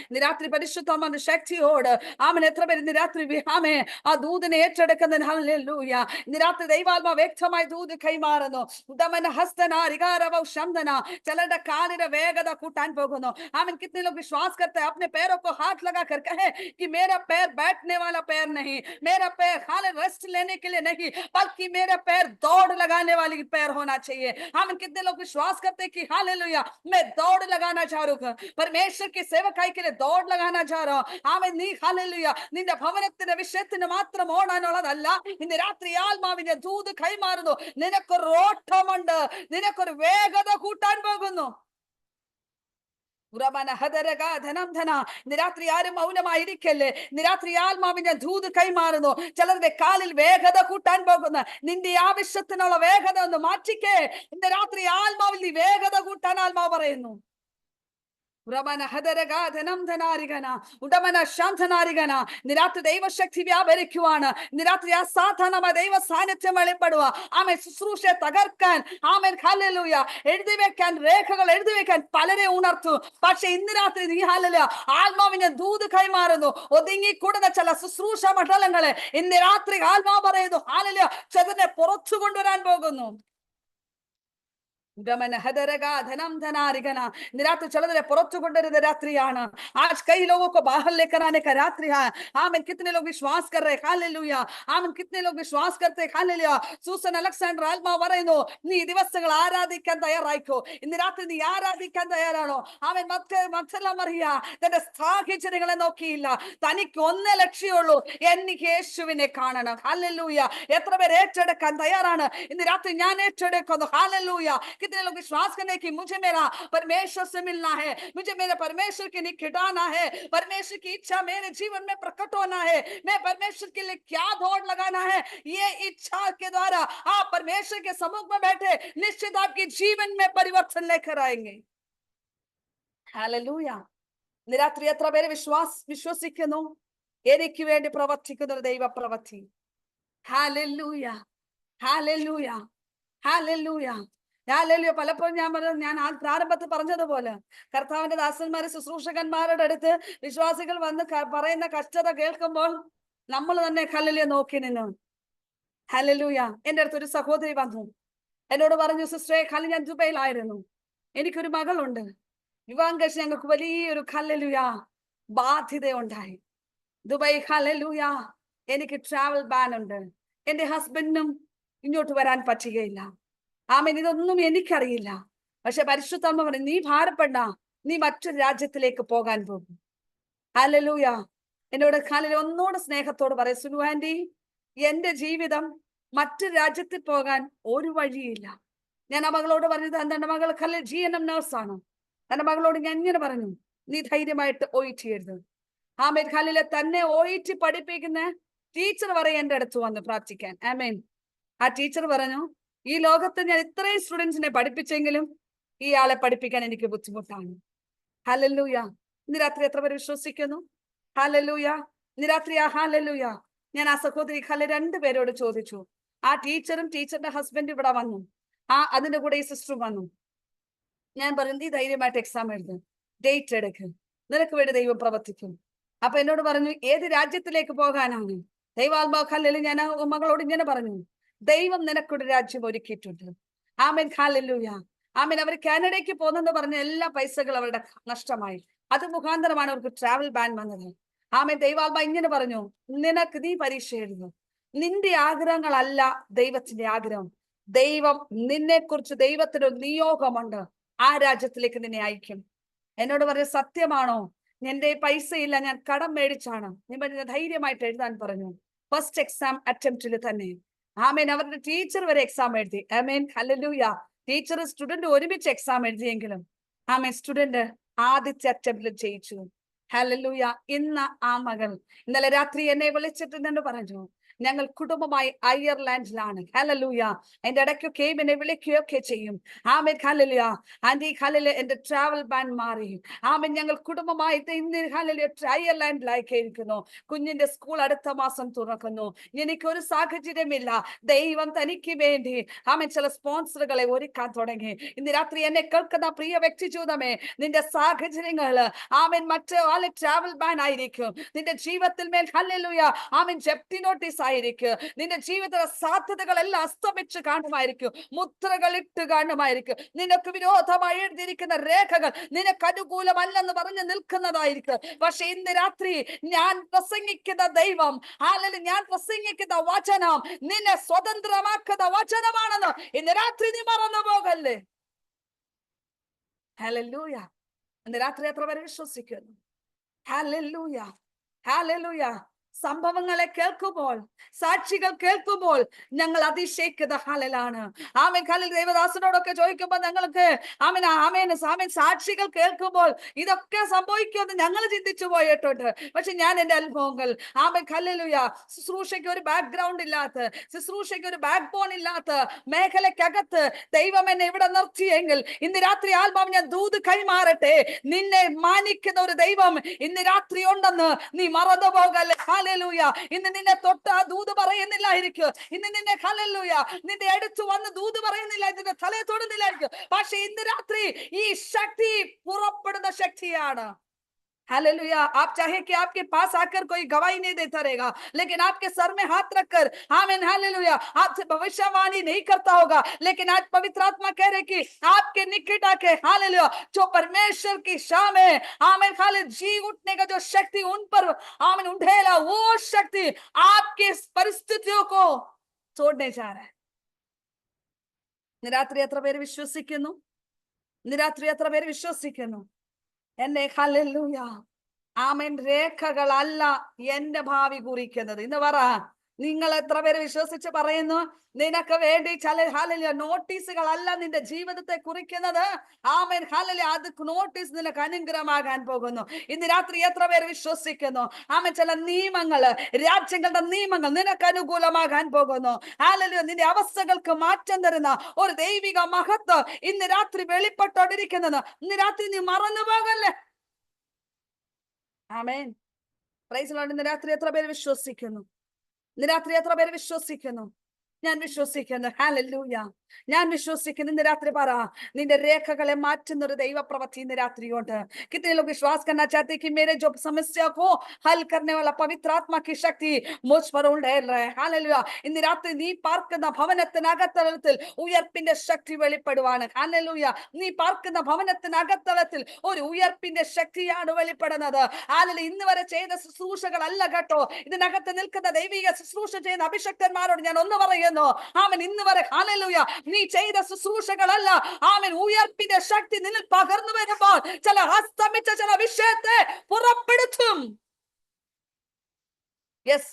ഇന്ന് രാത്രി പരിശുദ്ധമായ ശക്തിയോട് ആമൻ എത്ര പേര് ഇന്ന് രാത്രി ആമേ ആ ദൂതിനെ ഏറ്റെടുക്കുന്നതിന് ഹല്ലേലൂയ ഇന്ന് രാത്രി ദൈവാത്മാ വ്യക്തമായി ദൂത് കൈമാറുന്നു. ചിലരുടെ കാലിന്റെ വേഗത കൂട്ടാൻ പോകുന്നു. आमिन कितने लोग विश्वास करते हैं अपने पैरों को हाथ लगा कर कहे कि मेरा पैर बैठने वाला पैर नहीं, मेरा पैर खाली रेस्ट लेने के लिए नहीं, बल्कि मेरा पैर दौड़ लगाने वाली पैर होना चाहिए. आमिन कितने लोग विश्वास करते हैं कि हालेलुया मैं दौड़ लगाना चाह रहा हूं, परमेश्वर की सेवकाई के लिए दौड़ लगाना चाह रहा हूं. आमिन നീ ഹല്ലേലൂയ നിന്റെ ഭവനത്തിന്റെ വിഷയത്തിന് മാത്രം ഓടാനുള്ളതല്ല. ഇന്ന് രാത്രി ആത്മാവിന്റെ ദൂത് കൈമാറുന്നു. നിനക്കൊരു ഓട്ടമുണ്ട്, നിനക്കൊരു വേഗത കൂട്ടാൻ പോകുന്നു. ഇന്ന് രാത്രി ആരും മൗനമായിരിക്കല്ലേ. ഇന്ന് രാത്രി ആത്മാവിന്റെ ദൂത് കൈമാറുന്നു. ചിലരുടെ കാലിൽ വേഗത കൂട്ടാൻ പോകുന്നു. നിന്റെ ആവശ്യത്തിനുള്ള വേഗത ഒന്ന് മാറ്റിക്കേ. ഇന്ന് രാത്രി ആത്മാവിൽ നീ വേഗത കൂട്ടാൻ ആത്മാവ് പറയുന്നു. നിരാത്രി ദൈവശക്തി വ്യാപരിക്കുവാണ്. നിരാത്രി അസാധാരണമായ ദൈവ സാന്നിധ്യം വെളിപ്പെടുക. ആമേൻ ശുശ്രൂഷയെ തകർക്കാൻ ആമേൻ ഹല്ലേലൂയ എഴുതി വെക്കാൻ രേഖകൾ എഴുതി വെക്കാൻ പലരെ ഉണർത്തു. പക്ഷെ ഇന്ന് രാത്രി നീ ഹല്ലേലൂയ ആത്മാവിന്റെ ദൂത് കൈമാറുന്നു. ഒതുങ്ങിക്കൂടുന്ന ചില ശുശ്രൂഷ മണ്ഡലങ്ങളെ ഇന്ന് രാത്രി ആത്മാവ് പറയുന്നു ഹല്ലേലൂയ ചിലതിനെ പുറത്തു കൊണ്ടുവരാൻ പോകുന്നു. रात्रि चल रहे पुरत्तु കൊണ്ടുവരുന്ന രാത്രിയാണ്. आज कई लोगों को बाहर लेकर आने का रात्रि है. आमीन. कितने लोग विश्वास कर रहे हैं? हालेलुया. आमीन. कितने लोग विश्वास करते हैं? हालेलुया. സൂസൻ അലക്സാണ്ടർ ആത്മാവ് പറയുന്നു നീ ദിവസങ്ങൾ ആരാധിക്കാൻ തയ്യാറായിക്കോ. ഇന്ന് രാത്രി നീ ആരാധിക്കാൻ തയ്യാറാണോ? ആമേൻ. മറിയ തന്റെ സാഹചര്യങ്ങളെ നോക്കിയില്ല. തനിക്ക് ഒന്നേ ലക്ഷ്യമുള്ളൂ, എനിക്ക് യേശുവിനെ കാണണം. ഹല്ലേലൂയ. എത്ര പേര് ഏറ്റെടുക്കാൻ തയ്യാറാണ്? ഇന്ന് രാത്രി ഞാൻ ഏറ്റെടുക്കുന്നു. ഹല്ലേലൂയ. कितने लोग विश्वास करने की मुझे मेरा परमेश्वर से मिलना है, मुझे मेरे परमेश्वर के निकटाना है, परमेश्वर की इच्छा मेरे जीवन में प्रकट होना है, मैं परमेश्वर के लिए क्या दौड़ लगाना है, ये इच्छा के द्वारा आप परमेश्वर के सम्मुख में बैठे निश्चित आपके जीवन में परिवर्तन लेकर आएंगे. हालेलूया. നിരാത്രി എത്ര പേര് വിശ്വസിക്കുന്നു എനിക്ക് വേണ്ടി പ്രവർത്തിക്കുന്ന ഒരു ദൈവ പ്രവൃത്തി? ഹാലെലൂയ, ഹാലെലൂയ, ഹാലെലൂയ. പലപ്പോഴും ഞാൻ ആ പ്രാരംഭത്തിൽ പറഞ്ഞതുപോലെ കർത്താവിന്റെ ദാസന്മാരെ ശുശ്രൂഷകന്മാരുടെ അടുത്ത് വിശ്വാസികൾ വന്ന് പറയുന്ന കഷ്ടത കേൾക്കുമ്പോൾ നമ്മൾ തന്നെ ഹല്ലേലൂയ നോക്കി നിന്നു. ഹല്ലേലൂയ. എന്റെ അടുത്ത് ഒരു സഹോദരി വന്നു, എന്നോട് പറഞ്ഞു സിസ്റ്ററെ ഹല്ലേലൂയ ഞാൻ ദുബൈയിലായിരുന്നു, എനിക്കൊരു മകളുണ്ട്, വിവാഹം കഴിച്ച് ഞങ്ങൾക്ക് വലിയൊരു ഹല്ലേലൂയ ബാധ്യതയുണ്ടായി. ദുബായ് ഹല്ലേലൂയ എനിക്ക് ട്രാവൽ ബാൻ ഉണ്ട്, എന്റെ ഹസ്ബൻഡിനും ഇങ്ങോട്ട് വരാൻ പറ്റുകയില്ല. ആമേൻ. ഇതൊന്നും എനിക്കറിയില്ല. പക്ഷെ പരിശുദ്ധാത്മ പറഞ്ഞു നീ ഭാരപ്പെടണ്ട, നീ മറ്റൊരു രാജ്യത്തിലേക്ക് പോകാൻ പോകും. ഹല്ലേലൂയ. എന്നോട് ഹല്ലേലൂയ ഒന്നോട് സ്നേഹത്തോട് പറയും സുനു ആന്റി എന്റെ ജീവിതം മറ്റൊരു രാജ്യത്തിൽ പോകാൻ ഒരു വഴിയില്ല. ഞാൻ ആ മകളോട് പറഞ്ഞത് എന്താണ്, മകൾ GNM നേഴ്സാണ്, തന്റെ മകളോട് ഞാൻ ഇങ്ങനെ പറഞ്ഞു, നീ ധൈര്യമായിട്ട് OET എഴുതും. ആമേൻ ഹാലയിലെ തന്നെ OET പഠിപ്പിക്കുന്ന ടീച്ചർ വരെ എന്റെ അടുത്ത് വന്നു പ്രാർത്ഥിക്കാൻ. ആമേൻ. ആ ടീച്ചർ പറഞ്ഞു, ഈ ലോകത്ത് ഞാൻ ഇത്രയും സ്റ്റുഡൻസിനെ പഠിപ്പിച്ചെങ്കിലും ഇയാളെ പഠിപ്പിക്കാൻ എനിക്ക് ബുദ്ധിമുട്ടാണ്. ഹല്ലേലൂയ. ഇന്ന് രാത്രി എത്ര പേര് വിശ്വസിക്കുന്നു? ഹല്ലേലൂയ. ഇന്ന് രാത്രി ഹല്ലേലൂയ. ഞാൻ ആ സഹോദരി രണ്ടുപേരോട് ചോദിച്ചു. ആ ടീച്ചറും ടീച്ചറിന്റെ ഹസ്ബൻഡ് ഇവിടെ വന്നു, അതിന്റെ കൂടെ ഈ സിസ്റ്ററും വന്നു. ഞാൻ പറഞ്ഞു, നീ ധൈര്യമായിട്ട് എക്സാം എഴുതും, ഡേറ്റ് എടുക്കും, നിനക്ക് വേണ്ടി ദൈവം പ്രവർത്തിക്കും. അപ്പൊ എന്നോട് പറഞ്ഞു, ഏത് രാജ്യത്തിലേക്ക് പോകാനാണ്? ദൈവാത്മാവ് ഹല്ലേലൂയ. ഞാൻ ആ മകളോട് ഇങ്ങനെ പറഞ്ഞു, ദൈവം നിനക്കൊരു രാജ്യം ഒരുക്കിയിട്ടുണ്ട്. Amen hallelujah. ആമേൻ. അവർ കാനഡയ്ക്ക് പോകുന്നെന്ന് പറഞ്ഞ എല്ലാ പൈസകൾ അവരുടെ നഷ്ടമായി. അത് മുഖാന്തരമാണ് അവർക്ക് ട്രാവൽ ബാൻ വന്നത്. ആമേൻ. ദൈവാത്മാവ് ഇങ്ങനെ പറഞ്ഞു, നീ പരീക്ഷ എഴുതുന്നു. നിന്റെ ആഗ്രഹങ്ങളല്ല ദൈവത്തിന്റെ ആഗ്രഹം. ദൈവം നിന്നെ കുറിച്ച്, ദൈവത്തിന് ഒരു നിയോഗമുണ്ട്. ആ രാജ്യത്തിലേക്ക് നിന്നെ അയക്കും. എന്നോട് പറഞ്ഞു, സത്യമാണോ? എന്റെ പൈസ ഇല്ല, ഞാൻ കടം മേടിച്ചാണ്. നിങ്ങൾ ധൈര്യമായിട്ട് എഴുതാൻ പറഞ്ഞു. ഫസ്റ്റ് എക്സാം അറ്റംപ്റ്റിൽ തന്നെ. ആമേൻ. അവരുടെ ടീച്ചർ വരെ എക്സാം എഴുതി. Amen hallelujah. ടീച്ചർ സ്റ്റുഡന്റ് ഒരുമിച്ച് എക്സാം എഴുതിയെങ്കിലും ആമേൻ സ്റ്റുഡന്റ് ആദ്യത്തെ അറ്റംപ്റ്റിൽ ജയിച്ചു. ഹല്ലേലൂയ. ഇന്ന് ആ മകൾ ഇന്നലെ രാത്രി എന്നെ വിളിച്ചിട്ട് പറഞ്ഞു, ഞങ്ങൾ കുടുംബമായി അയർലാൻഡിലാണ്. ഹല്ലേലൂയ. എന്റെ ഇടയ്ക്കൊക്കെ എന്നെ വിളിക്കുകയൊക്കെ ചെയ്യും. Amen hallelujah. ആന്റി ഹല്ലേലൂയ, എന്റെ ട്രാവൽ ബാൻ മാറി. ആമേൻ. ഞങ്ങൾ കുടുംബമായി ഇന്ന് ഹല്ലേലൂയ അയർലാൻഡിലേക്ക് ഇരിക്കുന്നു. കുഞ്ഞിന്റെ സ്കൂൾ അടുത്ത മാസം തുറക്കുന്നു. എനിക്കൊരു സാഹചര്യമില്ല. ദൈവം തനിക്ക് വേണ്ടി ആമേൻ ചില സ്പോൺസറുകളെ ഒരുക്കാൻ തുടങ്ങി. ഇന്ന് രാത്രി എന്നെ കേൾക്കുന്ന പ്രിയ വ്യക്തി ജീവിതമേ, നിന്റെ സാഹചര്യങ്ങള് ആമേൻ മറ്റ് ട്രാവൽ ബാൻ ആയിരിക്കും. നിന്റെ ജീവിതത്തിൽ മേൽ ഹല്ലേലൂയ ആമേൻ ജപ്തി നോട്ടീസ് ആയിരിക്കും. നിന്റെ ജീവിതത്തിലെ സാധ്യതകളെല്ലാം അസ്തമിച്ച് കാണുമായിരിക്കും. മുദ്രകൾ ഇട്ട് കാണുമായിരിക്കും. നിനക്ക് വിരോധമായി എഴുതിയിരിക്കുന്ന രേഖകൾ നിനക്ക് അനുകൂലമല്ലെന്ന് പറഞ്ഞ് നിൽക്കുന്നതായിരിക്കും. പക്ഷെ ഇന്ന് രാത്രി ഞാൻ പ്രസംഗിക്കുന്ന ദൈവം, അല്ലെങ്കിൽ ഞാൻ പ്രസംഗിക്കുന്ന വചനം നിന്നെ സ്വതന്ത്രമാക്കുന്ന വചനമാണെന്ന് ഇന്ന് രാത്രി നീ മറന്നു പോകല്ലേ. ഹല്ലേലൂയ. ഇന്ന് രാത്രി എത്ര പേര് വിശ്വസിക്കുന്നു? ഹല്ലേലൂയ. ഹല്ലേലൂയ. സംഭവങ്ങളെ കേൾക്കുമ്പോൾ, സാക്ഷികൾ കേൾക്കുമ്പോൾ ഞങ്ങൾ അതിശയിക്കുന്ന ഹാലിലാണ്. ആമേൻ ഹാലിൽ ദേവദാസനോടൊക്കെ ചോദിക്കുമ്പോൾ ഞങ്ങൾക്ക് ആമേൻ ആമേൻ ആമേൻ സാക്ഷികൾ കേൾക്കുമ്പോൾ ഇതൊക്കെ സംഭവിക്കുമെന്ന് ഞങ്ങൾ ചിന്തിച്ചു പോയിട്ടുണ്ട്. പക്ഷെ ഞാൻ എന്റെ അനുഭവങ്ങൾ ആമേൻ ഹല്ലേലൂയ ശുശ്രൂഷയ്ക്ക് ഒരു ബാക്ക്ഗ്രൗണ്ട് ഇല്ലാത്ത, ശുശ്രൂഷയ്ക്ക് ഒരു ബാക്ക് ബോൺ ഇല്ലാത്ത മേഖലയ്ക്കകത്ത് ദൈവം എന്നെ ഇവിടെ നിർത്തിയെങ്കിൽ ഇന്ന് രാത്രി ആത്മാവ് ഞാൻ ദൂത് കൈമാറട്ടെ. നിന്നെ മാനിക്കുന്ന ഒരു ദൈവം ഇന്ന് രാത്രി ഉണ്ടെന്ന് നീ മറന്നു പോകല്ലേ. ഹല്ലേലൂയ. ഇന്ന് നിന്നെ തൊട്ട് ആ ദൂത് പറയുന്നില്ലായിരിക്കും. ഇന്ന് നിന്നെ ഹല്ലേലൂയ നിന്റെ അടുത്ത് വന്ന് ദൂത് പറയുന്നില്ല, നിന്റെ തലയെ തൊടുന്നില്ലായിരിക്കും. പക്ഷെ ഇന്ന് രാത്രി ഈ ശക്തി പുറപ്പെടുന്ന ശക്തിയാണ്. हालेलुया। आप चाहे कि आपके पास आकर कोई गवाही नहीं देता रहेगा, लेकिन आपके सर में हाथ रखकर आमीन हालेलुया आपसे भविष्यवाणी नहीं करता होगा, लेकिन आज पवित्र आत्मा कह रहे कि आपके निकट आके हालेलुया जो परमेश्वर की शाम है आमीन हाले जी उठने का जो शक्ति उन पर आमीन उठेगा, वो शक्ति आपकी परिस्थितियों को तोड़ने जा रहा है। നിരാത്രി എത്ര പേര് വിശ്വസിക്കുന്നു? നിരാത്രി എത്ര പേര് വിശ്വസിക്കുന്നു? എന്നെ ഹല്ലേലൂയ ആമേൻ രേഖകളല്ല എന്റെ ഭാവി കുറിക്കുന്നത്. ഇന്ന് പറ, നിങ്ങൾ എത്ര പേര് വിശ്വസിച്ച് പറയുന്നു? നിനക്ക് വേണ്ടി ചില ഹല്ലേലൂയ നോട്ടീസുകളല്ല നിന്റെ ജീവിതത്തെ കുറിക്കുന്നത്. ആമേൻ ഹല്ലേലൂയ അത് നോട്ടീസ് നിനക്ക് അനുഗ്രഹമാകാൻ പോകുന്നു. ഇന്ന് രാത്രി എത്ര പേര് വിശ്വസിക്കുന്നു? ആമേൻ ചില നിയമങ്ങള്, രാജ്യങ്ങളുടെ നിയമങ്ങൾ നിനക്ക് അനുകൂലമാകാൻ പോകുന്നു. ഹല്ലേലൂയ നിന്റെ അവസ്ഥകൾക്ക് മാറ്റം തരുന്ന ഒരു ദൈവിക മഹത്വം ഇന്ന് രാത്രി വെളിപ്പെട്ടോണ്ടിരിക്കുന്നത്. ഇന്ന് രാത്രി നീ മറന്നു പോകല്ലേ. ആമേൻ പ്രൈസ് ദി ലോർഡ്. ഇന്ന് രാത്രി എത്ര പേര് വിശ്വസിക്കുന്നു? ഇന്ന് രാത്രി എത്ര പേര് വിശ്വസിക്കുന്നു? ഞാൻ വിശ്വസിക്കുന്നു. ഹല്ലേലൂയ ഞാൻ വിശ്വസിക്കുന്നു. ഇന്ന് രാത്രി പറ, നിന്റെ രേഖകളെ മാറ്റുന്ന ഒരു ദൈവപ്രവൃത്തി ഇന്ന് രാത്രിയുണ്ട്. कितने लोग विश्वास करना चाहते हैं कि मेरे जो समस्या को हल करने वाला पवित्र आत्मा की शक्ति मुझ पर उड़ेल रहा है. हालेलुया. ഇന്ന് രാത്രി നീ പാർക്കുന്ന ഭവനത്തിനകത്തളത്തിൽ ഉയർപ്പിന്റെ ശക്തി വെളിപ്പെടുവാണ്. ഹല്ലേലൂയ. നീ പാർക്കുന്ന ഭവനത്തിനകത്തളത്തിൽ ഒരു ഉയർപ്പിന്റെ ശക്തിയാണ് വെളിപ്പെടുന്നത്. ഹല്ലേലൂയ. ഇന്ന് വരെ ചെയ്ത ശുശ്രൂഷകളല്ല കേട്ടോ, ഇതിനകത്ത് നിൽക്കുന്ന ദൈവിക ശുശ്രൂഷ ചെയ്യുന്ന അഭിഷക്തന്മാരോട് ഞാൻ ഒന്ന് പറയുന്നു, ആമേൻ ഇന്ന് വരെ ഹല്ലേലൂയ നീ ചെയ്ത ശുശ്രൂഷകളല്ല, ആമേൻ ഉയർപ്പിന്റെ ശക്തി നിന്നിൽ പകർന്നു വരുമ്പോൾ ചില അസ്തമിച്ച ചില വിഷയത്തെ പുറപ്പെടുത്തും. യെസ്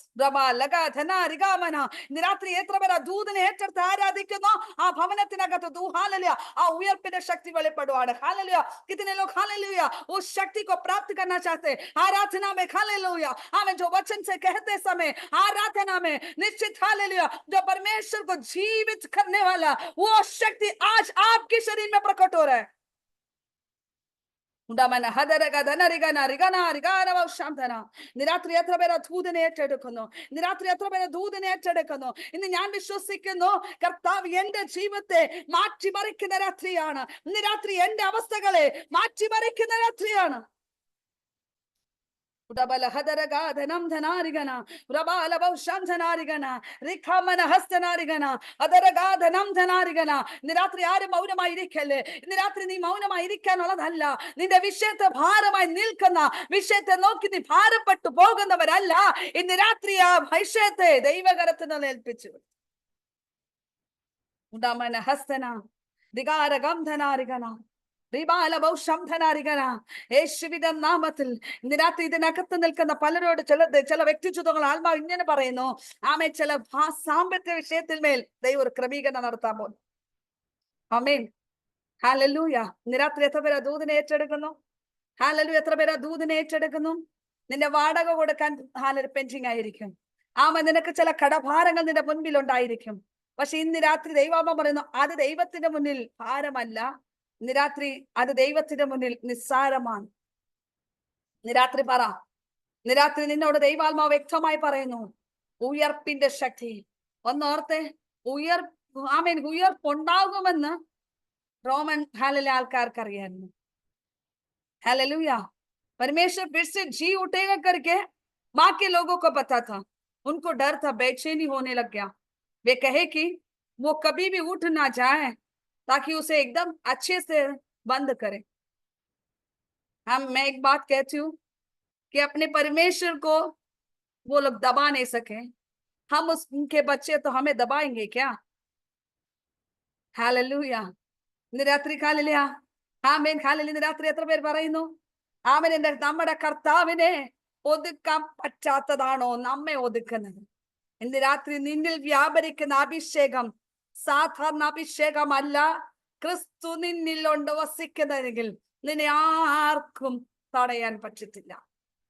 ഇന്ന് രാത്രി എത്ര പേർ ആ ദൂതനെ ഏറ്റെടുത്ത് ആരാധിക്കുന്നു? ആ ഭവനത്തിനകത്ത് ഹാലലുയ ആ ഉയർപ്പിന്റെ ശക്തി വെളിപ്പെടുവാണ്. ഹാലലുയ कितने लोग हालेलुया उस शक्ति को प्राप्त करना चाहते हैं? आराधना में हालेलुया हमें जो वचन से कहते समय आराधना में निश्चित हालेलुया जो परमेश्वर को जीवित करने वाला वो शक्ति आज आपके शरीर में प्रकट हो रहा है. രാത്രി എത്ര പേര് ദൂതനെ ഏറ്റെടുക്കുന്നു? രാത്രി എത്ര പേര് ദൂതനെ ഏറ്റെടുക്കുന്നു? ഇന്ന് ഞാൻ വിശ്വസിക്കുന്നു കർത്താവ് എന്റെ ജീവിതത്തെ മാറ്റിമറിക്കുന്ന രാത്രിയാണ്. ഇന്ന് രാത്രി എന്റെ അവസ്ഥകളെ മാറ്റിമറിക്കുന്ന രാത്രിയാണ്. ഇന്ന് രാത്രി ആരും മൗനമായിരിക്കല്ലേ. ഇന്ന് രാത്രി നീ മൗനമായിരിക്കാനുള്ളതല്ല. നിന്റെ വിഷയത്തെ ഭാരമായി നിൽക്കുന്ന വിഷയത്തെ നോക്കി നീ ഭാരപ്പെട്ടു പോകുന്നവരല്ല. ഇന്ന് രാത്രി ആ വിഷയത്തെ ദൈവകരത്തിന് ഏൽപ്പിച്ചു. യേശുവിന്റെ നാമത്തിൽ ഇന്ന് രാത്രി ഇതിനകത്ത് നിൽക്കുന്ന പലരോട് ചില വ്യക്തിത്വങ്ങൾ ആത്മാവ് ഇങ്ങനെ പറയുന്നു, ആമേ ചില സാമ്പത്തിക വിഷയത്തിൽ മേൽ ദൈവം ഒരു ക്രമീകരണം നടത്താൻ പോകുന്നു. ആമേൻ. ഹല്ലേലൂയ. ഇന്ന് രാത്രി എത്ര പേര് ദൂതനെ ഏറ്റെടുക്കുന്നു? ഹല്ലേലൂയ. എത്ര പേര് ദൂതനെ ഏറ്റെടുക്കുന്നു? നിന്റെ വാടക കൊടുക്കാൻ പെൻഡിങ് ആയിരിക്കും. ആമേ നിനക്ക് ചില കടഭാരങ്ങൾ നിന്റെ മുൻപിൽ ഉണ്ടായിരിക്കും. പക്ഷെ ഇന്ന് രാത്രി ദൈവാമ പറയുന്നു അത് ദൈവത്തിന്റെ മുന്നിൽ ഭാരമല്ല. ഇന്ന് രാത്രി അത് ദൈവത്തിന്റെ മുന്നിൽ നിസ്സാരമാണ്. ഇന്ന് രാത്രി പറ, ഇന്ന് രാത്രി നിന്നോട് ദൈവാത്മാവ് വ്യക്തമായി പറയുന്നു ഉയർപ്പിന്റെ ശക്തി. ഒന്നോർത്തെ, ഉയർപ്പുണ്ടാകുമെന്ന് റോമൻ ഹാലിലെ ആൾക്കാർക്ക് അറിയായിരുന്നു. हालेलुया परमेश्वर फिर से जी उठेगा करके बाकी लोगों को पता था. उनको डर था, बेचैनी होने लग गया. वे कहे कि वो कभी भी उठ ना जाए ताकि उसे एकदम अच्छे से बंद करे. मैं एक बात कहती हूँ कि अपने परमेश्वर को वो लोग दबा नहीं सके. हम उनके बच्चे तो हमें दबाएंगे क्या? हालेलुया. निरात्रि हालेलुया. ആമേൻ. ഹല്ലേലൂയ. രാത്രി എത്ര പേര് പറയുന്നു ആമേൻ? നമ്മുടെ കർത്താവിനെ ഒതുക്കാൻ പറ്റാത്തതാണോ നമ്മെ ഒതുക്കുന്നത്? ഇന്ന് രാത്രി നിന്നിൽ വ്യാപരിക്കുന്ന അഭിഷേകം സാധാരണ അഭിഷേകമല്ല. ക്രിസ്തു നിന്നിലുണ്ട് വസിക്കുന്നതെങ്കിൽ നിന്നെ ആർക്കും തടയാൻ പറ്റത്തില്ല.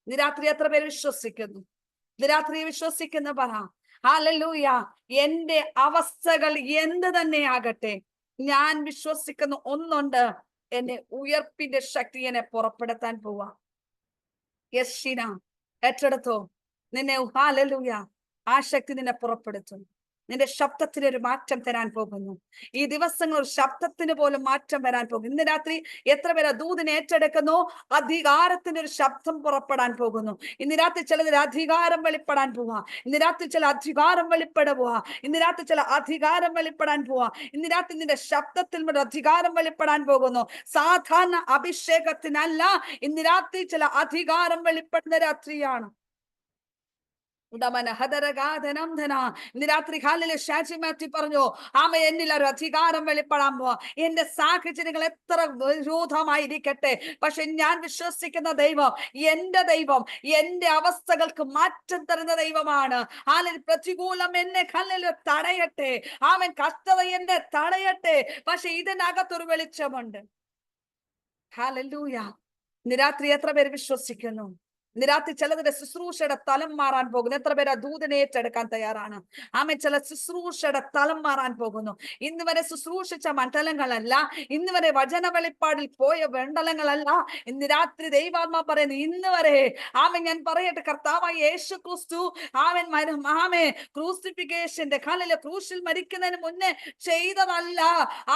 ഇന്ന് രാത്രി എത്ര പേര് വിശ്വസിക്കുന്നു? ഇന്ന് രാത്രി വിശ്വസിക്കുന്ന പറ ഹല്ലേലൂയ. എന്റെ അവസ്ഥകൾ എന്ത് തന്നെ ആകട്ടെ, ഞാൻ വിശ്വസിക്കുന്ന ഒന്നുണ്ട്, എന്നെ ഉയർപ്പിന്റെ ശക്തി എന്നെ പുറപ്പെടുത്താൻ പോവാ. യശിന ഏറ്റെടുത്തോ. നിന്നെ ഹല്ലേലൂയ ആ ശക്തി നിന്നെ പുറപ്പെടുത്തും. നിന്റെ ശബ്ദത്തിന് ഒരു മാറ്റം തരാൻ പോകുന്നു. ഈ ദിവസങ്ങൾ ഒരു ശബ്ദത്തിന് പോലും മാറ്റം വരാൻ പോകും. ഇന്ന് രാത്രി എത്ര പേര് ദൂതനെ ഏറ്റെടുക്കുന്നു? അധികാരത്തിന്റെ ഒരു ശബ്ദം പുറപ്പെടാൻ പോകുന്നു. ഇന്ന് രാത്രി ചിലതിൽ അധികാരം വെളിപ്പെടാൻ പോവാ. ഇന്ന് രാത്രി ചില അധികാരം വെളിപ്പെടുക. ഇന്ന് രാത്രി ചില അധികാരം വെളിപ്പെടാൻ പോവാ. ഇന്ന് രാത്രി നിന്റെ ശബ്ദത്തിൽ ഒരു അധികാരം വെളിപ്പെടാൻ പോകുന്നു. സാധാരണ അഭിഷേകത്തിനല്ല, ഇന്ന് രാത്രി ചില അധികാരം വെളിപ്പെടുന്ന രാത്രിയാണ്. ഇന്ന് രാത്രി ഹാലിലെ ഷാജി മാത്യു പറഞ്ഞു ആമ എന്നിൽ ഒരു അധികാരം വെളിപ്പെടാൻ പോവാ. എന്റെ സാഹചര്യങ്ങൾ എത്ര വിരോധമായിരിക്കട്ടെ, പക്ഷെ ഞാൻ വിശ്വസിക്കുന്ന ദൈവം എന്റെ അവസ്ഥകൾക്ക് മാറ്റം തരുന്ന ദൈവമാണ്. ഹാലിൽ പ്രതികൂലം എന്നെ ഹാലിൽ തടയട്ടെ, ആമൻ കഷ്ടത എന്നെ തടയട്ടെ, പക്ഷെ ഇതിനകത്തൊരു വെളിച്ചമുണ്ട്. ഹല്ലേലൂയ. ഇന്ന് രാത്രി എത്ര പേര് വിശ്വസിക്കുന്നു? ഇന്ന് രാത്രി ചിലതിന്റെ ശുശ്രൂഷയുടെ തലം മാറാൻ പോകുന്നു. എത്ര പേര് ദൂതനെ ഏറ്റെടുക്കാൻ തയ്യാറാണ്? ആമേ. ചില ശുശ്രൂഷയുടെ തലം മാറാൻ പോകുന്നു. ഇന്ന് വരെ ശുശ്രൂഷിച്ച മണ്ഡലങ്ങളല്ല, ഇന്ന് വരെ വചന വെളിപ്പാടിൽ പോയ മണ്ഡലങ്ങളല്ല. ഇന്ന് രാത്രി ദൈവാത്മാ പറയുന്നു ഇന്ന് വരെ ആമേ ഞാൻ പറയട്ടെ, കർത്താവായ യേശു ക്രിസ്തു ആമേ ക്രൂസിഫിക്കേഷന്റെ കാലിലെ ക്രൂശിൽ മരിക്കുന്നതിന് മുന്നേ ചെയ്തതല്ല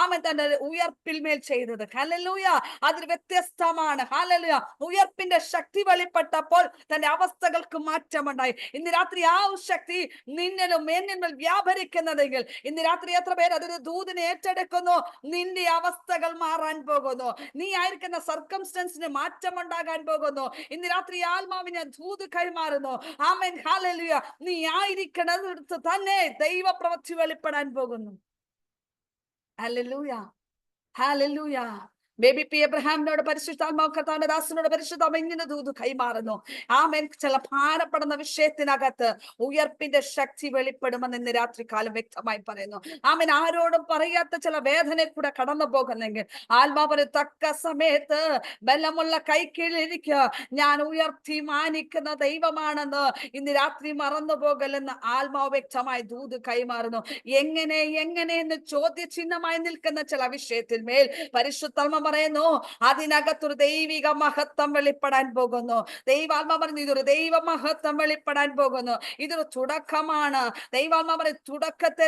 ആമേ തന്റെ ഉയർപ്പിൽ മേൽ ചെയ്തത്. ഹല്ലേലൂയ. അതിൽ വ്യത്യസ്തമാണ്. ഹല്ലേലൂയ. ഉയർപ്പിന്റെ ശക്തി വെളിപ്പെട്ട തന്റെ അവസ്ഥകൾക്ക് മാറ്റമുണ്ടായി. ഇന്ന് രാത്രി ആ ശക്തി നിന്നിലും എന്നിന്മേൽ വ്യാപരിക്കുന്നതെങ്കിൽ ഇന്ന് രാത്രി എത്ര പേര് അതൊരു ദൂതനെ ഏറ്റെടുക്കുന്നു? നിന്റെ അവസ്ഥകൾ മാറാൻ പോകുന്നു. നീ ആയിരിക്കുന്ന സർക്കംസ്റ്റൻസിന് മാറ്റമുണ്ടാകാൻ പോകുന്നു. ഇന്ന് രാത്രി ആത്മാവിനെ ദൂത് കൈമാറുന്നു. ആമേൻ. ഹല്ലേലൂയ. നീ ആയിരിക്കുന്നിടത്ത് തന്നെ ദൈവപ്രവൃത്തി വെളിപ്പെടാൻ പോകുന്നു. ഹല്ലേലൂയ. ഹല്ലേലൂയ. ബേബി പി എബ്രഹാമിനോട് പരിശുദ്ധാത്മാവ് കർത്താവിന്റെ ദാസനോട് പരിശുദ്ധാത്മ ഇങ്ങനെ ദൂത് കൈമാറുന്നു. ആമേൻ. ചില ഭാരപ്പെടുന്ന വിഷയത്തിനകത്ത് ഉയർപ്പിന്റെ ശക്തി വെളിപ്പെടുമെന്ന് ഇന്ന് രാത്രി കാലം വ്യക്തമായി പറയുന്നു. ആമേൻ. ആരോടും പറയാത്ത ചില വേദന കൂടെ കടന്നു പോകുന്നെങ്കിൽ ആത്മാവിന് തക്ക സമയത്ത് ബലമുള്ള കൈക്കീഴിലിരിക്കുക. ഞാൻ ഉയർത്തി മാനിക്കുന്ന ദൈവമാണെന്ന് ഇന്ന് രാത്രി മറന്നു പോകലെന്ന് ആത്മാവ് വ്യക്തമായി ദൂത് കൈമാറുന്നു. എങ്ങനെ എന്ന് ചോദ്യചിഹ്നമായി നിൽക്കുന്ന ചില വിഷയത്തിൽ മേൽ പരിശുദ്ധാത്മ പറയുന്നു, അതിനകത്തൊരു ദൈവിക മഹത്വം വെളിപ്പെടാൻ പോകുന്നു. ദൈവാത്മ പറഞ്ഞു, ഇതൊരു ദൈവ മഹത്വം വെളിപ്പെടാൻ പോകുന്നു. ഇതൊരു തുടക്കമാണ്. ദൈവാത്മ പറഞ്ഞു, തുടക്കത്തെ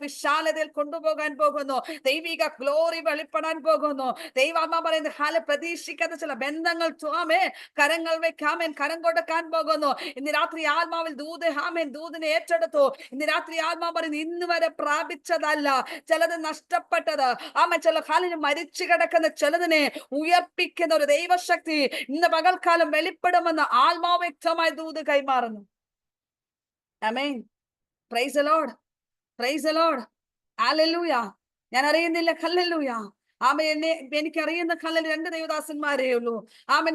വിശാലതയിൽ കൊണ്ടുപോകാൻ പോകുന്നു. ദൈവിക ഗ്ലോറി വെളിപ്പെടാൻ പോകുന്നു. ദൈവാത്മ പറയുന്നത് പ്രതീക്ഷിക്കാത്ത ചില ബന്ധങ്ങൾ കരങ്ങൾ വെക്കാമേൻ, കരം കൊടുക്കാൻ പോകുന്നു. ഇന്ന് രാത്രി ആത്മാവിൽ ദൂതിനെ ഏറ്റെടുത്തു. ഇന്ന് രാത്രി ആത്മാ പറയുന്നത്, ഇന്ന് വരെ പ്രാപിച്ചതല്ല, ചിലത് നഷ്ടപ്പെട്ടത്, ചില കാലിന് മരിച്ചു കിടക്കുന്ന ചിലതിനെ ഉയർപ്പിക്കുന്ന ഒരു ദൈവശക്തി ഇന്ന് പകൽക്കാലം വെളിപ്പെടുമെന്ന് ആത്മാവ് വ്യക്തമായി ദൂത് കൈമാറുന്നു. ആമേൻ. Praise the Lord, praise the Lord, ഹല്ലേലൂയ. ഞാൻ അറിയുന്നില്ല, ഹല്ലേലൂയ. ആമേൻ. എനിക്കറിയുന്ന കല്ലിൽ 2 ദൈവദാസന്മാരേ ഉള്ളൂ. ആമേൻ.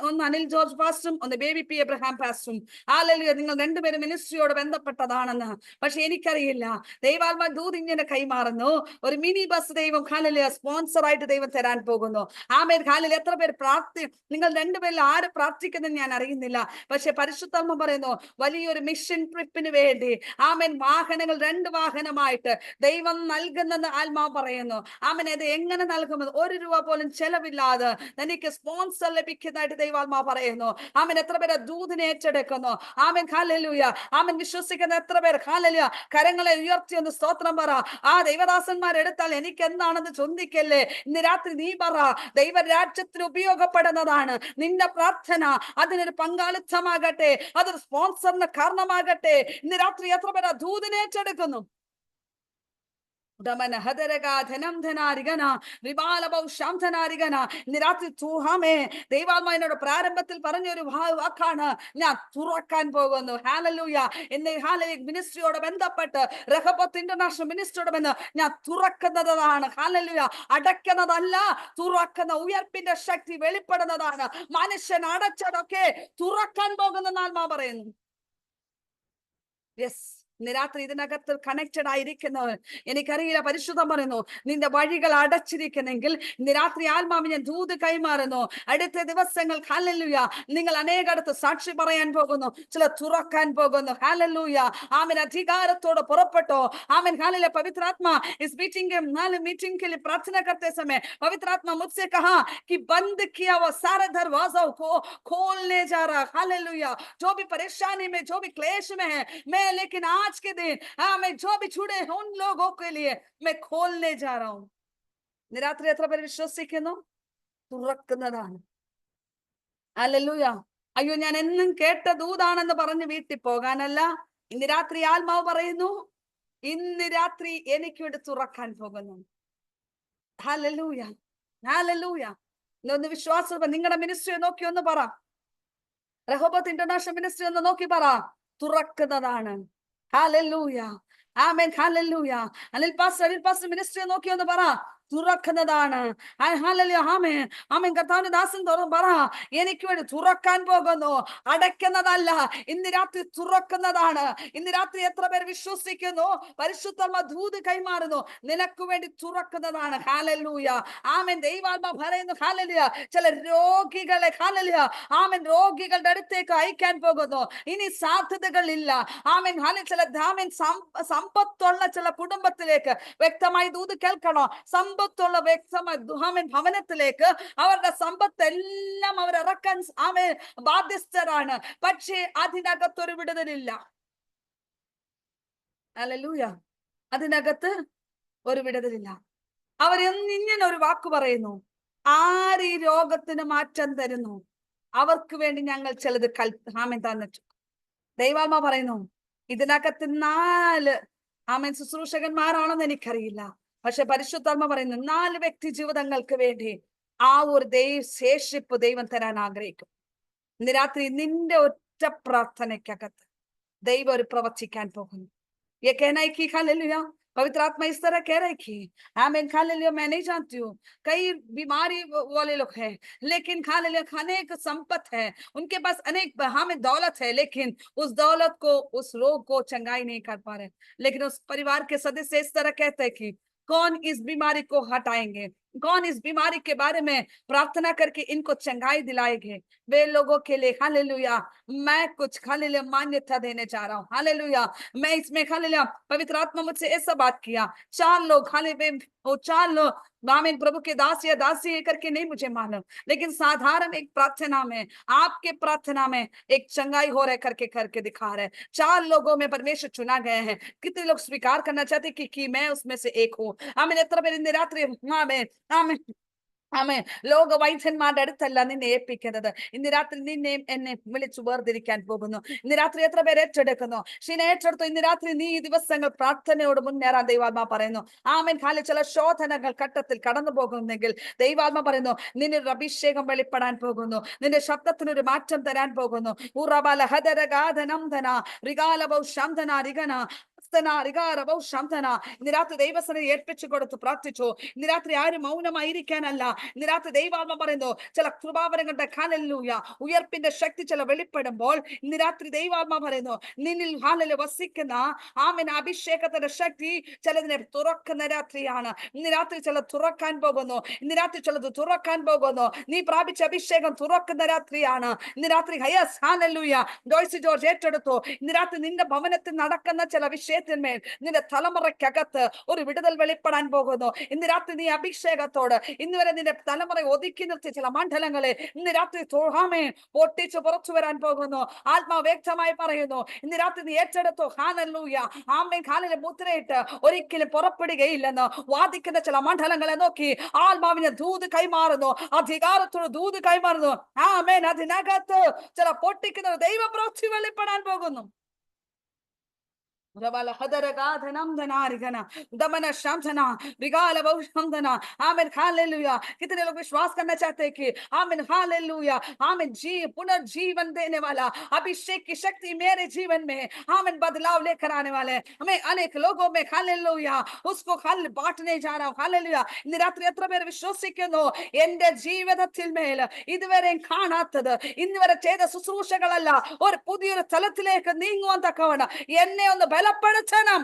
ഒന്ന് അനിൽ ജോർജ് പാസ്റ്ററും ഒന്ന് ബേബി പി എബ്രഹാം പാസ്റ്ററും. ഹല്ലേലൂയ. നിങ്ങൾ 2 പേരും മിനിസ്ട്രിയോട് ബന്ധപ്പെട്ടതാണെന്ന്. പക്ഷെ എനിക്കറിയില്ല. ദൈവാത്മാ ദൂത് ഇങ്ങനെ കൈമാറുന്നു. ഒരു മിനി ബസ് ദൈവം ഹല്ലേലൂയ സ്പോൺസർ ആയിട്ട് ദൈവം തരാൻ പോകുന്നു. ആമേൻ. ഹല്ലേലൂയ. എത്ര പേര് നിങ്ങൾ 2 പേരിൽ ആര് പ്രാർത്ഥിക്കുന്നെന്ന് ഞാൻ അറിയുന്നില്ല. പക്ഷെ പരിശുദ്ധാത്മ പറയുന്നു, വലിയൊരു മിഷൻ ട്രിപ്പിന് വേണ്ടി ആമേൻ വാഹനങ്ങൾ 2 വാഹനമായിട്ട് ദൈവം നൽകുന്നെന്ന് ആത്മാവ് പറയുന്നു. ആമേൻ. അത് എങ്ങനെ നൽകുമെന്ന് 1 രൂപ പോലും ചെലവില്ലാതെ എനിക്ക് സ്പോൺസർ ലഭിക്കുന്നതായിട്ട് ദൈവാത്മാ പറയുന്നു. ആമേൻ. എത്ര പേര് ദൂതിനെ ഏറ്റെടുക്കുന്നു? ആമേൻ. ഹല്ലേലൂയ. ആമേൻ. വിശ്വസിക്കുന്ന എത്ര പേർ? ഹല്ലേലൂയ. കരങ്ങളെ ഉയർത്തി ഒന്ന് സ്തോത്രം പറ. ആ ദൈവദാസന്മാരെടുത്താൽ എനിക്ക് എന്താണെന്ന് ചിന്തിക്കല്ലേ. ഇന്ന് രാത്രി നീ പറ, ദൈവരാജ്യത്തിന് ഉപയോഗപ്പെടുന്നതാണ് നിന്റെ പ്രാർത്ഥന. അതിനൊരു പങ്കാളിത്തമാകട്ടെ, അതൊരു സ്പോൺസറിന് കാരണമാകട്ടെ. ഇന്ന് രാത്രി എത്ര പേർ ദൂതിനെ ഏറ്റെടുക്കുന്നു? ദൈവാത്മാവിനോട് പ്രാരംഭത്തിൽ പറഞ്ഞൊരു വാക്കാണ്, ഞാൻ തുറക്കാൻ പോകുന്നു. ഹല്ലേലൂയ. എന്നെ മിനിസ്ട്രിയോട് ബന്ധപ്പെട്ട് റഹബോത്ത് ഇന്റർനാഷണൽ മിനിസ്ട്രിയോട് ഞാൻ തുറക്കുന്നതാണ്. ഹല്ലേലൂയ. അടയ്ക്കുന്നതല്ല, തുറക്കുന്ന ഉയർപ്പിന്റെ ശക്തി വെളിപ്പെടുന്നതാണ്. മനുഷ്യൻ അടച്ചതൊക്കെ തുറക്കാൻ പോകുന്ന ആത്മാവ് പറയുന്നു. യെസ്. ഇന്ന് രാത്രി ഇതിനകത്ത് കണക്റ്റഡ് ആയിരിക്കുന്നവർ, എനിക്കറിയില്ല, പരിശുദ്ധം പറയുന്നു, നിന്റെ വഴികൾ അടച്ചിരിക്കുന്നെങ്കിൽ ഇന്ന് രാത്രി ആത്മാവ് ഞാൻ ദൂത് കൈമാറുന്നു. അടുത്ത ദിവസങ്ങൾ ഹല്ലേലൂയ നിങ്ങൾ അനേകടത്ത് സാക്ഷി പറയാൻ പോകുന്നു, ചില തുറക്കാൻ പോകുന്നു. ഹല്ലേലൂയ. ആമേൻ. അധികാരത്തോടെ പുറപ്പെട്ടോ. ആമേൻ. हालेलुया. पवित्र आत्मा इस मीटिंग के लिए प्रार्थना करते समय पवित्र आत्मा मुझसे कहा कि बंद किया हुआ सारे दरवाजों को खोलने जा रहा। हालेलुया. जो भी परेशानी में, जो भी क्लेश में है मैं, लेकिन आज के दिन मैं जो भी छुड़े हैं उन लोगों के लिए मैं खोलने जा रहा हूं. നിരാത്രി എത്ര പേര് വിശ്വസിക്കുന്നു? തുറക്കുന്നതാണ്. ഹല്ലേലൂയ. അയ്യോ, ഞാൻ എന്നും കേട്ട ദൂതാണെന്ന് പറഞ്ഞ് വീട്ടിൽ പോകാനല്ല. ഇന്ന് രാത്രി ആത്മാവ് പറയുന്നു, ഇന്ന് രാത്രി എനിക്ക് വേണ്ടി തുറക്കാൻ പോകുന്നു. Hallelujah, hallelujah. ഒന്ന് വിശ്വാസം നിങ്ങളുടെ മിനിസ്ട്രിയെ നോക്കി ഒന്ന് പറ. റഹോബോത്ത് ഇന്റർനാഷണൽ മിനിസ്ട്രി ഒന്ന് നോക്കി പറ, തുറക്കുന്നതാണ്. ഹല്ലേലൂയ. ആമേൻ. ഹല്ലേലൂയ. അനിൽ പാസ്റ്റർ മിനിസ്ട്രിയെ നോക്കി ഒന്ന് പറ, തുറക്കുന്നതാണ്. ആമേൻ. കർത്താവിന്റെ ദാസൻ പറ, എനിക്ക് വേണ്ടി തുറക്കാൻ പോകുന്നു, അടയ്ക്കുന്നതല്ല. ഇന്ന് രാത്രി തുറക്കുന്നതാണ്. ഇന്ന് രാത്രി എത്ര പേർ വിശ്വസിക്കുന്നു? പരിശുദ്ധാത്മാ ദൂത് കൈമാറുന്നു, നിനക്ക് വേണ്ടി തുറക്കുന്നതാണ്. ഹല്ലേലൂയ. ആമേൻ. ദൈവാത്മാ പറയുന്നു, ഹല്ലേലൂയ, ചില രോഗികളെ ഹല്ലേലൂയ ആമേൻ രോഗികളുടെ അടുത്തേക്ക് അയക്കാൻ പോകുന്നു. ഇനി സാധ്യതകളില്ല. ആമേൻ. ചില സമ്പത്തുള്ള ചില കുടുംബത്തിലേക്ക് വ്യക്തമായി ദൂത് കേൾക്കണോ? സമ്പത്തുള്ള വ്യക്തമായി ഭവനത്തിലേക്ക് അവരുടെ സമ്പത്തെല്ലാം അവരിറക്കാൻ ബാധ്യസ്ഥരാണ്. പക്ഷേ അതിനകത്തൊരു വിടുതലില്ല. ഹല്ലേലൂയ. അതിനകത്ത് ഒരു വിടുതലില്ല. ഇങ്ങനെ ഒരു വാക്ക് പറയുന്നു, ആര് ഈ രോഗത്തിന് മാറ്റം തരുന്നു അവർക്ക് വേണ്ടി ഞങ്ങൾ ചിലത് തന്നിട്ടു. ദൈവാത്മാ പറയുന്നു, ഇതിനകത്ത് 4 ശുശ്രൂഷകന്മാരാണെന്ന് എനിക്കറിയില്ല. പക്ഷെ പരിശുദ്ധാത്മ പറയുന്നു, 4 വ്യക്തി ജീവിതങ്ങൾക്ക് വേണ്ടി ആ ഒരു ശേഷിപ്പ് ദൈവം തരാൻ ആഗ്രഹിക്കും. ഇന്ന് രാത്രി നിന്റെ ഒറ്റ പ്രാർത്ഥനയ്ക്കകത്ത് ദൈവം ഒരു പ്രവർത്തിക്കാൻ പോകുന്നു. ये कहना है कि हालेलुया पवित्र आत्मा इस तरह कह रहे कि आमीन हालेलुया, मैं नहीं जानती हूँ, कई बीमारी वाले लोग हैं, लेकिन हालेलुया अनेक संपत्ति है, उनके पास अनेक हमें दौलत है, लेकिन उस दौलत को, उस रोग को चंगाई नहीं कर पा रहे। लेकिन उस परिवार के सदस्य इस तरह कहते हैं कि कौन इस बीमारी को हटाएंगे, कौन इस बीमारी के बारे में प्रार्थना करके इनको चंगाई दिलाएंगे। वे लोगों के लिए हालेलुया मैं कुछ हालेलुया मान्यता देने जा रहा हूँ। हालेलुया मैं इसमें हालेलुया पवित्र आत्मा मुझसे ऐसा बात किया, 4 लोग वो 4 लोग आमीन प्रभु के दास या दासी करके नहीं मुझे मालूम, लेकिन साधारण एक प्रार्थना में, आपके प्रार्थना में एक चंगाई हो रहे करके दिखा रहे। 4 लोगों में परमेश्वर चुना गए हैं। कितने लोग स्वीकार करना चाहते कि मैं उसमें से एक हूँ। आमीन എത്ര പേര് ഇന്ന് രാത്രി ആമേൻ ആമേൻ ആമേൻ ലോകവൈദ്യന്മാരുടെ അടുത്തല്ല നിന്നെ ഏൽപ്പിക്കുന്നത്, ഇന്ന് രാത്രി നിന്നെയും എന്നെ വിളിച്ചു വേർതിരിക്കാൻ പോകുന്നു. ഇന്ന് രാത്രി എത്ര പേര് ഏറ്റെടുക്കുന്നു? ഷീനെ ഏറ്റെടുത്തു. ഇന്ന് രാത്രി നീ ഈ ദിവസങ്ങൾ പ്രാർത്ഥനയോട് മുന്നേറാൻ ദൈവാത്മാ പറയുന്നു. ആമേൻ കാലി ചില ശോധനകൾ ഘട്ടത്തിൽ കടന്നു പോകുന്നെങ്കിൽ ദൈവാത്മാ പറയുന്നു നിന്നൊരു അഭിഷേകം വെളിപ്പെടാൻ പോകുന്നു, നിന്റെ ശബ്ദത്തിനൊരു മാറ്റം തരാൻ പോകുന്നു. ഉറബല ഹദര ഗാധനം ധന റിഗാലബൗ ശംധന റിഗന ഇന്ന് രാത്രി ദൈവസനെ ഏൽപ്പിച്ചു കൊടുത്ത് പ്രാർത്ഥിച്ചു. ഇന്ന് രാത്രി ആരും മൗനമായിരിക്കാനല്ല. ഇന്ന് രാത്രി ദൈവാത്മ പറയുന്നു ചില കൃപാവരങ്ങളുടെ ഹല്ലേലൂയ ഉയർപ്പിന്റെ ശക്തി ചില വെളിപ്പെടുമ്പോൾ ഇന്ന് രാത്രി ദൈവാത്മ പറയുന്നു നിന്നിൽ ഹാലല് വസിക്കുന്ന ആമേൻ അഭിഷേകത്തിന്റെ ശക്തി ചിലതിനെ തുറക്കുന്ന രാത്രിയാണ്. ഇന്ന് രാത്രി ചില തുറക്കാൻ പോകുന്നു. ഇന്ന് രാത്രി ചിലത് തുറക്കാൻ പോകുന്നു. നീ പ്രാപിച്ച അഭിഷേകം തുറക്കുന്ന രാത്രിയാണ്. ഇന്ന് രാത്രി ഹയസ് ഹാലൂയ ജോയ്സി ജോർജ് ഏറ്റെടുത്തു. ഇന്ന് രാത്രി നിന്റെ ഭവനത്തിൽ നടക്കുന്ന ചില വിഷയത്തിന്മേൽ നിന്റെ തലമുറയ്ക്കകത്ത് ഒരു വിടുതൽ വെളിപ്പെടാൻ പോകുന്നു. ഇന്ന് രാത്രി നീ അഭിഷേകത്തോട് ഇന്ന് വരെ നിന്റെ തലമുറ ഒതുക്കി നിർത്തിയ ചില മണ്ഡലങ്ങളെ ഇന്ന് രാത്രി പൊട്ടിച്ചു പുറത്തു വരാൻ പോകുന്നു. ആത്മാ വ്യക്തമായി പറയുന്നു ഇന്ന് രാത്രി നീ ഏറ്റെടുത്തു. ഹാലൂയ ആമേൻ കാലിലെ മുദ്രയിട്ട് ഒരിക്കലും പുറപ്പെടുകയില്ലെന്ന് വാദിക്കുന്ന ചില മണ്ഡലങ്ങളെ നോക്കി ആത്മാവിനെ ദൂത് കൈമാറുന്നു, അധികാരത്തോട് ദൂത് കൈമാറുന്നു. ആമേൻ അതിനകത്ത് ചില പൊട്ടിക്കുന്ന ദൈവപ്രവൃത്തി വെളിപ്പെടാൻ പോകുന്നു. कितने लोग विश्वास करना चाहते हैं कि आमीन हालेलुया आमीन पुनर्जीवन देने वाला अभिषेक की शक्ति मेरे जीवन में आमीन बदलाव लेकर आने वाले हमें अनेक लोगों में हालेलुया उसको बांटने जा रहा हूं. हालेलुया ഇന്ന് രാത്രി എത്ര പേര് വിശ്വസിക്കുന്നു എന്റെ ജീവിതത്തിൽ മേൽ ഇതുവരെ കാണാത്തത്, ഇന്നുവരെ ചെയ്ത ശുശ്രൂഷകളല്ല, ഒരു പുതിയൊരു തലത്തിലേക്ക് നീങ്ങുവാൻ തക്കവണ്ണം എന്നെ ഒന്ന് ബലപ്പെടുത്തണം.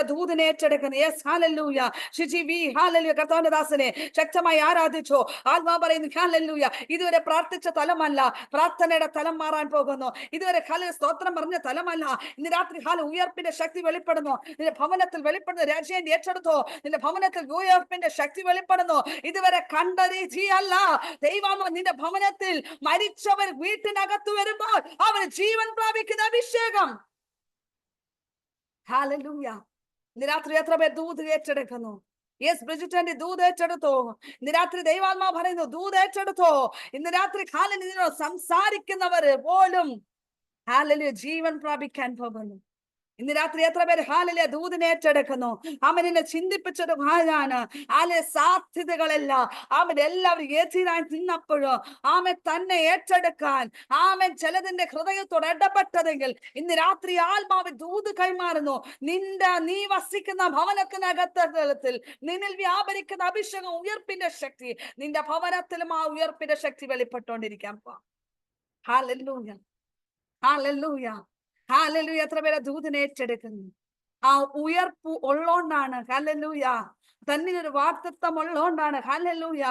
ദൂതിനെ ഏറ്റെടുക്കുന്നു. യെസ് ഹല്ലേലൂയ ഷിജിവി ഹല്ലേലൂയ കർത്താവിന്റെ ദാസനെ ശക്തമായി ആരാധിച്ചോ. ആത്മാ പറയുന്നു ഹല്ലേലൂയ ഇതുവരെ പ്രാർത്ഥിച്ച തലമല്ല, പ്രാർത്ഥനയുടെ തലം മാറാൻ പോകുന്നു. ഇതുവരെ സ്തോത്രം പറഞ്ഞ തലമല്ല, ഇന്ന് രാത്രി ഉയർപ്പിന്റെ ശക്തി വെളിപ്പെടുന്നു. നിന്റെ ഭവനത്തിൽ വെളിപ്പെടുന്ന രാജ്യം ഏറ്റെടുത്തോ. നിന്റെ ഭവനത്തിൽ ഉയർപ്പിന്റെ ശക്തി വെളിപ്പെടുന്നു. ഇതുവരെ കണ്ട രീതിയല്ല. ദൈവം നിന്റെ ഭവനത്തിൽ മരിച്ചവർ വീട്ടിനകത്ത് വരുമ്പോൾ അവർ ജീവൻ പ്രാപിക്കുന്ന അഭിഷേകം. ഹാലലൂയ ഇന്ന് രാത്രി എത്ര പേർ ദൂത് ഏറ്റെടുക്കുന്നു? യെസ് ബ്രിജിറ്റന്റെ ദൂത് ഏറ്റെടുത്തോ. ഇന്ന് രാത്രി ദൈവാത്മാ പറയുന്നു ദൂത് ഏറ്റെടുത്തോ. ഇന്ന് രാത്രി ഹാലലൂയ സംസാരിക്കുന്നവര് പോലും ഹാലലൂയ ജീവൻ പ്രാപിക്കാൻ പോകുന്നു. ഇന്ന് രാത്രി എത്ര പേര് ഹാലലൂയ ദൂതിനെ ഏറ്റെടുക്കുന്നു? അവനെ ചിന്തിപ്പിച്ചത് ആണ് ആലെ സാധ്യതകളെല്ലാം അവൻ എല്ലാവരും എതിരായി നിന്നപ്പോഴും ആമൻ തന്നെ ഏറ്റെടുക്കാൻ ആമൻ ചിലതിന്റെ ഹൃദയത്തോട് ഇടപെട്ടതെങ്കിൽ ഇന്ന് രാത്രി ആത്മാവ് ദൂത് കൈമാറുന്നു. നീ വസിക്കുന്ന ഭവനത്തിനകത്തിൽ നിന്നിൽ വ്യാപരിക്കുന്ന അഭിഷേകം ഉയർപ്പിന്റെ ശക്തി നിന്റെ ഭവനത്തിലും ആ ഉയർപ്പിന്റെ ശക്തി വെളിപ്പെട്ടുകൊണ്ടിരിക്കാൻ പോവാം. ഹല്ലേലൂയ ഹല്ലേലൂയ ഹല്ലേലൂയ എത്ര പേരെ ദൂതിനെ ഏറ്റെടുക്കുന്നു? ആ ഉയർപ്പ് ഉള്ളോണ്ടാണ്. ഹല്ലേലൂയ തന്നിലൊരു വാക്തത്വം ഉള്ളോണ്ടാണ്. ഹല്ലേലൂയ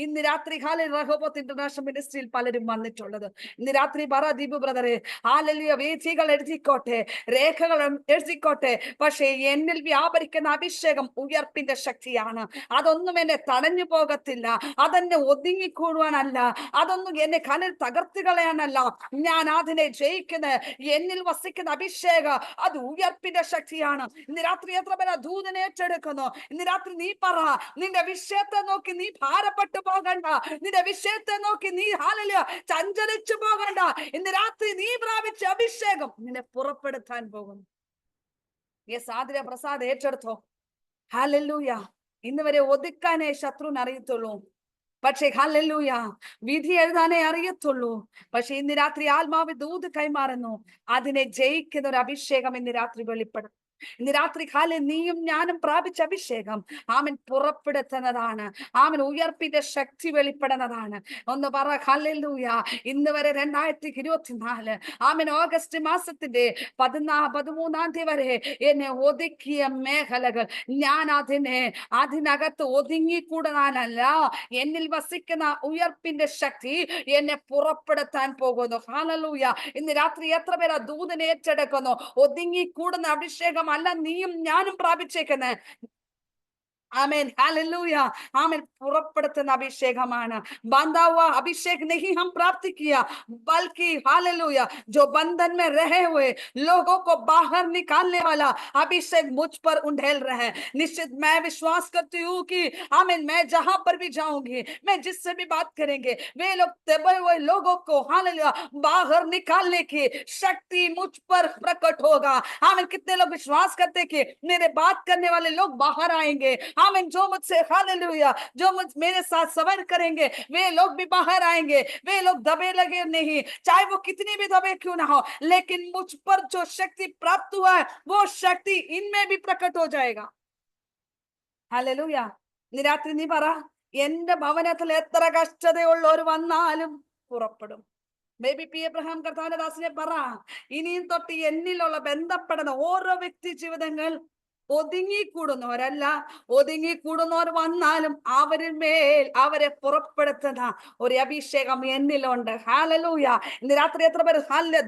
ഇന്ന് രാത്രി റഹോബോത്ത് ഇന്റർനാഷണൽ മിനിസ്ട്രിയിൽ പലരും വന്നിട്ടുള്ളത്. ഇന്ന് രാത്രി പറ ദീപു ബ്രദറെ ഹല്ലേലൂയ വേദികൾ എഴുതിക്കോട്ടെ, രേഖകൾ എഴുതിക്കോട്ടെ, പക്ഷേ എന്നിൽ വ്യാപരിക്കുന്ന അഭിഷേകം ഉയർപ്പിന്റെ ശക്തിയാണ്. അതൊന്നും എന്നെ തടഞ്ഞു പോകത്തില്ല, അതെന്നെ ഒതുങ്ങിക്കൂടുവാനല്ല, അതൊന്നും എന്നെ കലിൽ തകർത്ത് കളയാനല്ല. ഞാൻ അതിനെ ജയിക്കുന്ന എന്നിൽ വസിക്കുന്ന അഭിഷേകം അത് ഉയർപ്പിന്റെ ശക്തിയാണ്. ഇന്ന് രാത്രി എത്ര പേര് ദൂതനെ ഏറ്റെടുക്കുന്നു? ഇന്ന് രാത്രി നീ പറ, നിന്റെ വിഷയത്തെ നോക്കി നീ ഭാരപ്പെട്ടു പോകണ്ട, നിന്റെ വിഷയത്തെ നോക്കി നീ ഹല്ലേലൂയ ചഞ്ചലിച്ചു പോകണ്ട. ഇന്ന് രാത്രി നീ പ്രാപിച്ച അഭിഷേകം നിന്നെ പുറപ്പെടുത്താൻ പോകുന്നു. യെസ് ആതിര പ്രസാദ് ഏറ്റെടുത്തോ. ഹല്ലേലൂയ ഇന്ന് വരെ ഒതുക്കാനേ ശത്രുവിന് അറിയത്തുള്ളൂ. പക്ഷേ ഹല്ലേലൂയ, വിധി എഴുതാനേ അറിയത്തുള്ളൂ. പക്ഷെ ഇന്ന് രാത്രി ആത്മാവ് ദൂത് കൈമാറുന്നു. അതിനെ ജയിക്കുന്ന ഒരു അഭിഷേകം ഇന്ന് രാത്രി വെളിപ്പെടും. ഇന്ന് രാത്രി കാലം നീയും ഞാനും പ്രാപിച്ച അഭിഷേകം ആമൻ പുറപ്പെടുത്തുന്നതാണ്. ആമൻ ഉയർപ്പിന്റെ ശക്തി വെളിപ്പെടുന്നതാണ്. ഒന്ന് പറ ഹല്ലേലൂയ. ഇന്ന് വരെ 2024 ആമൻ ഓഗസ്റ്റ് മാസത്തിന്റെ 13-ാം തീയതി വരെ എന്നെ ഒതുക്കിയ മേഖലകൾ ഞാൻ അതിനകത്ത് ഒതുങ്ങിക്കൂടാനല്ല, എന്നിൽ വസിക്കുന്ന ഉയർപ്പിന്റെ ശക്തി എന്നെ പുറപ്പെടുത്താൻ പോകുന്നു. ഹല്ലേലൂയ. ഇന്ന് രാത്രി എത്ര പേർ ആ ദൂതനെ ഏറ്റെടുക്കുന്നു? ഒതുങ്ങിക്കൂടുന്ന അഭിഷേകം അല്ല നീയും ഞാനും പ്രാപിച്ചേക്കുന്നത്. Amen hallelujah amen पुरப்படுത്തുന്ന अभिषेकമാണ്. बंधा हुआ अभिषेक नहीं हम प्राप्त किया, बल्कि हालेलुया जो बंधन में रहे हुए लोगों को बाहर निकालने वाला अभिषेक मुझ पर उंडेल रहा है। निश्चित मैं विश्वास करती हूँ कि आमीन, मैं जहां पर भी जाऊंगी, मैं जिससे भी बात करेंगे, वे लोग दबे हुए लोगों को हालेलुया बाहर निकालने की शक्ति मुझ पर प्रकट होगा। आमीन। कितने लोग विश्वास करते कि मेरे बात करने वाले लोग बाहर आएंगे? आमीन। जो मुझसे हालेलुया जो मेरे साथ सबर करेंगे वे लोग भी बाहर आएंगे। वे लोग दबे लगे नहीं, चाहे वो कितनी भी दबे क्यों ना हो, लेकिन मुझ पर जो शक्ति प्राप्त हुआ है वो शक्ति इनमें भी प्रकट हो जाएगा। हालेलुയ. ഇന്ന് രാത്രി നീ പറ, എന്റെ ഭവനത്തിൽ എത്ര കഷ്ടതയുള്ളവർ വന്നാലും പുറപ്പെടും. ബേബി പി എബ്രഹാം കർത്താവിന്റെ ദാസനെ പറ, ഇനിയും തൊട്ട് എന്നിലുള്ള ബന്ധപ്പെടുന്ന ഓരോ വ്യക്തി ജീവിതങ്ങൾ ഒതുങ്ങിക്കൂടുന്നവരല്ല, ഒതുങ്ങിക്കൂടുന്നവർ വന്നാലും അവരിന്മേൽ അവരെ പുറപ്പെടുത്തുന്ന ഒരു അഭിഷേകം എന്നിലുണ്ട്. ഹാലലൂയ. ഇന്ന് രാത്രി എത്ര പേര്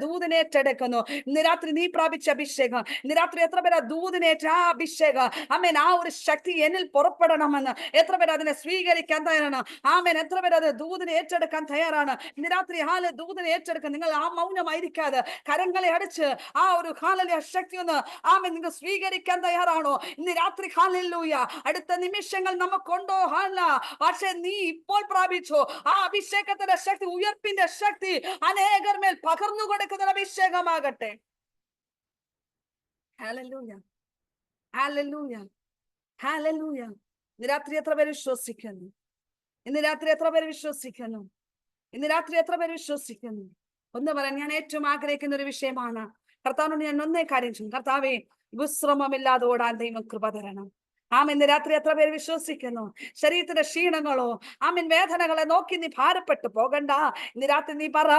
ദൂതിനെ ഏറ്റെടുക്കുന്നു? ഇന്ന് രാത്രി നീ പ്രാപിച്ച അഭിഷേകം, ഇന്ന് രാത്രി എത്ര പേര് ദൂതിനേറ്റ ആ അഭിഷേകം, ആമേൻ, ആ ഒരു ശക്തി എന്നിൽ പുറപ്പെടണമെന്ന് എത്ര പേര് അതിനെ സ്വീകരിക്കാൻ തയ്യാറാണ്? ആമേൻ. എത്ര പേര് അത് ദൂതിനെ ഏറ്റെടുക്കാൻ തയ്യാറാണ്? ഇന്ന് രാത്രി ദൂതിനെ ഏറ്റെടുക്കാൻ നിങ്ങൾ ആ മൗനമായിരിക്കാതെ കരങ്ങളെ അടിച്ച് ആ ഒരു ഹാലലിയ ശക്തി ഒന്ന് ആമേൻ നിങ്ങൾ സ്വീകരിക്കാൻ തയ്യാറാണോ? ഇന്ന് രാത്രി ഹല്ലേലൂയ. അടുത്ത നിമിഷങ്ങൾ നമുക്കുണ്ടോ? അല്ല, പക്ഷെ നീ ഇപ്പോൾ പ്രാപിച്ചോ ആ അഭിഷേകത്തിന്റെ ശക്തി, ഉയർപ്പിന്റെ ശക്തി അനേകർ മേൽ പകർന്നു കൊടുക്കുന്ന അഭിഷേകമാകട്ടെ. Hallelujah, hallelujah, hallelujah. ഇന്ന് രാത്രി എത്ര പേര് വിശ്വസിക്കുന്നു? ഇന്ന് രാത്രി എത്ര പേര് വിശ്വസിക്കുന്നു? ഇന്ന് രാത്രി എത്ര പേര് വിശ്വസിക്കുന്നു? ഒന്ന് പറയാൻ ഞാൻ ഏറ്റവും ആഗ്രഹിക്കുന്ന ഒരു വിഷയമാണ്. കർത്താവിനോട് ഞാൻ ഒന്നേ കാര്യം ചെയ്യും, കർത്താവേ, വിശ്രമമില്ലാതെ ഓടാൻ ദൈവം കൃപ തരണം. ആമേൻ. ഇന്ന് രാത്രി എത്ര പേര് വിശ്വസിക്കുന്നു? ശരീരത്തിന്റെ ക്ഷീണങ്ങളോ ആമേൻ വേദനകളെ നോക്കി നീ ഭാരപ്പെട്ടു പോകണ്ട. ഇന്ന് രാത്രി നീ പറ,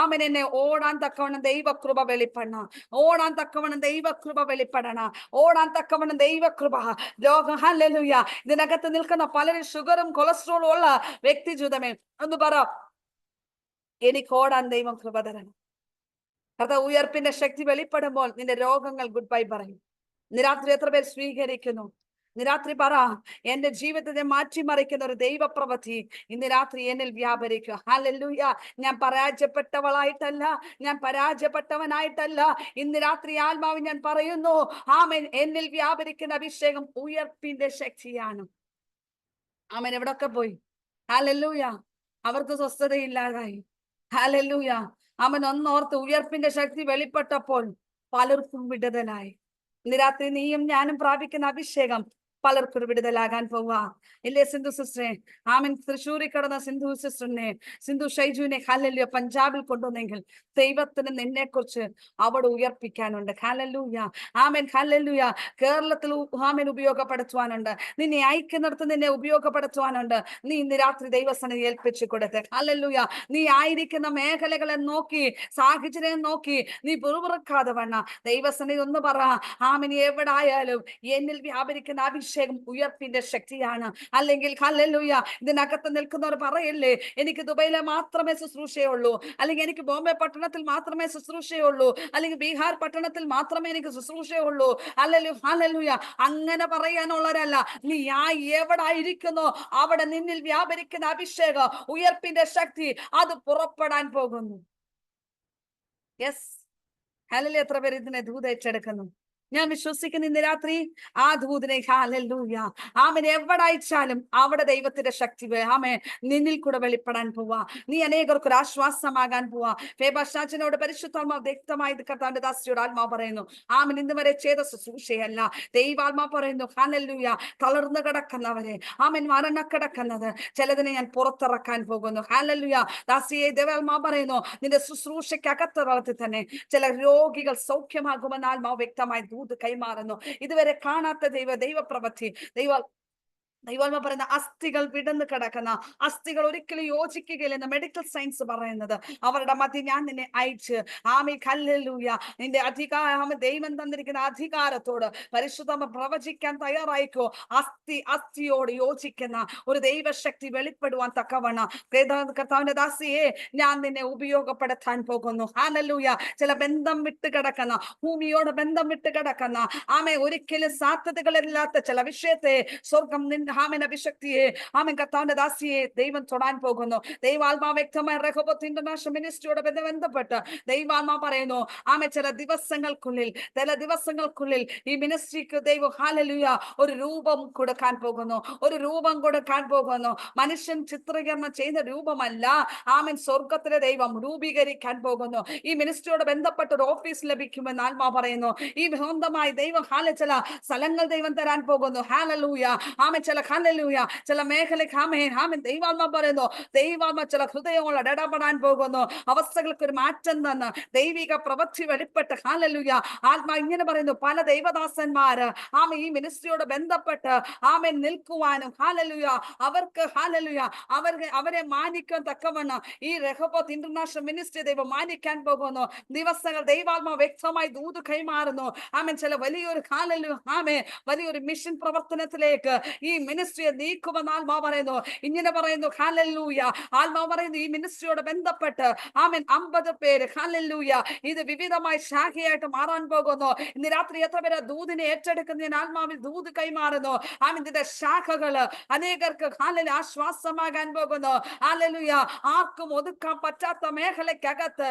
ആമേൻ, എന്നെ ഓടാൻ തക്കവണ്ണം ദൈവകൃപ വെളിപ്പെടണം, ഓടാൻ തക്കവണ്ണം ദൈവകൃപ വെളിപ്പെടണം, ഓടാൻ തക്കവണ്ണം ദൈവകൃപ. ലോകം ഹല്ലേലൂയ. ഇതിനകത്ത് നിൽക്കുന്ന പലരും ഷുഗറും കൊളസ്ട്രോളും ഉള്ള വ്യക്തി ജീവിതമേ ഒന്ന് പറ, എനിക്ക് ഓടാൻ ദൈവം കൃപ തരണം. കഥ ഉയർപ്പിന്റെ ശക്തി വെളിപ്പെടുമ്പോൾ നിന്റെ രോഗങ്ങൾ ഗുഡ് ബൈ പറയും. ഇന്ന് രാത്രി എത്ര പേർ സ്വീകരിക്കുന്നു? ഇന്ന് രാത്രി പറ, എന്റെ ജീവിതത്തെ മാറ്റിമറിക്കുന്ന ഒരു ദൈവപ്രവൃത്തി ഇന്ന് രാത്രി എന്നിൽ വ്യാപരിക്കുക. ഹല്ലേലൂയ. ഞാൻ പരാജയപ്പെട്ടവളായിട്ടല്ല, ഞാൻ പരാജയപ്പെട്ടവനായിട്ടല്ല. ഇന്ന് രാത്രി ആത്മാവ് ഞാൻ പറയുന്നു, ആമേൻ, എന്നിൽ വ്യാപരിക്കുന്ന അഭിഷേകം ഉയർപ്പിന്റെ ശക്തിയാണ്. ആമേൻ. എവിടൊക്കെ പോയി? ഹല്ലേലൂയ. അവർക്ക് സ്വസ്ഥതയില്ലാതായി. ഹല്ലേലൂയ. അവൻ ഒന്നോർത്ത് ഉയർപ്പിന്റെ ശക്തി വെളിപ്പെട്ടപ്പോൾ പലർക്കും വിടുതലായി. ഇന്ന് രാത്രി നീയും ഞാനും പ്രാപിക്കുന്ന അഭിഷേകം പലർക്കും വിടുതലാകാൻ പോവുക. ഇല്ലേ സിന്ധു സിസ്റ്ററെ? ആമൻ. തൃശ്ശൂരിൽ കിടന്ന സിന്ധു സിസ്റ്ററിനെ, സിന്ധു ഷൈജുവിനെ ഹല്ലേലൂയ പഞ്ചാബിൽ കൊണ്ടുവന്നെങ്കിൽ ദൈവത്തിന് നിന്നെ കുറിച്ച് അവിടെ ഉയർപ്പിക്കാനുണ്ട്. ഹല്ലേലൂയ. ആമേൻ. ഹല്ലേലൂയ. കേരളത്തിൽ ആമേൻ ഉപയോഗപ്പെടുത്തുവാനുണ്ട്. നിന്നെ അയക്കുന്നിടത്ത് നിന്നെ ഉപയോഗപ്പെടുത്തുവാനുണ്ട്. നീ ഇന്ന് രാത്രി ദൈവസന്നിധി ഏൽപ്പിച്ചു കൊടുത്ത് ഹല്ലേലൂയ. നീ ആയിരിക്കുന്ന മേഖലകളെ നോക്കി, സാഹചര്യം നോക്കി നീ പിറുപിറുക്കാതെ വണ്ണ ദൈവസന്നിധി ഒന്ന് പറ, ആമേൻ, എവിടായാലും എന്നിൽ വ്യാപരിക്കുന്ന അഭിഷേകം ഉയർപ്പിന്റെ ശക്തിയാണ്. അല്ലെങ്കിൽ ഹല്ലേലൂയ ഇതിനകത്ത് നിൽക്കുന്നവർ പറയില്ലേ, എനിക്ക് ദുബൈയിലെ മാത്രമേ ശുശ്രൂഷയുള്ളൂ, അല്ലെങ്കിൽ എനിക്ക് ബോംബെ പട്ടണത്തിൽ മാത്രമേ ശുശ്രൂഷയുള്ളൂ, അല്ലെങ്കിൽ ബീഹാർ പട്ടണത്തിൽ മാത്രമേ എനിക്ക് ശുശ്രൂഷയുള്ളൂ. ഹല്ലേലൂയ. അങ്ങനെ പറയാനുള്ളവരല്ല. നീ എവിടായിരിക്കുന്നോ അവിടെ നിന്നിൽ വ്യാപരിക്കുന്ന അഭിഷേകം, ഉയർപ്പിന്റെ ശക്തി അത് പുറപ്പെടാൻ പോകുന്നു. യെസ്. ഹല്ലേലൂയ. എത്ര പേര് ഇതിനെ ദൂത് ഏറ്റെടുക്കുന്നു? ഞാൻ വിശ്വസിക്കുന്ന ഇന്ന് രാത്രി ആ ദൂതനെ ഹല്ലേലൂയ ആമേൻ എവിടെ അയച്ചാലും അവിടെ ദൈവത്തിന്റെ ശക്തി ആമേ നിന്നിൽ കൂടെ വെളിപ്പെടാൻ പോവാ. നീ അനേകർക്ക് ഒരു ആശ്വാസമാകാൻ പോവാ. ഫേബാശാചനോട് പരിശുദ്ധാത്മാവ് വ്യക്തമായി കർത്താവിന്റെ ദാസിയോട് ആത്മാവ് പറയുന്നു, ആമേൻ ഇന്ന് വരെ ചെയ്ത ശുശ്രൂഷയല്ല. ദൈവാത്മാവ് പറയുന്നു ഹല്ലേലൂയ തളർന്നു കിടക്കുന്നവരെ, ആമേൻ മരണക്കിടക്കുന്നത് ചിലതിനെ ഞാൻ പുറത്തിറക്കാൻ പോകുന്നു. ഹല്ലേലൂയ ദാസിയെ ദൈവാത്മാവ് പറയുന്നു, നിന്റെ ശുശ്രൂഷയ്ക്കകത്ത് വളർത്തി തന്നെ ചില രോഗികൾ സൗഖ്യമാകുമെന്ന് ആത്മാവ് വ്യക്തമായി ദൂത് കൈമാറുന്നു. ഇതുവരെ കാണാത്ത ദൈവപ്രവൃത്തി ദൈവാത്മാ പറയുന്ന അസ്ഥികൾ വിടന്ന് കിടക്കുന്ന അസ്ഥികൾ ഒരിക്കലും യോജിക്കുകയില്ലെന്ന് മെഡിക്കൽ സയൻസ് പറയുന്നത്. അവരുടെ മധ്യ ഞാൻ നിന്നെ അയച്ച് ആമേ ഹല്ലേലൂയ നിന്റെ ദൈവം തന്നിരിക്കുന്ന അധികാരത്തോട് പരിശുദ്ധമ പ്രവചിക്കാൻ തയ്യാറായിക്കോ. അസ്ഥിയോട് യോജിക്കുന്ന ഒരു ദൈവശക്തി വെളിപ്പെടുവാൻ തക്കവണ്ണം കർത്താവിന്റെ ദാസിയെ ഞാൻ നിന്നെ ഉപയോഗപ്പെടുത്താൻ പോകുന്നു. ഹല്ലേലൂയ ചില ബന്ധം വിട്ട് കിടക്കുന്ന ഭൂമിയോട് ബന്ധം വിട്ട് കിടക്കുന്ന ആമേ ഒരിക്കലും സാധ്യതകളില്ലാത്ത ചില വിഷയത്തെ സ്വർഗം ആമേൻ അഭിഷക്തിയെ ആമേൻ കർത്താവിന്റെ ദാസിയെ ദൈവം തൊടാൻ പോകുന്നു. ദൈവാത്മാ വ്യക്തമായി റഹോബത്ത് ഇന്റർനാഷണൽ മിനിസ്ട്രിയോട് ബന്ധപ്പെട്ട് ദൈവാത്മാ പറയുന്നു, ആമേൻ ചില ദിവസങ്ങൾക്കുള്ളിൽ ഈ മിനിസ്ട്രിക്ക് ദൈവം ഹല്ലേലൂയ ഒരു രൂപം കൊടുക്കാൻ പോകുന്നു. മനുഷ്യൻ ചിത്രീകരണം ചെയ്യുന്ന രൂപമല്ല, ആമേൻ സ്വർഗത്തിലെ ദൈവം രൂപീകരിക്കാൻ പോകുന്നു. ഈ മിനിസ്ട്രിയോട് ബന്ധപ്പെട്ട ഒരു ഓഫീസ് ലഭിക്കുമെന്ന് ആത്മാ പറയുന്നു. ഈ ബന്ധമായി ദൈവം ചില സ്ഥലങ്ങൾ ദൈവം തരാൻ പോകുന്നു. ഹല്ലേലൂയ ആമേൻ ഹല്ലേലൂയ ചില മേഖലയ്ക്ക് ആമേൻ ദൈവാത്മാ പറയുന്നു, ദൈവാത്മാ ചില ഹൃദയങ്ങളോട് ഇടപെടാൻ പോകുന്നു. അവസ്ഥകൾക്ക് ഒരു മാറ്റം തന്ന് ദൈവിക പ്രവൃത്തി വെളിപ്പെട്ട് ഹല്ലേലൂയ ആത്മാ ഇങ്ങനെ പറയുന്നു, പല ദൈവദാസന്മാര് ആമേൻ ഈ മിനിസ്ട്രിയോട് ബന്ധപ്പെട്ട് ആമേൻ നിൽക്കുവാനും ഹല്ലേലൂയ അവർക്ക് ഹല്ലേലൂയ അവരെ മാനിക്കാൻ തക്കവണ്ണം ഈ റഹോബത്ത് ഇന്റർനാഷണൽ മിനിസ്ട്രി ദൈവം മാനിക്കാൻ പോകുന്നു. ദിവസങ്ങൾ ദൈവാത്മാ വ്യക്തമായി ദൂത് കൈമാറുന്നു. ആമേൻ ചില വലിയൊരു ഹല്ലേലൂയ ആമേൻ വലിയൊരു മിഷൻ പ്രവർത്തനത്തിലേക്ക് ഈ മിനിസ്ട്രിയെ നീക്കുമെന്ന് ആത്മാവ് പറയുന്നു. ഇങ്ങനെ പറയുന്നു ഹല്ലേലൂയ ആത്മാവ് പറയുന്നു, ഈ മിനിസ്ട്രിയോട് ബന്ധപ്പെട്ട് ആമേൻ 50 പേര് ഹല്ലേലൂയ ഇത് വിവിധമായ ശാഖയായിട്ട് മാറാൻ പോകുന്നു. ഇന്ന് രാത്രി എത്ര പേര് ദൂതിനെ ഏറ്റെടുക്കുന്നതിന് ആത്മാവിൽ ദൂത് കൈമാറുന്നു. ആമേൻ ഇതിന്റെ ശാഖകള് അനേകർക്ക് ഹല്ലേലൂയ ആശ്വാസമാകാൻ പോകുന്നു. ഹല്ലേലൂയ ആർക്കും ഒതുക്കാൻ പറ്റാത്ത മേഖലയ്ക്കകത്ത്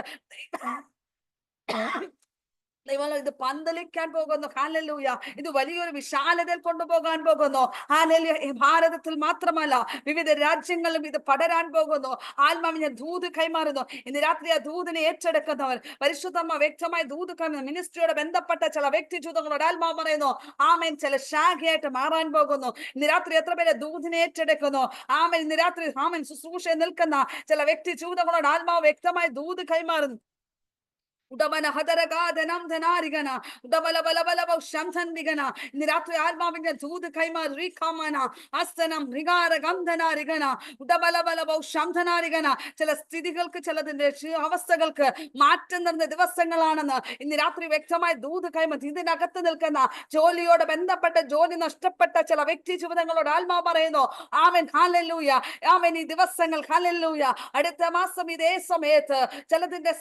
ഇത് പന്തലിക്കാൻ പോകുന്നു. ഹല്ലേലൂയ ഇത് വലിയൊരു വിശാലതയിൽ കൊണ്ടുപോകാൻ പോകുന്നു. ഹല്ലേലൂയ ഭാരതത്തിൽ മാത്രമല്ല വിവിധ രാജ്യങ്ങളിലും ഇത് പടരാൻ പോകുന്നു. ആത്മാവിനെ ദൂത് കൈമാറുന്നു. ഇന്ന് രാത്രി ആ ദൂതിനെ ഏറ്റെടുക്കുന്നവർ പരിശുദ്ധമ്മ വ്യക്തമായി ദൂത് കൈമാറുന്നു. മിനിസ്ട്രിയോട് ബന്ധപ്പെട്ട ചില വ്യക്തിജീവിതങ്ങളോട് ആത്മാവ് പറയുന്നു, ആമേൻ ചില ശാഖയായിട്ട് മാറാൻ പോകുന്നു. ഇന്ന് രാത്രി എത്ര പേര് ദൂതിനെ ഏറ്റെടുക്കുന്നു? ആമേൻ ഇന്ന് രാത്രി ആമേൻ ശുശ്രൂഷയിൽ നിൽക്കുന്ന ചില വ്യക്തി ജീവിതങ്ങളോട് ആത്മാവ് വ്യക്തമായി ദൂത് കൈമാറുന്നു. ഇന്ന് രാത്രി ആത്മാവിന്റെ ദൂത് കൈമാറി ചില സ്ഥിതികൾക്ക് ചിലതിന്റെ അവസ്ഥകൾക്ക് മാറ്റം തരുന്ന ദിവസങ്ങളാണെന്ന് ഇന്ന് രാത്രി വ്യക്തമായി ദൂത് കൈമാറി. ഇതിനകത്ത് നിൽക്കുന്ന ജോലിയോട് ബന്ധപ്പെട്ട ജോലി നഷ്ടപ്പെട്ട ചില വ്യക്തി ജീവിതങ്ങളോട് ആത്മാവ് പറയുന്നു, ആമേൻ ഹല്ലേലൂയ ആമേൻ ഈ ദിവസങ്ങൾ ഹല്ലേലൂയ അടുത്ത മാസം ഇതേ സമയത്ത് ചിലതിന്റെ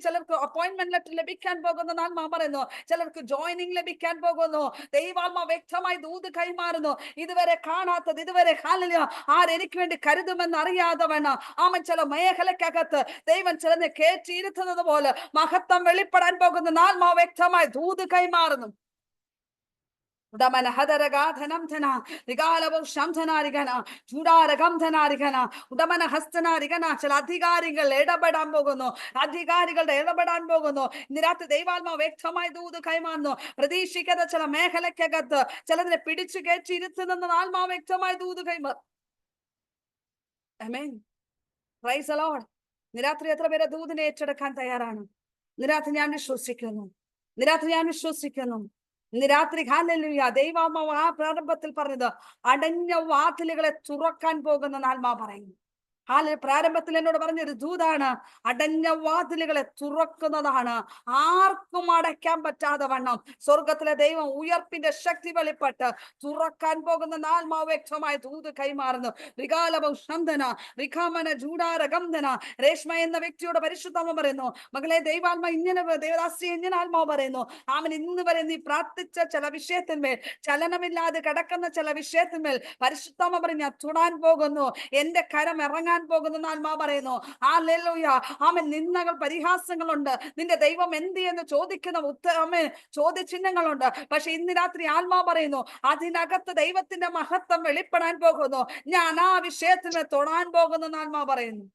ചിലർക്ക് അപ്പോയിന്റ്മെന്റ് ലെറ്റർ ലഭിക്കാൻ പോകുന്നു. ആത്മാവ് പറയുന്നു ചിലർക്ക് ജോയിനിങ് ലഭിക്കാൻ പോകുന്നു. ദൈവാത്മാ വ്യക്തമായി ദൂത് കൈമാറുന്നു. ഇതുവരെ കാണാത്തത് ഇതുവരെ ഹല്ലേലൂയ ആരെനിക്ക് വേണ്ടി കരുതുമെന്ന് അറിയാതെ വേണം ആമൻ ചില മേഖലയ്ക്കകത്ത് ദൈവം ചിലനെ കയറ്റിയിരുത്തുന്നത് പോലെ മഹത്വം വെളിപ്പെടാൻ പോകുന്ന ആത്മാവ് വ്യക്തമായി ദൂത് കൈമാറുന്നു. ചില അധികാരികൾ ഇടപെടാൻ പോകുന്നു. ഇന്ന് രാത്രി ദൈവാത്മാവ് വ്യക്തമായി ദൂത് കൈമാറുന്നു. പ്രതീക്ഷിക്കാത്ത ചില മേഖലയ്ക്കകത്ത് ചിലതിനെ പിടിച്ചു കയറ്റിയിരുത്തുന്ന ആത്മാവ് വ്യക്തമായി ദൂത് കൈമാറും. ആമേൻ പ്രൈസ് ദി ലോർഡ്. ഇന്ന് രാത്രി എത്ര പേര് ദൂതിനെ ഏറ്റെടുക്കാൻ തയ്യാറാണ്? ഇന്ന് രാത്രി ഞാൻ വിശ്വസിക്കുന്നു. ഇന്ന് രാത്രി ഹല്ലേലൂയ ദൈവാത്മാവ് ആ പ്രാരംഭത്തിൽ പറഞ്ഞത് അടഞ്ഞ വാതിലുകളെ തുറക്കാൻ പോകുന്ന ആത്മാവ് പറയുന്നു. പ്രാരംഭത്തിൽ എന്നോട് പറഞ്ഞൊരു ദൂതാണ്, അടഞ്ഞ വാതിലുകളെ തുറക്കുന്നതാണ്. ആർക്കും അടയ്ക്കാൻ പറ്റാതെ വണ്ണം സ്വർഗത്തിലെ ദൈവം ഉയർപ്പിന്റെ ശക്തി വെളിപ്പെട്ട് തുറക്കാൻ പോകുന്ന ആത്മാവ് വ്യക്തമായി ദൂത് കൈമാറുന്നു. രേഷ്മ എന്ന വ്യക്തിയോട് പരിശുദ്ധാത്മ പറയുന്നു, മകളെ ദൈവാത്മ ഇങ്ങനെ ദേവദാസി ഇങ്ങനെ ആത്മാവ് പറയുന്നു, അവൻ ഇന്ന് വരെ നീ പ്രാർത്ഥിച്ച ചില വിഷയത്തിന്മേൽ ചലനമില്ലാതെ കിടക്കുന്ന ചില വിഷയത്തിന്മേൽ പരിശുദ്ധാത്മ പറഞ്ഞ് ഞാൻ തൊടാൻ പോകുന്നു. എന്റെ കരം ഇറങ്ങാൻ വരാൻ പോകുന്ന ആത്മാവ് പറയുന്നു. ഹല്ലേലൂയ. ആമേൻ. നിന്ദകൾ, പരിഹാസങ്ങളുണ്ട്. നിന്റെ ദൈവം എന്ത് എന്ന് ചോദിക്കുന്ന ചോദ്യചിഹ്നങ്ങളുണ്ട്. പക്ഷെ ഇന്ന് രാത്രി ആത്മാവ് പറയുന്നു, അതിനകത്ത് ദൈവത്തിന്റെ മഹത്വം വെളിപ്പെടാൻ പോകുന്നു. ഞാൻ ആ വിഷയത്തിൽ തൊടാൻ പോകുന്നു എന്ന് ആത്മാവ് പറയുന്നു.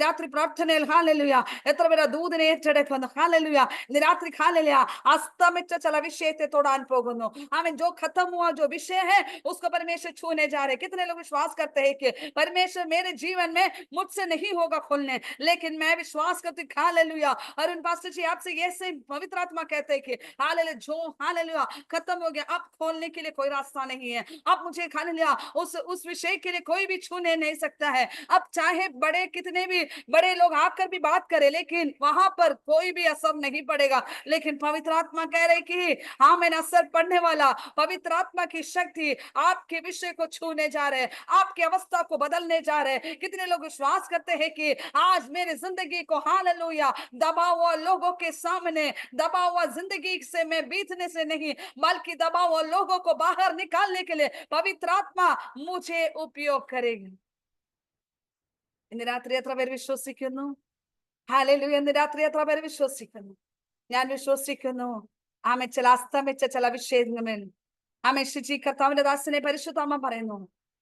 രാത്രി പ്രാർത്ഥനയിൽ ഹാലലുയ എത്ര പേര് ദൂതനെ ഏറ്റെടുക്കുന്നു. ഹാലലുയ രാത്രി ഹാലലുയ അസ്തമിച്ച ചില വിഷയത്തെ തൊടാൻ പോകുന്നു. आमीन. जो खत्म हुआ जो विषय है उसको परमेश्वर छूने जा रहे. कितने लोग विश्वास करते हैं कि परमेश्वर मेरे जीवन में मुझसे नहीं होगा खोलने, लेकिन मैं विश्वास करती हूं. हालेलुया. और उन पास्टर जी आपसे ये से पवित्र आत्मा कहते हैं कि हालेलुया जो हालेलुया खत्म हो गया, अब खोलने के लिए कोई रास्ता नहीं है. अब मुझे हालेलुया उस विषय के लिए कोई भी छूने नहीं सकता है. अब चाहे बड़े कितने भी बड़े लोग आकर भी बात करें, लेकिन वहां पर कोई भी असर नहीं पड़ेगा. लेकिन पवित्र आत्मा कह रहे कि हाँ मैंने असर पड़ने वाला पवित्र आत्मा की शक्ति आपके विषय को छूने जा रहे हैं, आपकी अवस्था को बदलने जा रहे हैं. कितने लोग विश्वास करते हैं कि आज मेरे जिंदगी को हालेलुया दबा हुआ लोगों के सामने, दबा हुआ जिंदगी से मैं बीतने से नहीं, बल्कि दबा हुआ लोगों को बाहर निकालने के लिए पवित्र आत्मा मुझे उपयोग करेगी. ഇന്ന് രാത്രി എത്ര പേര് വിശ്വസിക്കുന്നു? ഹല്ലേലൂയ. ഇന്ന് രാത്രി എത്ര പേര് വിശ്വസിക്കുന്നു? ഞാൻ വിശ്വസിക്കുന്നു. ആമേ ചില അസ്തമിച്ച ചില വിഷയങ്ങളിൽ ആമേ ഷിജി കർത്താവിന്റെ ദാസനെ പരിശുദ്ധാത്മ പറയുന്നു,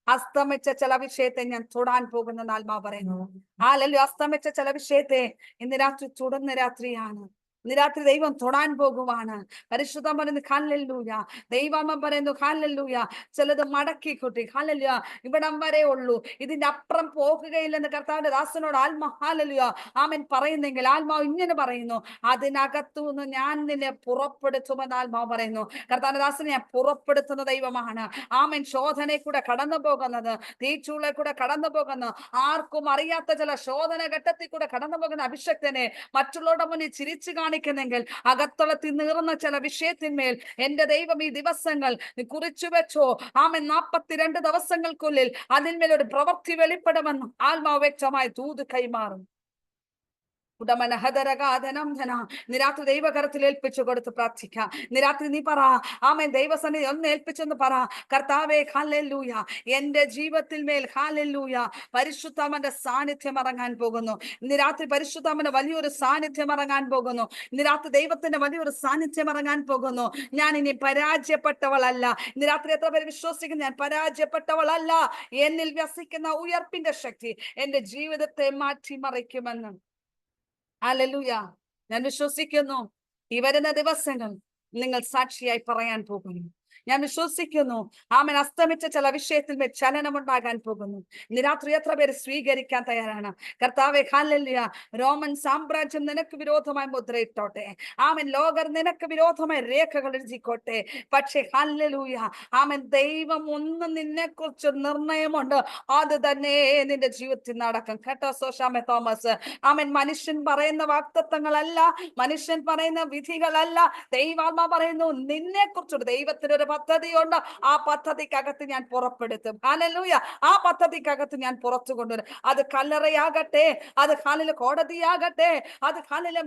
അസ്തമിച്ച ചില വിഷയത്തെ ഞാൻ തൊടാൻ പോകുന്ന ആത്മാവ് പറയുന്നു. ഹല്ലേലൂയ. അസ്തമിച്ച ചില വിഷയത്തെ ഇന്ന് രാത്രി തൊടുന്ന രാത്രിയാണ്. ഇന്ന് രാത്രി ദൈവം തൊടാൻ പോകുവാണ്. പരിശുദ്ധം പറയുന്നു ഹല്ലേലൂയ. ദൈവം പറയുന്നു ഹല്ലേലൂയ. ചിലത് മടക്കി കൂട്ടി ഹല്ലേലൂയ ഇവിടം വരെ ഉള്ളൂ, ഇതിന്റെ അപ്പുറം പോകുകയില്ലെന്ന് കർത്താവിന്റെ ദാസനോട് ആത്മാ ഹല്ലേലൂയ ആമേൻ പറയുന്നെങ്കിൽ ആത്മാവ് ഇങ്ങനെ പറയുന്നു, അതിനകത്തുനിന്ന് ഞാൻ നിന്നെ പുറപ്പെടുത്തുമെന്ന് ആത്മാവ് പറയുന്നു. കർത്താവിന്റെ ദാസനെ ഞാൻ പുറപ്പെടുത്തുന്ന ദൈവമാണ്. ആമേൻ. ശോധനയിൽ കൂടെ കടന്നു പോകുന്നത്, തീച്ചൂളെ കൂടെ കടന്നു പോകുന്നു, ആർക്കും അറിയാത്ത ചില ശോധന ഘട്ടത്തിൽ കൂടെ കടന്നു പോകുന്ന അഭിഷക്തനെ മറ്റുള്ളവരുടെ മുന്നിൽ ചിരിച്ചു കാണിക്കുന്നെങ്കിൽ അകത്തളത്തിൽ നീറുന്ന ചില വിഷയത്തിന്മേൽ എന്റെ ദൈവം ഈ ദിവസങ്ങൾ കുറിച്ചു വെച്ചോ. ആമേൻ. 42 ദിവസങ്ങൾക്കുള്ളിൽ അതിന്മേൽ ഒരു പ്രവൃത്തി വെളിപ്പെടുമെന്ന് ആത്മാവ് വ്യക്തമായി ദൂത് കൈമാറും. നിരാത്രി ദൈവകരത്തിൽ ഏൽപ്പിച്ചു കൊടുത്ത് പ്രാർത്ഥിക്കാം. നിരാത്രി നീ പറ ആമേൻ, ദൈവസന്നിധി ഒന്ന് ഏൽപ്പിച്ചെന്ന് പറ, കർത്താവേ ഹല്ലേലൂയ എന്റെ ജീവിതത്തിൽ മേൽ ഹല്ലേലൂയ പരിശുദ്ധാത്മാവിന്റെ സാന്നിധ്യം ഇറങ്ങാൻ പോകുന്നു. നിരാത്രി പരിശുദ്ധാത്മാവിന്റെ വലിയൊരു സാന്നിധ്യം ഇറങ്ങാൻ പോകുന്നു. നിരാത്രി ദൈവത്തിന്റെ വലിയൊരു സാന്നിധ്യം ഇറങ്ങാൻ പോകുന്നു. ഞാൻ ഇനി പരാജയപ്പെട്ടവളല്ല. നിരാത്രി എത്ര പേര് വിശ്വസിക്കുന്നു ഞാൻ പരാജയപ്പെട്ടവളല്ല, എന്നിൽ വസിക്കുന്ന ഉയർപ്പിന്റെ ശക്തി എന്റെ ജീവിതത്തെ മാറ്റിമറിക്കുമെന്ന്. ഹല്ലേലൂയ. ഞാൻ വിശ്വസിക്കുന്നു ഈ വരുന്ന ദിവസങ്ങൾ നിങ്ങൾ സാക്ഷിയായി പറയാൻ പോകുന്നു. ഞാൻ വിശ്വസിക്കുന്നു ആമേൻ. അസ്തമിച്ച ചില വിഷയത്തിൽ ചലനമുണ്ടാകാൻ പോകുന്നു. ഇന്ന് രാത്രി എത്ര പേര് സ്വീകരിക്കാൻ തയ്യാറാണ്? കർത്താവേ ഹല്ലേലൂയ. റോമൻ സാമ്രാജ്യം നിനക്ക് വിരോധമായി മുദ്രയിട്ടോട്ടെ, ആമേൻ. ലോകർ നിനക്ക് വിരോധമായി രേഖകൾ എഴുതിക്കോട്ടെ, പക്ഷേ ഹല്ലേലൂയ ആമേൻ ദൈവം ഒന്ന് നിന്നെ കുറിച്ച് നിർണയമുണ്ട്, അത് തന്നെ നിന്റെ ജീവിതത്തിൽ നടക്കും. കേട്ടോ സോഷാമേ തോമസ്? ആമേൻ. മനുഷ്യൻ പറയുന്ന വാഗ്ദത്തങ്ങളല്ല, മനുഷ്യൻ പറയുന്ന വിധികളല്ല, ദൈവാത്മാ പറയുന്നു നിന്നെ കുറിച്ചൊരു ദൈവത്തിനൊരു പദ്ധതിയുണ്ട്. ആ പദ്ധതിക്കകത്ത് ഞാൻ പുറപ്പെടുത്തും. ഹല്ലേലൂയ. ആ പദ്ധതിക്കകത്ത് ഞാൻ പുറത്തു കൊണ്ടുവരും. അത് കല്ലറയാകട്ടെ, അത് ഹാലിലെ കോടതിയാകട്ടെ, അത് ഹാലിലെ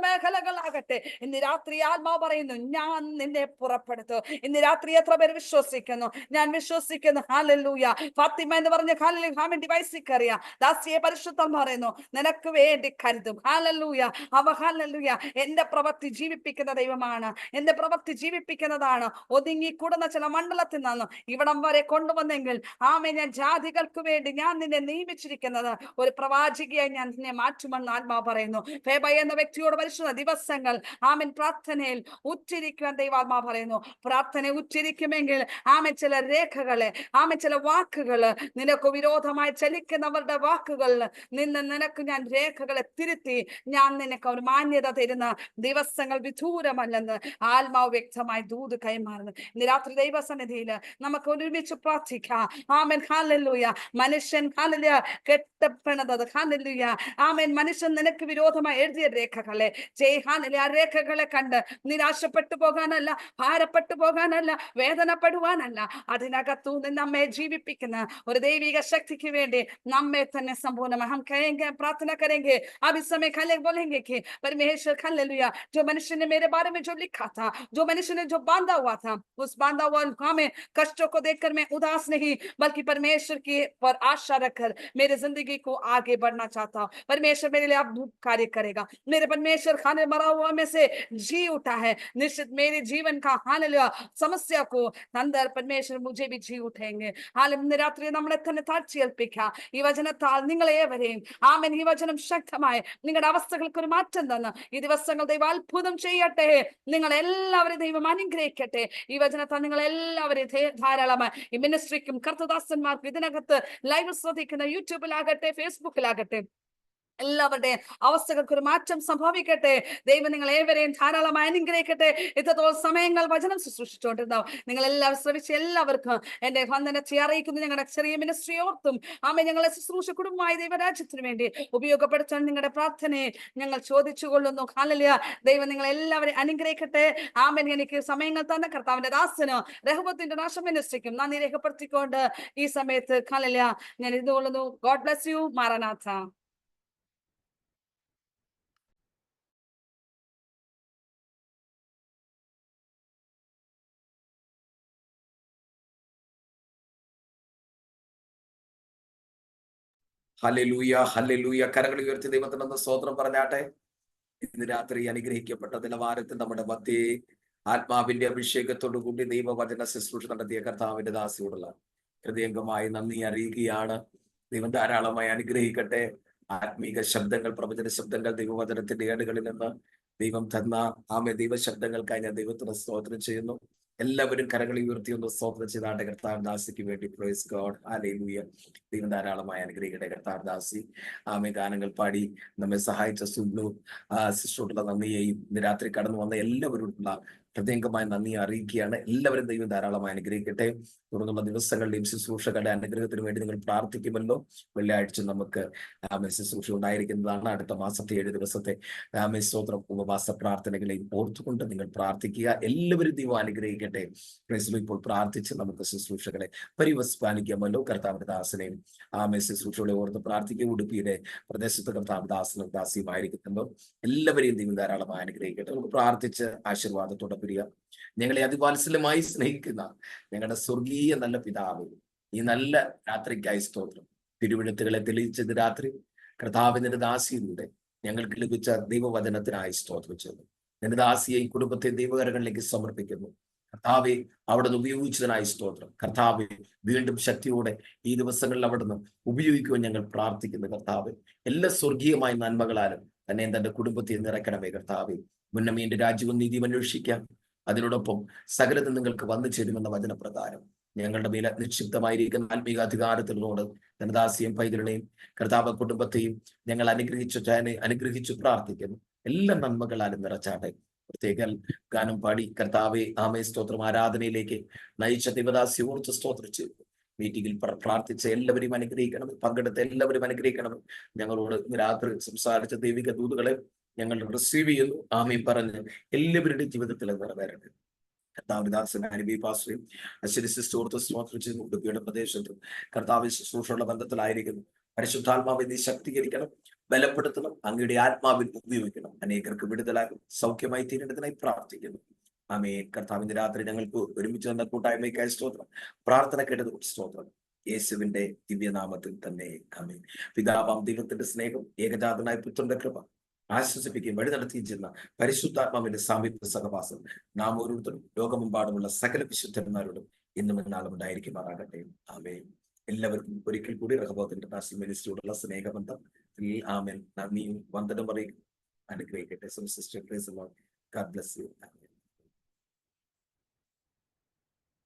മേഖലകളാകട്ടെ, ഇന്ന് രാത്രി ആത്മാവ് പറയുന്നു ഞാൻ നിന്നെ പുറപ്പെടുത്തും. ഇന്ന് രാത്രി എത്ര പേര് വിശ്വസിക്കുന്നു? ഞാൻ വിശ്വസിക്കുന്നു. ഹല്ലേലൂയ. ഫാത്തിമ എന്ന് പറഞ്ഞ ഹാലിലെ ഡിവൈസിക്ക് അറിയാം, ദാസിയെ പരിശുദ്ധം പറയുന്നു നിനക്ക് വേണ്ടി കരുതും. ഹല്ലേലൂയ. അവ ഹല്ലേലൂയ എന്റെ പ്രവൃത്തി ജീവിപ്പിക്കുന്ന ദൈവമാണ്, എന്റെ പ്രവൃത്തി ജീവിപ്പിക്കുന്നതാണ്. ഒതുങ്ങിക്കൂടുന്ന ചില മണ്ഡലത്തിൽ നിന്ന് ഇവിടം വരെ കൊണ്ടുവന്നെങ്കിൽ ആമേ ഞാൻ ജാതികൾക്ക് വേണ്ടി ഞാൻ നിന്നെ നിയമിച്ചിരിക്കുന്നത് ഒരു പ്രവാചകിയായി ഞാൻ നിന്നെ മാറ്റുമെന്ന് ആത്മാവ് പറയുന്നു. ഫേബ എന്ന വ്യക്തിയോട് പരിശുദ്ധ ദിവസങ്ങൾ ആമേൻ പ്രാർത്ഥനയിൽ ഉച്ചരിക്കുവാൻ ദൈവാത്മാവ് പറയുന്നു. പ്രാർത്ഥന ഉച്ചരിക്കുമെങ്കിൽ ആമേ ചില രേഖകളെ, ആമേ ചില വാക്കുകള് നിനക്ക് വിരോധമായി ചലിക്കുന്നവരുടെ വാക്കുകളിൽ നിന്ന് നിനക്ക് ഞാൻ രേഖകളെ തിരുത്തി ഞാൻ നിനക്ക് ഒരു മാന്യത തരുന്ന ദിവസങ്ങൾ വിദൂരമല്ലെന്ന് ആത്മാവ് വ്യക്തമായി ദൂത് കൈമാറുന്നു. ഇന്ന് രാത്രി ദൈവസന്നിധിയിൽ നമുക്ക് ഒരുമിച്ച് പ്രാർത്ഥിക്കാം. ആമേൻ. ഹല്ലേലൂയ. മനുഷ്യൻ ഹല്ലേലൂയ കെട്ടപ്പെടുന്നത് ഹല്ലേലൂയ ആമേൻ മനുഷ്യൻ നിനക്ക് വിരോധമായി എഴുതിയ രേഖകളെ ഹല്ലേലൂയ ആ രേഖകളെ കണ്ട് നിരാശപ്പെട്ടു പോകാനല്ല, ഭാരപ്പെട്ടു പോകാനല്ല, വേദനപ്പെടുവാനല്ല, അതിനകത്തു നിന്ന് നമ്മെ ജീവിപ്പിക്കുന്ന ഒരു ദൈവിക ശക്തിക്ക് വേണ്ടി നമ്മെ തന്നെ संपूर्ण हम कहेंगे, प्रार्थना करेंगे। अब इस समय खाली बोलेंगे कि परमेश्वर हालेलुया जो मनुष्य ने मेरे बारे में जो लिखा था, जो मनुष्य ने जो बांधा हुआ था, उस बांधा हुआ हमें कष्टों को देखकर मैं उदास नहीं, बल्कि परमेश्वर की पर आशा रखकर मेरे जिंदगी को आगे बढ़ना चाहता हूँ। परमेश्वर मेरे लिए अद्भुत कार्य करेगा। मेरे परमेश्वर खाने मरा हुआ में से जी उठा है। निश्चित मेरे जीवन का हालेलुया समस्या को अंदर परमेश्वर मुझे भी जी उठेंगे. ഹാലലുയ രാത്രി നമ്മളെ തന്നെ താഴ്ച ഏൽപ്പിക്കാം. ഈ വചനത്താൽ നിങ്ങളെ ഏവരെയും ആമേൻ ഈ വചനം ശക്തമായി നിങ്ങളുടെ അവസ്ഥകൾക്ക് ഒരു മാറ്റം തന്ന് ഈ ദിവസങ്ങൾ ദൈവം അത്ഭുതം ചെയ്യട്ടെ. നിങ്ങൾ എല്ലാവരെയും ദൈവം അനുഗ്രഹിക്കട്ടെ. ഈ വചനത്താൽ നിങ്ങൾ എല്ലാവരെയും ധാരാളമായി ഈ മിനിസ്ട്രിക്കും കർത്തദാസന്മാർക്കും ഇതിനകത്ത് ലൈവ് ശ്രദ്ധിക്കുന്ന യൂട്യൂബിലാകട്ടെ ഫേസ്ബുക്കിലാകട്ടെ എല്ലാവരുടെയും അവസ്ഥകൾക്ക് ഒരു മാറ്റം സംഭവിക്കട്ടെ. ദൈവം നിങ്ങൾ ഏവരെയും ധാരാളമായി അനുഗ്രഹിക്കട്ടെ. ഇത്രത്തോളം സമയങ്ങൾ വചനം ശുശ്രൂഷിച്ചുകൊണ്ടിരുന്നാവും. നിങ്ങൾ എല്ലാവരും ശ്രമിച്ച് എല്ലാവർക്കും എന്റെ വന്ദനത്തെ അറിയിക്കുന്നു. ഞങ്ങളുടെ ചെറിയ മിനിസ്ട്രി ഓർത്തും ഞങ്ങളെ ശുശ്രൂഷ കുടുംബമായി ദൈവരാജ്യത്തിന് വേണ്ടി ഉപയോഗപ്പെടുത്താൻ നിങ്ങളുടെ പ്രാർത്ഥനയെ ഞങ്ങൾ ചോദിച്ചു കൊള്ളുന്നു. ഹല്ലേലൂയ. ദൈവം നിങ്ങൾ എല്ലാവരെയും അനുഗ്രഹിക്കട്ടെ. ആമേൻ. എനിക്ക് സമയങ്ങൾ തന്ന കർത്താവിന്റെ ദാസനും രഹോബോത്ത് ഇന്റർനാഷണൽ മിനിസ്ട്രിക്കും നന്ദി രേഖപ്പെടുത്തിക്കൊണ്ട് ഈ സമയത്ത് ഹല്ലേലൂയ ഞാൻ ഇതുകൊള്ളുന്നു. God bless you. മാറനാഥ. ഹല്ലേലൂയ, ഹല്ലേലൂയ. കരങ്ങൾ ഉയർത്തി ദൈവത്തിനൊന്ന് സ്തോത്രം പറഞ്ഞാട്ടെ. ഇന്ന് രാത്രി അനുഗ്രഹിക്കപ്പെട്ട നിലവാരത്തിൽ നമ്മുടെ മധ്യേ ആത്മാവിന്റെ അഭിഷേകത്തോടു കൂടി ദൈവവചന ശുശ്രൂഷ നടത്തിയ കർത്താവിന്റെ ദാസിയോടുള്ള ഹൃദയംഗമായി നന്ദി അറിയിക്കുകയാണ്. ദൈവം ധാരാളമായി അനുഗ്രഹിക്കട്ടെ. ആത്മീക ശബ്ദങ്ങൾ, പ്രവചന ശബ്ദങ്ങൾ ദൈവവചനത്തിന്റെ ഏടുകളിൽ നിന്ന് ദൈവം തന്ന ദൈവ ശബ്ദങ്ങൾക്കായി ഞാൻ ദൈവത്തിന് സ്തോത്രം ചെയ്യുന്നു. എല്ലാവരും കരങ്ങൾ ഉയർത്തി ഒന്ന് സ്തോത്രം ചെയ്താട്ടെ കർത്താവ് ദാസിക്ക് വേണ്ടി. Praise God. ഹല്ലേലൂയ. ദൈവം ധാരാളമായി അനുഗ്രഹിക്കട്ടെ. കർത്താവ് ദാസി ഗാനങ്ങൾ പാടി നമ്മെ സഹായിച്ച സുബ്ലു സിസ്റ്ററുള്ള നന്ദിയെയും ഇന്ന് രാത്രി കടന്നു വന്ന എല്ലാവരോടുള്ള ഹൃദയംഗമായ നന്ദി അറിയിക്കുകയാണ്. എല്ലാവരും ദൈവം ധാരാളമായി അനുഗ്രഹിക്കട്ടെ. തുടർന്നുള്ള ദിവസങ്ങളുടെയും ശുശ്രൂഷകളുടെ അനുഗ്രഹത്തിന് വേണ്ടി നിങ്ങൾ പ്രാർത്ഥിക്കുമല്ലോ. വെള്ളിയാഴ്ച നമുക്ക് ശുശ്രൂഷ ഉണ്ടായിരിക്കുന്നതാണ്. അടുത്ത മാസത്തെ 7 ദിവസത്തെ സ്തോത്രം ഉപവാസ പ്രാർത്ഥനകളെയും ഓർത്തുകൊണ്ട് നിങ്ങൾ പ്രാർത്ഥിക്കുക. എല്ലാവരും ദൈവം അനുഗ്രഹിക്കട്ടെ. ഇപ്പോൾ പ്രാർത്ഥിച്ച് നമുക്ക് ശുശ്രൂഷകളെ പരിവസ്പാനിക്കാമല്ലോ. കർത്താവിന്റെ ദാസനെയും ശുശ്രൂഷകളെ ഓർത്ത് പ്രാർത്ഥിക്കുക. ഉടുപ്പിയുടെ പ്രദേശത്ത് കർത്താവ് ദാസനും ദാസിയുമായിരിക്കുന്നുണ്ടോ എല്ലാവരെയും ദൈവം ധാരാളമായി അനുഗ്രഹിക്കട്ടെ. നമുക്ക് പ്രാർത്ഥിച്ച് ആശീർവാദത്തോടെ പിരിയാം. ഞങ്ങളെ അതിവാത്സല്യമായി സ്നേഹിക്കുന്ന ഞങ്ങളുടെ സ്വർഗീയ നല്ല പിതാവ്, ഈ നല്ല രാത്രിക്കായി സ്തോത്രം. തിരുവെഴുത്തുകളെ തെളിയിച്ചത് രാത്രി കർത്താവിന്റെ ദാസിയിലൂടെ ഞങ്ങൾക്ക് ലഭിച്ച ദൈവവചനത്തിനായി സ്തോത്രം ചെയ്യുന്നു. നിന്റെ ദാസിയെയും കുടുംബത്തെയും ദൈവകരങ്ങളിലേക്ക് സമർപ്പിക്കുന്നു. കർത്താവെ അവിടുന്ന് ഉപയോഗിച്ചതിനായി സ്തോത്രം. കർത്താവെ വീണ്ടും ശക്തിയോടെ ഈ ദിവസങ്ങളിൽ അവിടുന്ന് ഉപയോഗിക്കുവാൻ ഞങ്ങൾ പ്രാർത്ഥിക്കുന്നു. കർത്താവ് എല്ലാ സ്വർഗീയമായ നന്മകളാലും തന്നെ തന്റെ കുടുംബത്തെ നിറയ്ക്കണമേ. കർത്താവെ മുന്നമീന്റെ രാജ്യവും നീതിയും അന്വേഷിക്കാം, അതിനോടൊപ്പം സകലതും നിങ്ങൾക്ക് വന്നു ചേരുമെന്ന വചനപ്രകാരം ഞങ്ങളുടെ മേലെ നിക്ഷിപ്തമായിരിക്കുന്ന ആത്മീക അധികാരത്തിനോട് ധനദാസിയും പൈതലിനെയും കർത്താവ് കുടുംബത്തെയും ഞങ്ങൾ അനുഗ്രഹിച്ചു പ്രാർത്ഥിക്കുന്നു. എല്ലാ നന്മകളാലും നിറച്ചാട്ടെ. പ്രത്യേക ഗാനം പാടി കർത്താവെ സ്തോത്രം ആരാധനയിലേക്ക് നയിച്ച ദൈവദാസി ഓർത്ത് സ്തോത്രം ചെയ്തു. മീറ്റിംഗിൽ പ്രാർത്ഥിച്ച എല്ലാവരെയും അനുഗ്രഹിക്കണം. പങ്കെടുത്ത എല്ലാവരും അനുഗ്രഹിക്കണം. ഞങ്ങളോട് രാത്രി സംസാരിച്ച ദൈവിക ദൂതുകളെ ഞങ്ങൾ റിസീവ് ചെയ്യുന്നു. ആമേൻ പറഞ്ഞ് എല്ലാവരുടെയും ജീവിതത്തിൽ നിറവേറട്ടെ. കർത്താവിന്റെ ദാസൻ അനുബി പാസ്റ്ററേയും അശ്വതി സിസ്റ്റർ ഓർത്ത് സ്തോത്രം ചെയ്യുന്നു. ഉടുപ്പിയുടെ പ്രദേശത്തും കർത്താവ് ശുശ്രൂഷയുള്ള ബന്ധത്തിലായിരിക്കുന്നു. പരിശുദ്ധാത്മാവിനെ നീ ശക്തീകരിക്കണം, ബലപ്പെടുത്തണം, അങ്ങയുടെ ആത്മാവിൽ ഉപയോഗിക്കണം. അനേകർക്ക് വിടുതലാകും, സൗഖ്യമായി തീരേണ്ടതിനായി പ്രാർത്ഥിക്കുന്നു. ആമേൻ. കർത്താവിന്റെ രാത്രി ഞങ്ങൾക്ക് ഒരുമിച്ച് വന്ന കൂട്ടായ്മയ്ക്കായി സ്തോത്രം. പ്രാർത്ഥന കേട്ടത് സ്തോത്രം. യേശുവിന്റെ ദിവ്യനാമത്തിൽ തന്നെ ആമേൻ. പിതാവാം ദൈവത്തിന്റെ സ്നേഹം, ഏകജാതനായ പുത്രന്റെ കൃപ, ആശ്വസിപ്പിക്കുകയും വഴി നടത്തിയും ചെയ്യുന്ന പരിശുദ്ധാത്മാവിന്റെ സാമീപ്യ സഹവാസം നാം ഓരോരുത്തരും ലോകമെമ്പാടുമുള്ള സകല വിശുദ്ധന്മാരോടും ഇന്നും എന്നാളും ഉണ്ടായിരിക്കുമാറാകട്ടെ. ആമേൻ. എല്ലാവർക്കും ഒരിക്കൽ കൂടി റഹബോത്ത് ഇന്റർനാഷണൽ മിനിസ്ട്രിയോടുള്ള സ്നേഹബന്ധം ആമേൻ നന്ദിയും വന്ദനം പറയും. അനുഗ്രഹിക്കട്ടെ. Sister price the Lord. God bless U.